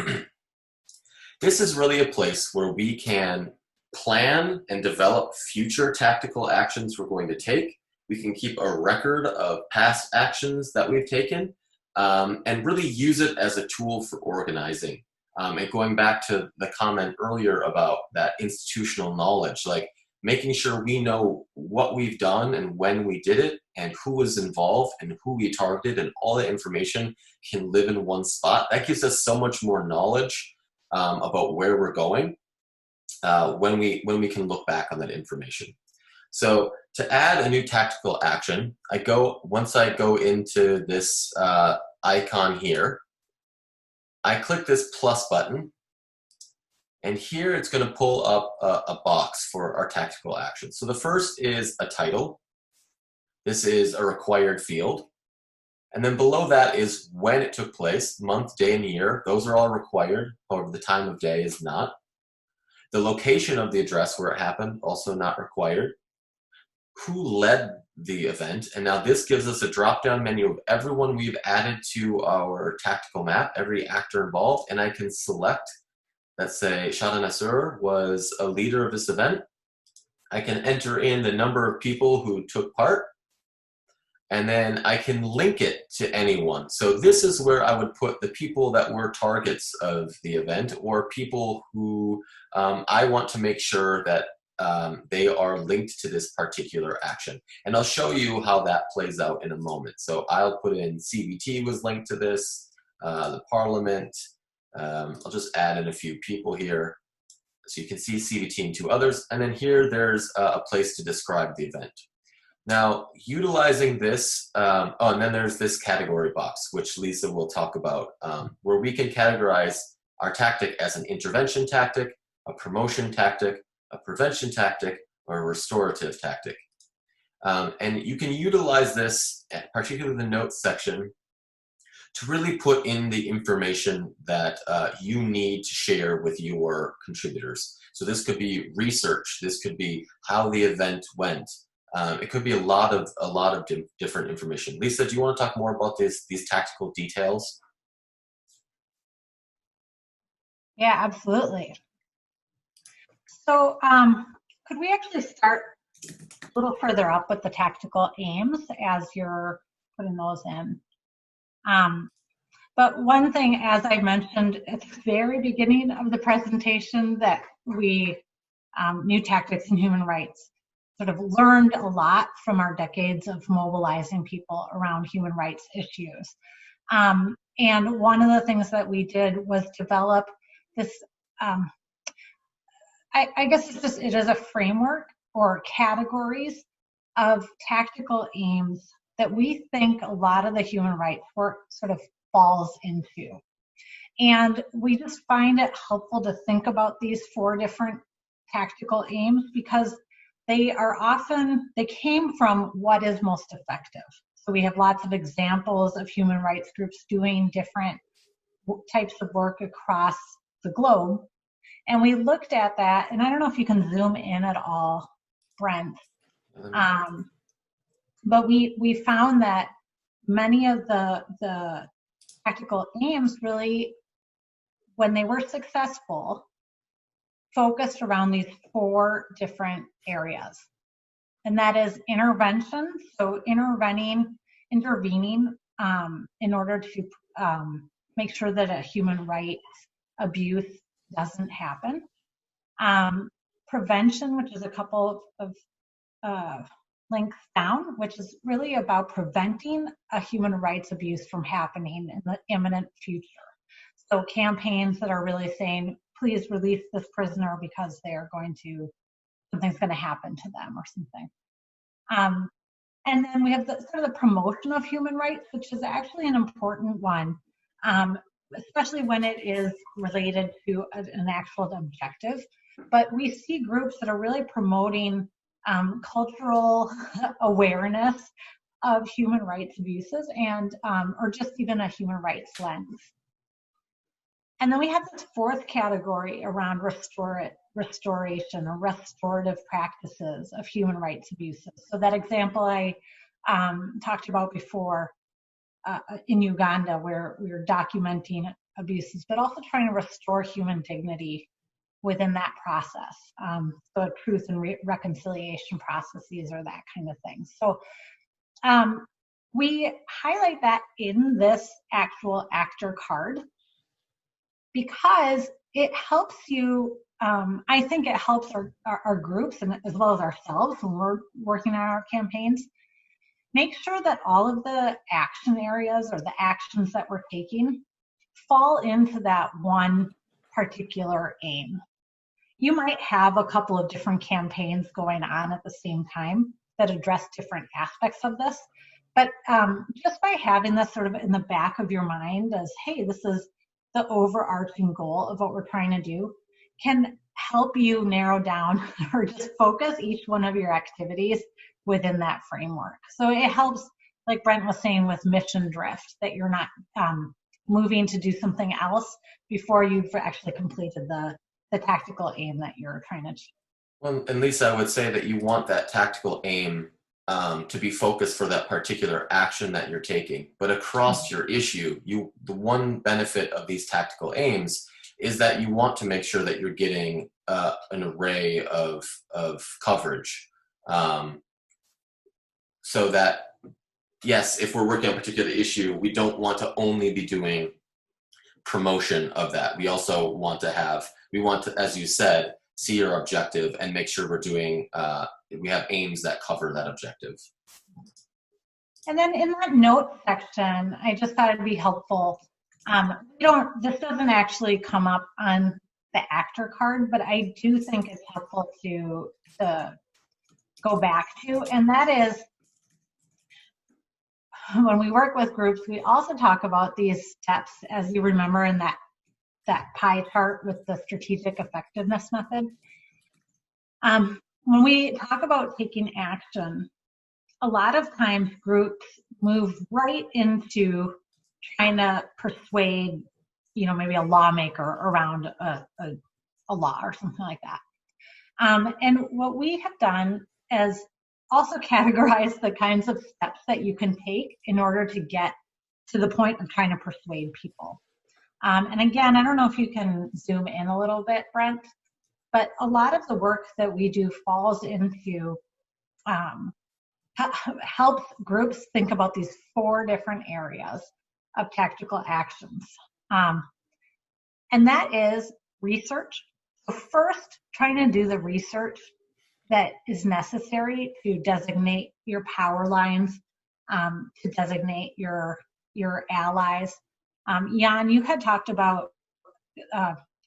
this is really a place where we can plan and develop future tactical actions we're going to take. We can keep a record of past actions that we've taken, and really use it as a tool for organizing. And going back to the comment earlier about that institutional knowledge, like making sure we know what we've done and when we did it and who was involved and who we targeted, and all that information can live in one spot. That gives us so much more knowledge about where we're going when we can look back on that information. So to add a new tactical action, once I go into this icon here, I click this plus button, and here it's going to pull up a box for our tactical action. So the first is a title. This is a required field. And then below that is when it took place, month, day, and year. Those are all required. However, the time of day is not. The location of the address where it happened, also not required. Who led the event? And now this gives us a drop-down menu of everyone we've added to our tactical map, every actor involved, and I can select, let's say Shada Nasser was a leader of this event. I can enter in the number of people who took part, and then I can link it to anyone. So this is where I would put the people that were targets of the event, or people who I want to make sure that they are linked to this particular action. And I'll show you how that plays out in a moment. So I'll put in CBT was linked to this, the Parliament. I'll just add in a few people here. So you can see CBT and 2 others. And then here there's a place to describe the event. Now, utilizing this, and then there's this category box, which Lisa will talk about, where we can categorize our tactic as an intervention tactic, a promotion tactic, a prevention tactic, or a restorative tactic. And you can utilize this, particularly the notes section, to really put in the information that you need to share with your contributors. So this could be research, this could be how the event went. It could be a lot of different information. Lisa, do you want to talk more about these tactical details? Yeah, absolutely. So could we actually start a little further up with the tactical aims as you're putting those in? But one thing, as I mentioned at the very beginning of the presentation, that we, New Tactics in Human Rights, sort of learned a lot from our decades of mobilizing people around human rights issues. And one of the things that we did was develop this, I guess it is a framework or categories of tactical aims that we think a lot of the human rights work sort of falls into. And we just find it helpful to think about these 4 different tactical aims because they came from what is most effective. So we have lots of examples of human rights groups doing different types of work across the globe. And we looked at that, and I don't know if you can zoom in at all, Brent. But we found that many of the tactical aims really, when they were successful, focused around these 4 different areas. And that is intervention, so intervening in order to make sure that a human rights abuse doesn't happen. Prevention, which is a couple of links down, which is really about preventing a human rights abuse from happening in the imminent future. So campaigns that are really saying, please release this prisoner because something's going to happen to them or something. And then we have sort of the promotion of human rights, which is actually an important one, especially when it is related to an actual objective. But we see groups that are really promoting cultural awareness of human rights abuses and or just even a human rights lens. And then we have this 4th category around restoration or restorative practices of human rights abuses. So that example I talked about before in Uganda, where we were documenting abuses, but also trying to restore human dignity within that process. So truth and reconciliation processes or that kind of thing. So we highlight that in this actual actor card because it helps you, I think it helps our groups and as well as ourselves when we're working on our campaigns, make sure that all of the action areas or the actions that we're taking fall into that one particular aim. You might have a couple of different campaigns going on at the same time that address different aspects of this, but just by having this sort of in the back of your mind as, hey, this is the overarching goal of what we're trying to do, can help you narrow down or just focus each one of your activities within that framework. So it helps, like Brent was saying with mission drift, that you're not moving to do something else before you've actually completed the tactical aim that you're trying to achieve. Well, and Lisa, I would say that you want that tactical aim to be focused for that particular action that you're taking. But across your issue, the one benefit of these tactical aims is that you want to make sure that you're getting an array of coverage. So that, yes, if we're working on a particular issue, we don't want to only be doing promotion of that. We also want to as you said, see your objective and make sure we're doing, we have aims that cover that objective. And then in that note section, I just thought it'd be helpful. This doesn't actually come up on the actor card, but I do think it's helpful to go back to, and that is when we work with groups, we also talk about these steps, as you remember in that pie chart with the strategic effectiveness method. When we talk about taking action, a lot of times groups move right into trying to persuade, maybe a lawmaker around a law or something like that. And what we have done is also categorize the kinds of steps that you can take in order to get to the point of trying to persuade people. And again, I don't know if you can zoom in a little bit, Brent, but a lot of the work that we do falls into helps groups think about these 4 different areas of tactical actions. And that is research. So first, trying to do the research that is necessary to designate your power lines, to designate your allies. Jan, you had talked about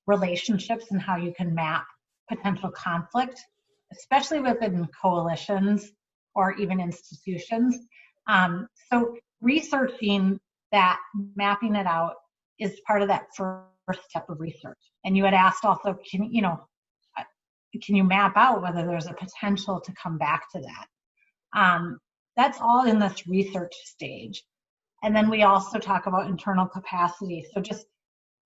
relationships and how you can map potential conflict, especially within coalitions or even institutions. So researching that, mapping it out, is part of that first step of research. And you had asked also, can you map out whether there's a potential to come back to that? That's all in this research stage. And then we also talk about internal capacity. So just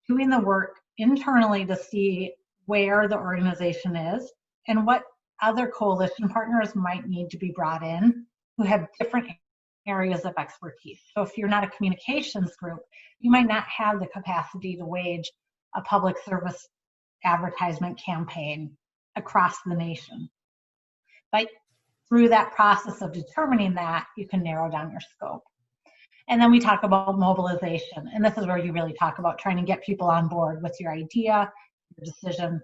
doing the work internally to see where the organization is and what other coalition partners might need to be brought in who have different areas of expertise. So if you're not a communications group, you might not have the capacity to wage a public service advertisement campaign across the nation. But through that process of determining that, you can narrow down your scope. And then we talk about mobilization. And this is where you really talk about trying to get people on board with your idea, your decision,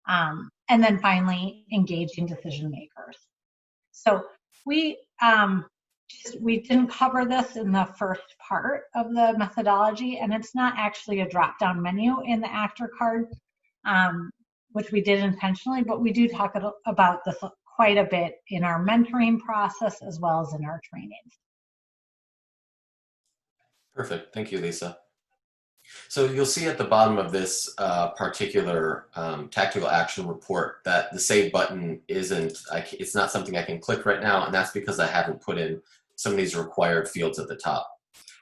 and then finally engaging decision makers. So we didn't cover this in the first part of the methodology, and it's not actually a drop-down menu in the actor card, which we did intentionally, but we do talk about this quite a bit in our mentoring process as well as in our trainings. Perfect. Thank you, Lisa. So you'll see at the bottom of this particular tactical action report that the save button it's not something I can click right now, and that's because I haven't put in some of these required fields at the top.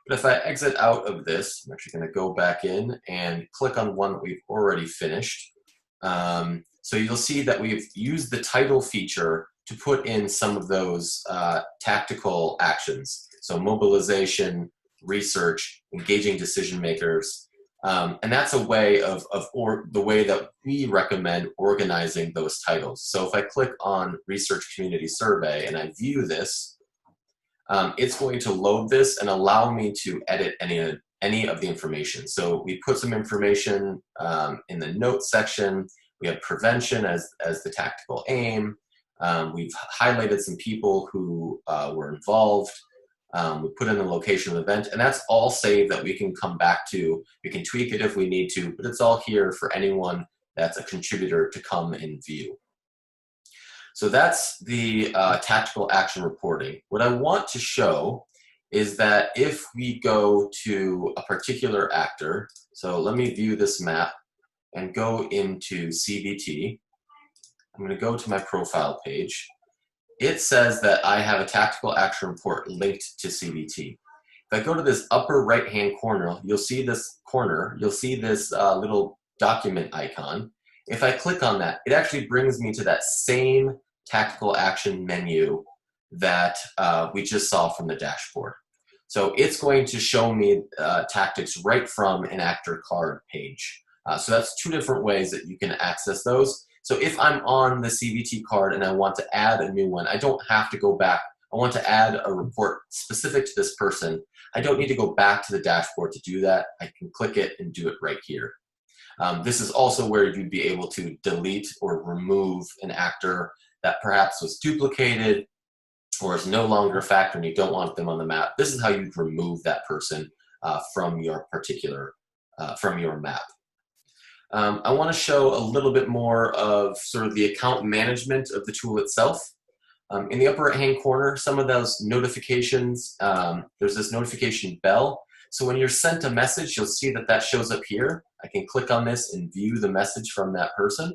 But if I exit out of this, I'm actually going to go back in and click on one that we've already finished. So you'll see that we've used the title feature to put in some of those tactical actions. So mobilization, research, engaging decision makers, and that's a way the way that we recommend organizing those titles. So if I click on Research Community Survey and I view this, it's going to load this and allow me to edit any of the information. So we put some information in the notes section. We have prevention as the tactical aim. We've highlighted some people who were involved. We put in the location of the event, and that's all saved that we can come back to. We can tweak it if we need to, but it's all here for anyone that's a contributor to come and view. So that's the tactical action reporting. What I want to show is that if we go to a particular actor, so let me view this map and go into CBT. I'm going to go to my profile page. it says that I have a tactical action report linked to CBT. If I go to this upper right-hand corner, you'll see this little document icon. If I click on that, it actually brings me to that same tactical action menu that we just saw from the dashboard. So it's going to show me tactics right from an actor card page. So that's two different ways that you can access those. So if I'm on the CBT card and I want to add a new one, I don't have to go back. I want to add a report specific to this person. I don't need to go back to the dashboard to do that. I can click it and do it right here. This is also where you'd be able to delete or remove an actor that perhaps was duplicated or is no longer a factor and you don't want them on the map. This is how you'd remove that person from your map. I want to show a little bit more of sort of the account management of the tool itself. In the upper right-hand corner, some of those notifications, there's this notification bell. So when you're sent a message, you'll see that that shows up here. I can click on this and view the message from that person.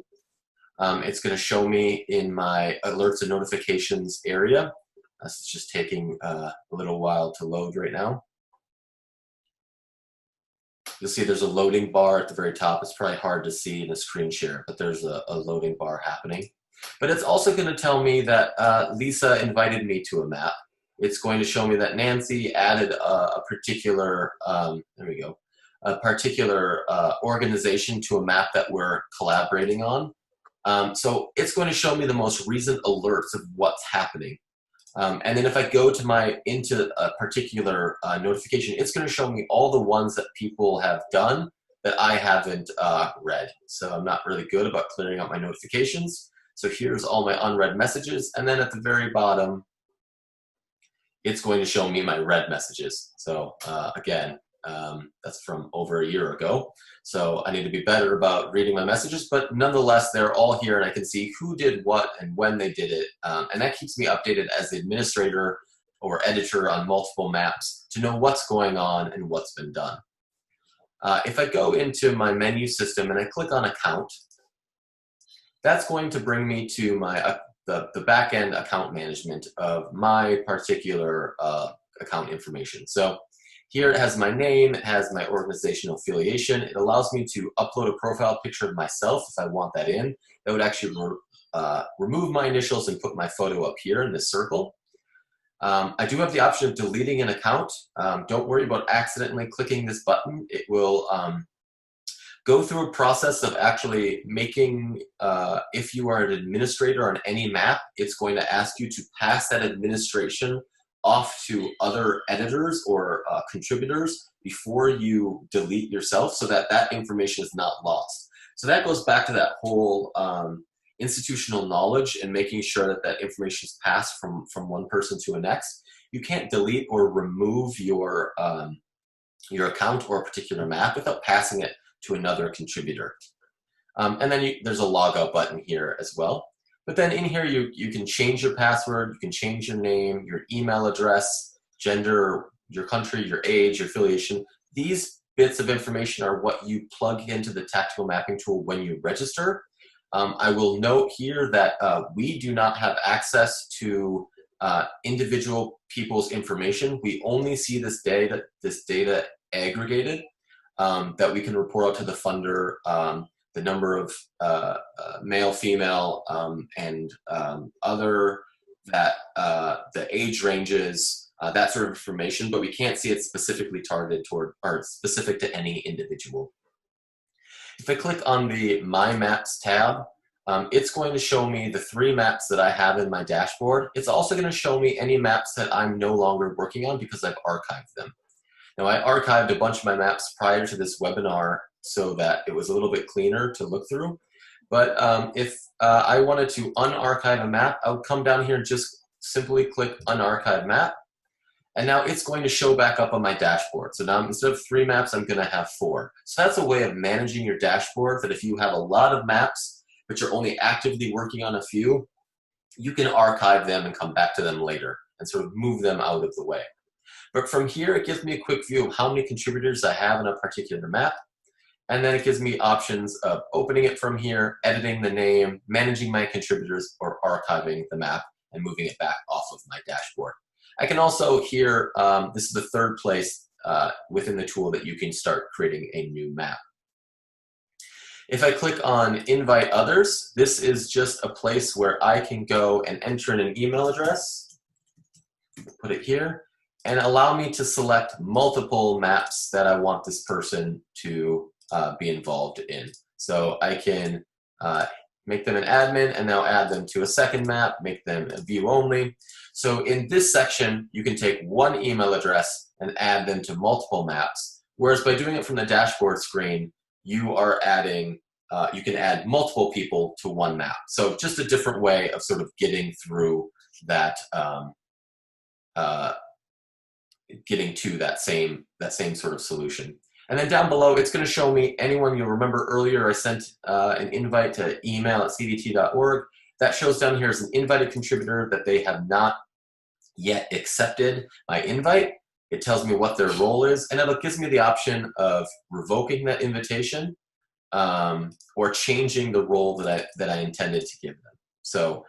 It's going to show me in my alerts and notifications area. It's just taking a little while to load right now. You'll see there's a loading bar at the very top. It's probably hard to see in a screen share, but there's a loading bar happening. But it's also going to tell me that Lisa invited me to a map. It's going to show me that Nancy added a particular, organization to a map that we're collaborating on. So it's going to show me the most recent alerts of what's happening. And then if I go to into a particular notification, it's going to show me all the ones that people have done that I haven't read. So I'm not really good about clearing out my notifications. So here's all my unread messages. And then at the very bottom, it's going to show me my read messages. So again, that's from over a year ago. So I need to be better about reading my messages, but nonetheless, they're all here and I can see who did what and when they did it. And that keeps me updated as the administrator or editor on multiple maps to know what's going on and what's been done. If I go into my menu system and I click on account, that's going to bring me to my the back-end account management of my particular account information. So here it has my name, it has my organizational affiliation. It allows me to upload a profile picture of myself if I want that in. That would actually remove my initials and put my photo up here in this circle. I do have the option of deleting an account. Don't worry about accidentally clicking this button. It will go through a process of actually making, if you are an administrator on any map, it's going to ask you to pass that administration off to other editors or contributors before you delete yourself so that that information is not lost. So that goes back to that whole institutional knowledge and making sure that that information is passed from one person to the next. You can't delete or remove your account or a particular map without passing it to another contributor. And then there's a logout button here as well. But then in here, you can change your password, you can change your name, your email address, gender, your country, your age, your affiliation. These bits of information are what you plug into the tactical mapping tool when you register. I will note here that we do not have access to individual people's information. We only see this data aggregated that we can report out to the funder. The number of male, female, and other the age ranges, that sort of information, but we can't see it specifically targeted toward or specific to any individual. If I click on the My Maps tab, it's going to show me the 3 maps that I have in my dashboard. It's also going to show me any maps that I'm no longer working on because I've archived them. Now, I archived a bunch of my maps prior to this webinar so that it was a little bit cleaner to look through. But if I wanted to unarchive a map, I would come down here and just simply click Unarchive Map. And now it's going to show back up on my dashboard. So now instead of 3 maps, I'm going to have 4. So that's a way of managing your dashboard that if you have a lot of maps, but you're only actively working on a few, you can archive them and come back to them later and sort of move them out of the way. But from here, it gives me a quick view of how many contributors I have in a particular map. And then it gives me options of opening it from here, editing the name, managing my contributors, or archiving the map. and moving it back off of my dashboard. I can also here, this is the third place within the tool that you can start creating a new map. If I click on Invite Others, this is just a place where I can go and enter in an email address, put it here, and allow me to select multiple maps that I want this person to be involved in. So I can make them an admin and now add them to a second map, make them a view only. So in this section, you can take one email address and add them to multiple maps. Whereas by doing it from the dashboard screen, you are adding, you can add multiple people to one map. So just a different way of sort of getting through that, getting to that same sort of solution. And then down below, it's going to show me anyone. You'll remember earlier I sent an invite to email@cdt.org. That shows down here as an invited contributor that they have not yet accepted my invite. It tells me what their role is, and it gives me the option of revoking that invitation or changing the role that I intended to give them. So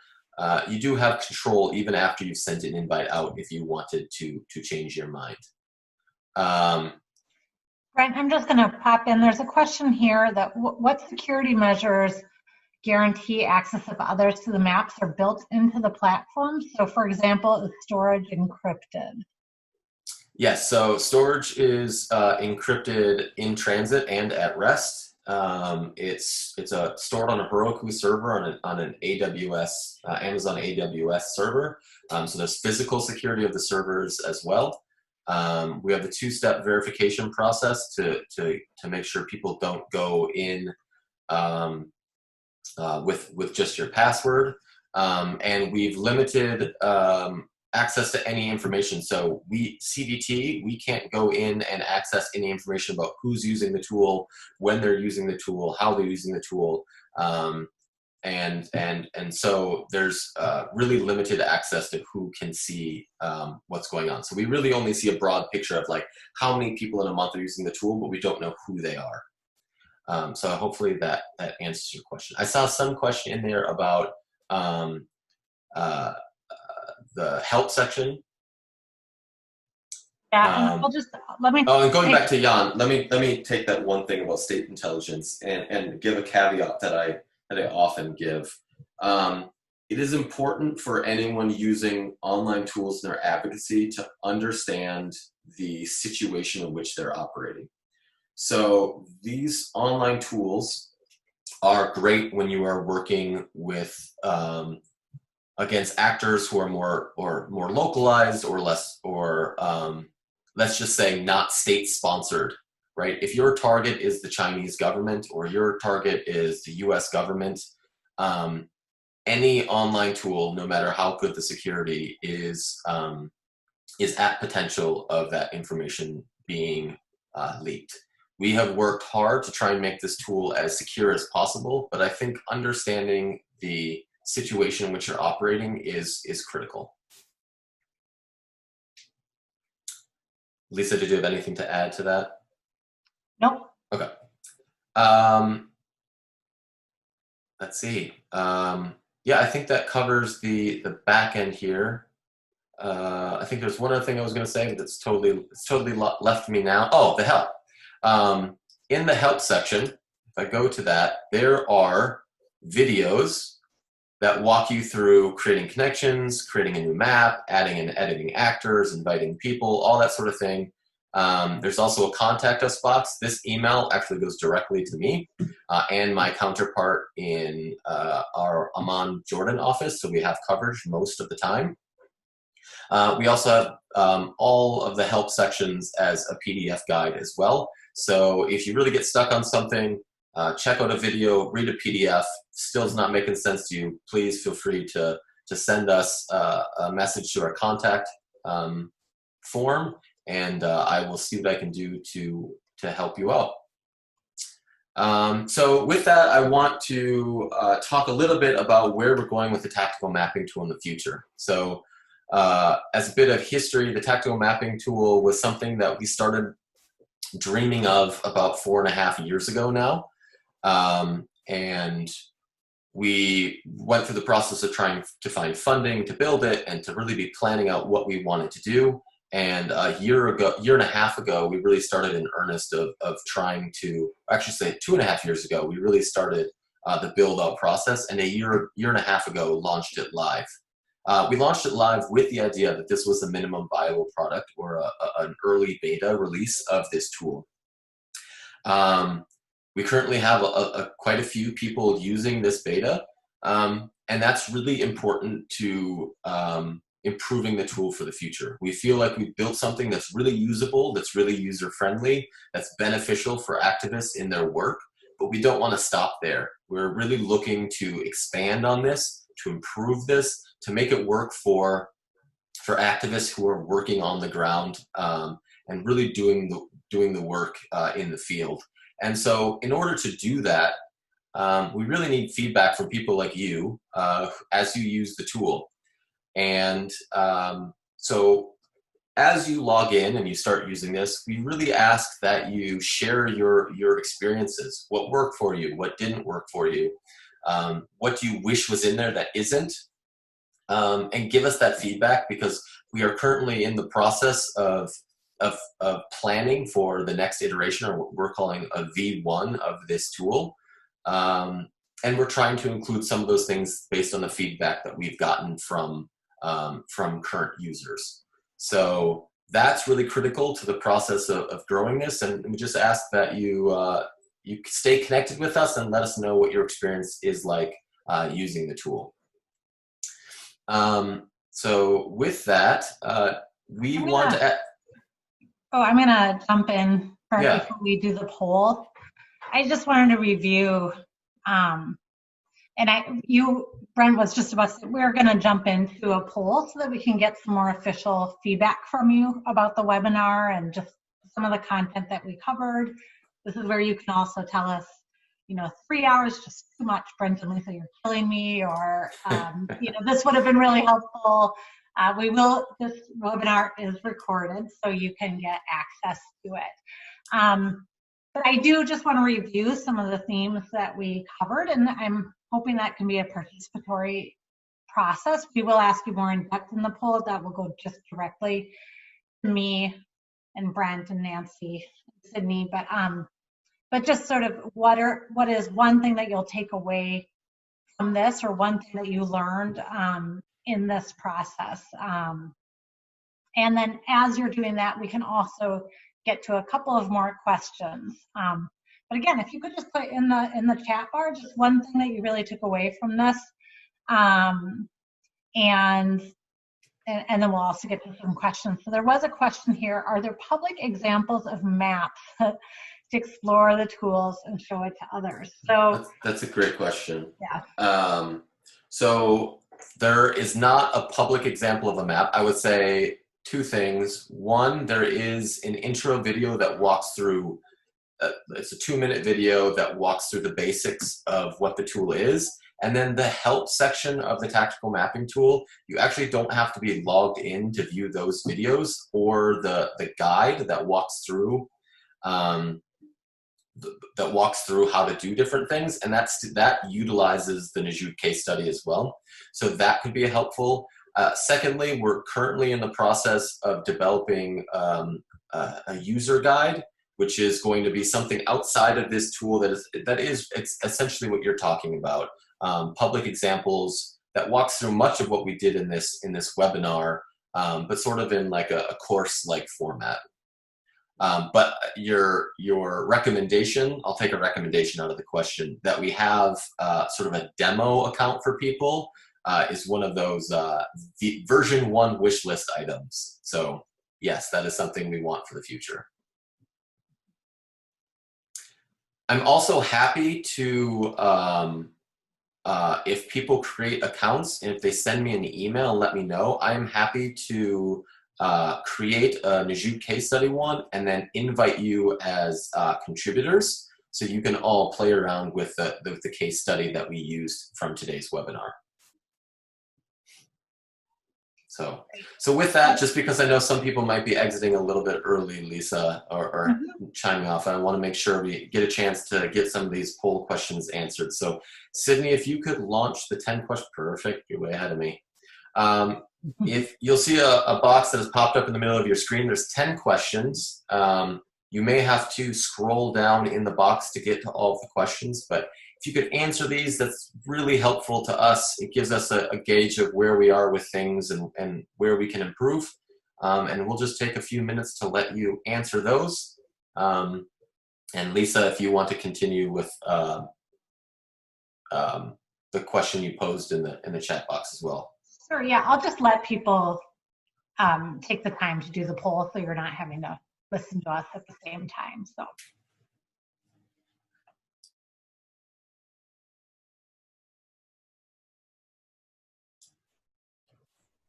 you do have control even after you've sent an invite out if you wanted to change your mind. Brent, I'm just going to pop in. There's a question here that what security measures guarantee access of others to the maps are built into the platform? So for example, is storage encrypted? Yes, so storage is encrypted in transit and at rest. It's stored on a Heroku server on an AWS, Amazon AWS server. So there's physical security of the servers as well. We have the two-step verification process to make sure people don't go in with just your password. And we've limited access to any information. So CDT, we can't go in and access any information about who's using the tool, when they're using the tool, how they're using the tool. And so there's really limited access to who can see what's going on. So we really only see a broad picture of like how many people in a month are using the tool, but we don't know who they are. So hopefully that answers your question. I saw some question in there about the help section. Yeah, and I'll just let me. Oh, and going back to Jan, let me take that one thing about state intelligence and give a caveat that I often give. It is important for anyone using online tools in their advocacy to understand the situation in which they're operating. So these online tools are great when you are working with against actors who are more localized or less, or let's just say not state sponsored, right? If your target is the Chinese government or your target is the US government, any online tool, no matter how good the security is at potential of that information being leaked. We have worked hard to try and make this tool as secure as possible, but I think understanding the situation in which you're operating is critical. Lisa, did you have anything to add to that? Nope. Okay. Let's see. Yeah, I think that covers the back end here. I think there's one other thing I was going to say, but it's totally left me now. Oh, the help. In the help section, if I go to that, there are videos that walk you through creating connections, creating a new map, adding and editing actors, inviting people, all that sort of thing. There's also a contact us box. This email actually goes directly to me and my counterpart in our Amman, Jordan office, so we have coverage most of the time. We also have all of the help sections as a PDF guide as well. So if you really get stuck on something, check out a video, read a PDF, still is not making sense to you, please feel free to send us a message to our contact form, and I will see what I can do to help you out. So with that, I want to talk a little bit about where we're going with the tactical mapping tool in the future. So as a bit of history, the tactical mapping tool was something that we started dreaming of about 4.5 years ago now. And we went through the process of trying to find funding to build it and to really be planning out what we wanted to do. And a year and a half ago, we really started in earnest of trying to, actually say 2.5 years ago, we really started the build out process, and a year and a half ago launched it live. We launched it live with the idea that this was a minimum viable product, or an early beta release of this tool. We currently have quite a few people using this beta, and that's really important to improving the tool for the future. We feel like we've built something that's really usable, that's really user-friendly, that's beneficial for activists in their work, but we don't want to stop there. We're really looking to expand on this, to improve this, to make it work for activists who are working on the ground and really doing the work in the field. And so in order to do that, we really need feedback from people like you as you use the tool. And so as you log in and you start using this, we really ask that you share your experiences. What worked for you? What didn't work for you? What do you wish was in there that isn't? And give us that feedback, because we are currently in the process of planning for the next iteration, or what we're calling a V1 of this tool. And we're trying to include some of those things based on the feedback that we've gotten from current users. So that's really critical to the process of growing this. And we just ask that you stay connected with us and let us know what your experience is like using the tool. So with that, we want to... I'm going to jump in before we do the poll. I just wanted to review, Brent was just about to say, we're going to jump into a poll so that we can get some more official feedback from you about the webinar and just some of the content that we covered. This is where you can also tell us, 3 hours just too much, Brent and Lisa, you're killing me, or this would have been really helpful. This webinar is recorded, so you can get access to it. But I do just want to review some of the themes that we covered, and I'm hoping that can be a participatory process. We will ask you more in depth in the poll. That will go just directly to me and Brent and Nancy and Sydney. But just sort of what is one thing that you'll take away from this, or one thing that you learned in this process. And then as you're doing that, we can also get to a couple of more questions. But again, if you could just put in the chat bar just one thing that you really took away from this, and then we'll also get to some questions. So there was a question here: are there public examples of maps to explore the tools and show it to others? So that's a great question. Yeah. So there is not a public example of a map. I would say two things. One, there is an intro video that walks through, it's a 2-minute video that walks through the basics of what the tool is. And then the help section of the tactical mapping tool, you actually don't have to be logged in to view those videos, or the guide that walks through how to do different things, and that utilizes the Naju case study as well. So that could be helpful. Secondly, we're currently in the process of developing a user guide, which is going to be something outside of this tool it's essentially what you're talking about. Public examples that walks through much of what we did in this webinar, but sort of in like a course-like format. But your recommendation, I'll take a recommendation out of the question, that we have sort of a demo account for people is one of those the version 1 wish list items. So yes, that is something we want for the future. I'm also happy to, if people create accounts and if they send me an email and let me know, I'm happy to create a Naju case study one and then invite you as contributors, so you can all play around with the case study that we used from today's webinar. So with that, just because I know some people might be exiting a little bit early, Lisa, or chiming off, I want to make sure we get a chance to get some of these poll questions answered. So Sydney, if you could launch the 10 questions, perfect, you're way ahead of me. If you'll see a box that has popped up in the middle of your screen, there's 10 questions. You may have to scroll down in the box to get to all of the questions, but if you could answer these, that's really helpful to us. It gives us a gauge of where we are with things and where we can improve. And we'll just take a few minutes to let you answer those. And Lisa, if you want to continue with the question you posed in the chat box as well. Sure, yeah, I'll just let people take the time to do the poll so you're not having to listen to us at the same time. So.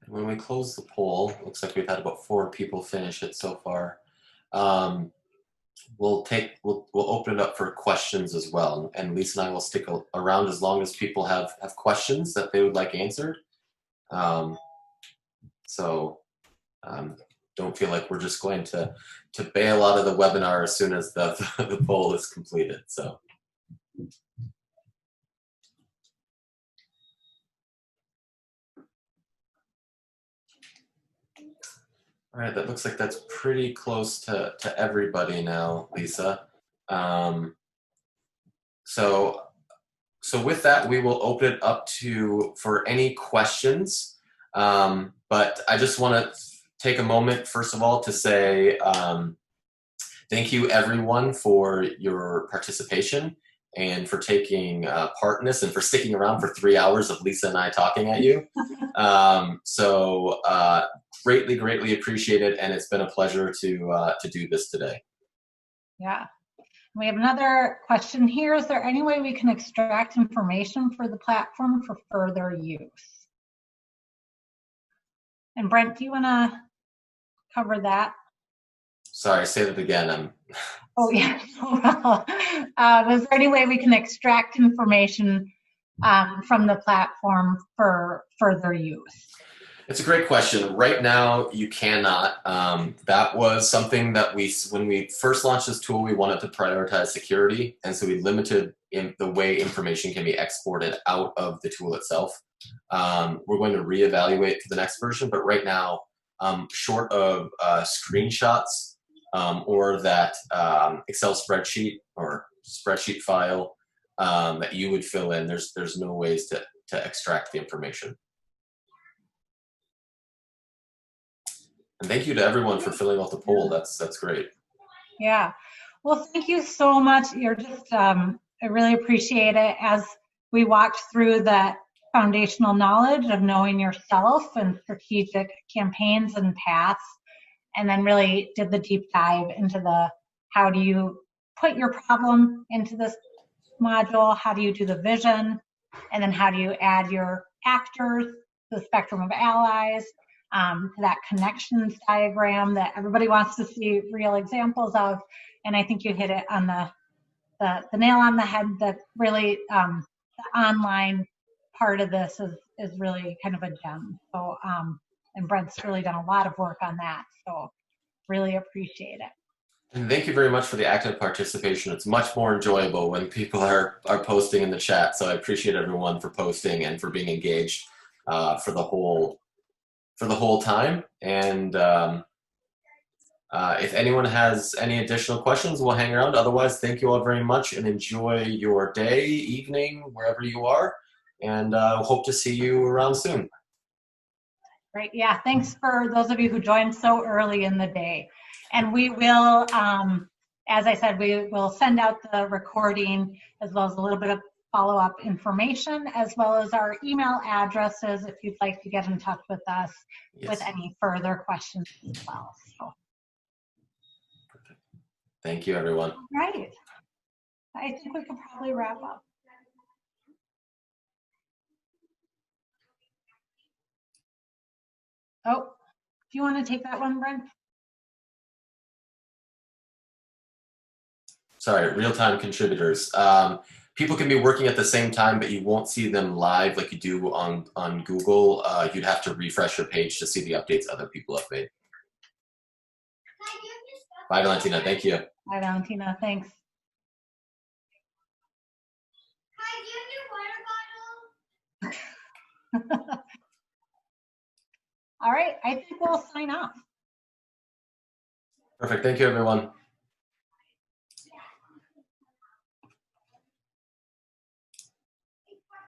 When we close the poll, looks like we've had about 4 people finish it so far. We'll open it up for questions as well, and Lisa and I will stick around as long as people have questions that they would like answered. Don't feel like we're just going to bail out of the webinar as soon as the poll is completed. So. All right, that looks like that's pretty close to everybody now, Lisa. So with that, we will open it up for any questions. But I just want to take a moment, first of all, to say thank you, everyone, for your participation and for taking part in this and for sticking around for 3 hours of Lisa and I talking at you. Greatly appreciate it, and it's been a pleasure to do this today. Yeah. We have another question here. Is there any way we can extract information for the platform for further use? And Brent, do you want to cover that? Sorry, say that again. Oh, yeah. Is there any way we can extract information from the platform for further use? It's a great question. Right now, you cannot. That was something that when we first launched this tool, we wanted to prioritize security, and so we limited the way information can be exported out of the tool itself. We're going to reevaluate for the next version, but right now, short of screenshots or that Excel spreadsheet or spreadsheet file that you would fill in, there's no ways to extract the information. And thank you to everyone for filling out the poll. That's great. Yeah. Well, thank you so much. You're just, I really appreciate it as we walked through the foundational knowledge of knowing yourself and strategic campaigns and paths, and then really did the deep dive into how do you put your problem into this module, how do you do the vision, and then how do you add your actors, the spectrum of allies, to that connections diagram that everybody wants to see real examples of. And I think you hit it on the nail on the head, that really the online part of this is really kind of a gem. So, and Brent's really done a lot of work on that. So really appreciate it. And thank you very much for the active participation. It's much more enjoyable when people are posting in the chat. So I appreciate everyone for posting and for being engaged for the whole time. And if anyone has any additional questions, we'll hang around. Otherwise, thank you all very much and enjoy your day, evening, wherever you are. And hope to see you around soon. Great. Yeah. Thanks for those of you who joined so early in the day. And we will, as I said, we will send out the recording as well as a little bit of follow-up information, as well as our email addresses if you'd like to get in touch with us with any further questions as well. So. Perfect. Thank you, everyone. All right. I think we could probably wrap up. Oh, do you want to take that one, Brent? Sorry, real-time contributors. people can be working at the same time, but you won't see them live like you do on Google. You'd have to refresh your page to see the updates other people have made. Bye, Valentina. Thank you. Bye, Valentina. Thanks. All right, I think we'll sign off. Perfect. Thank you, everyone.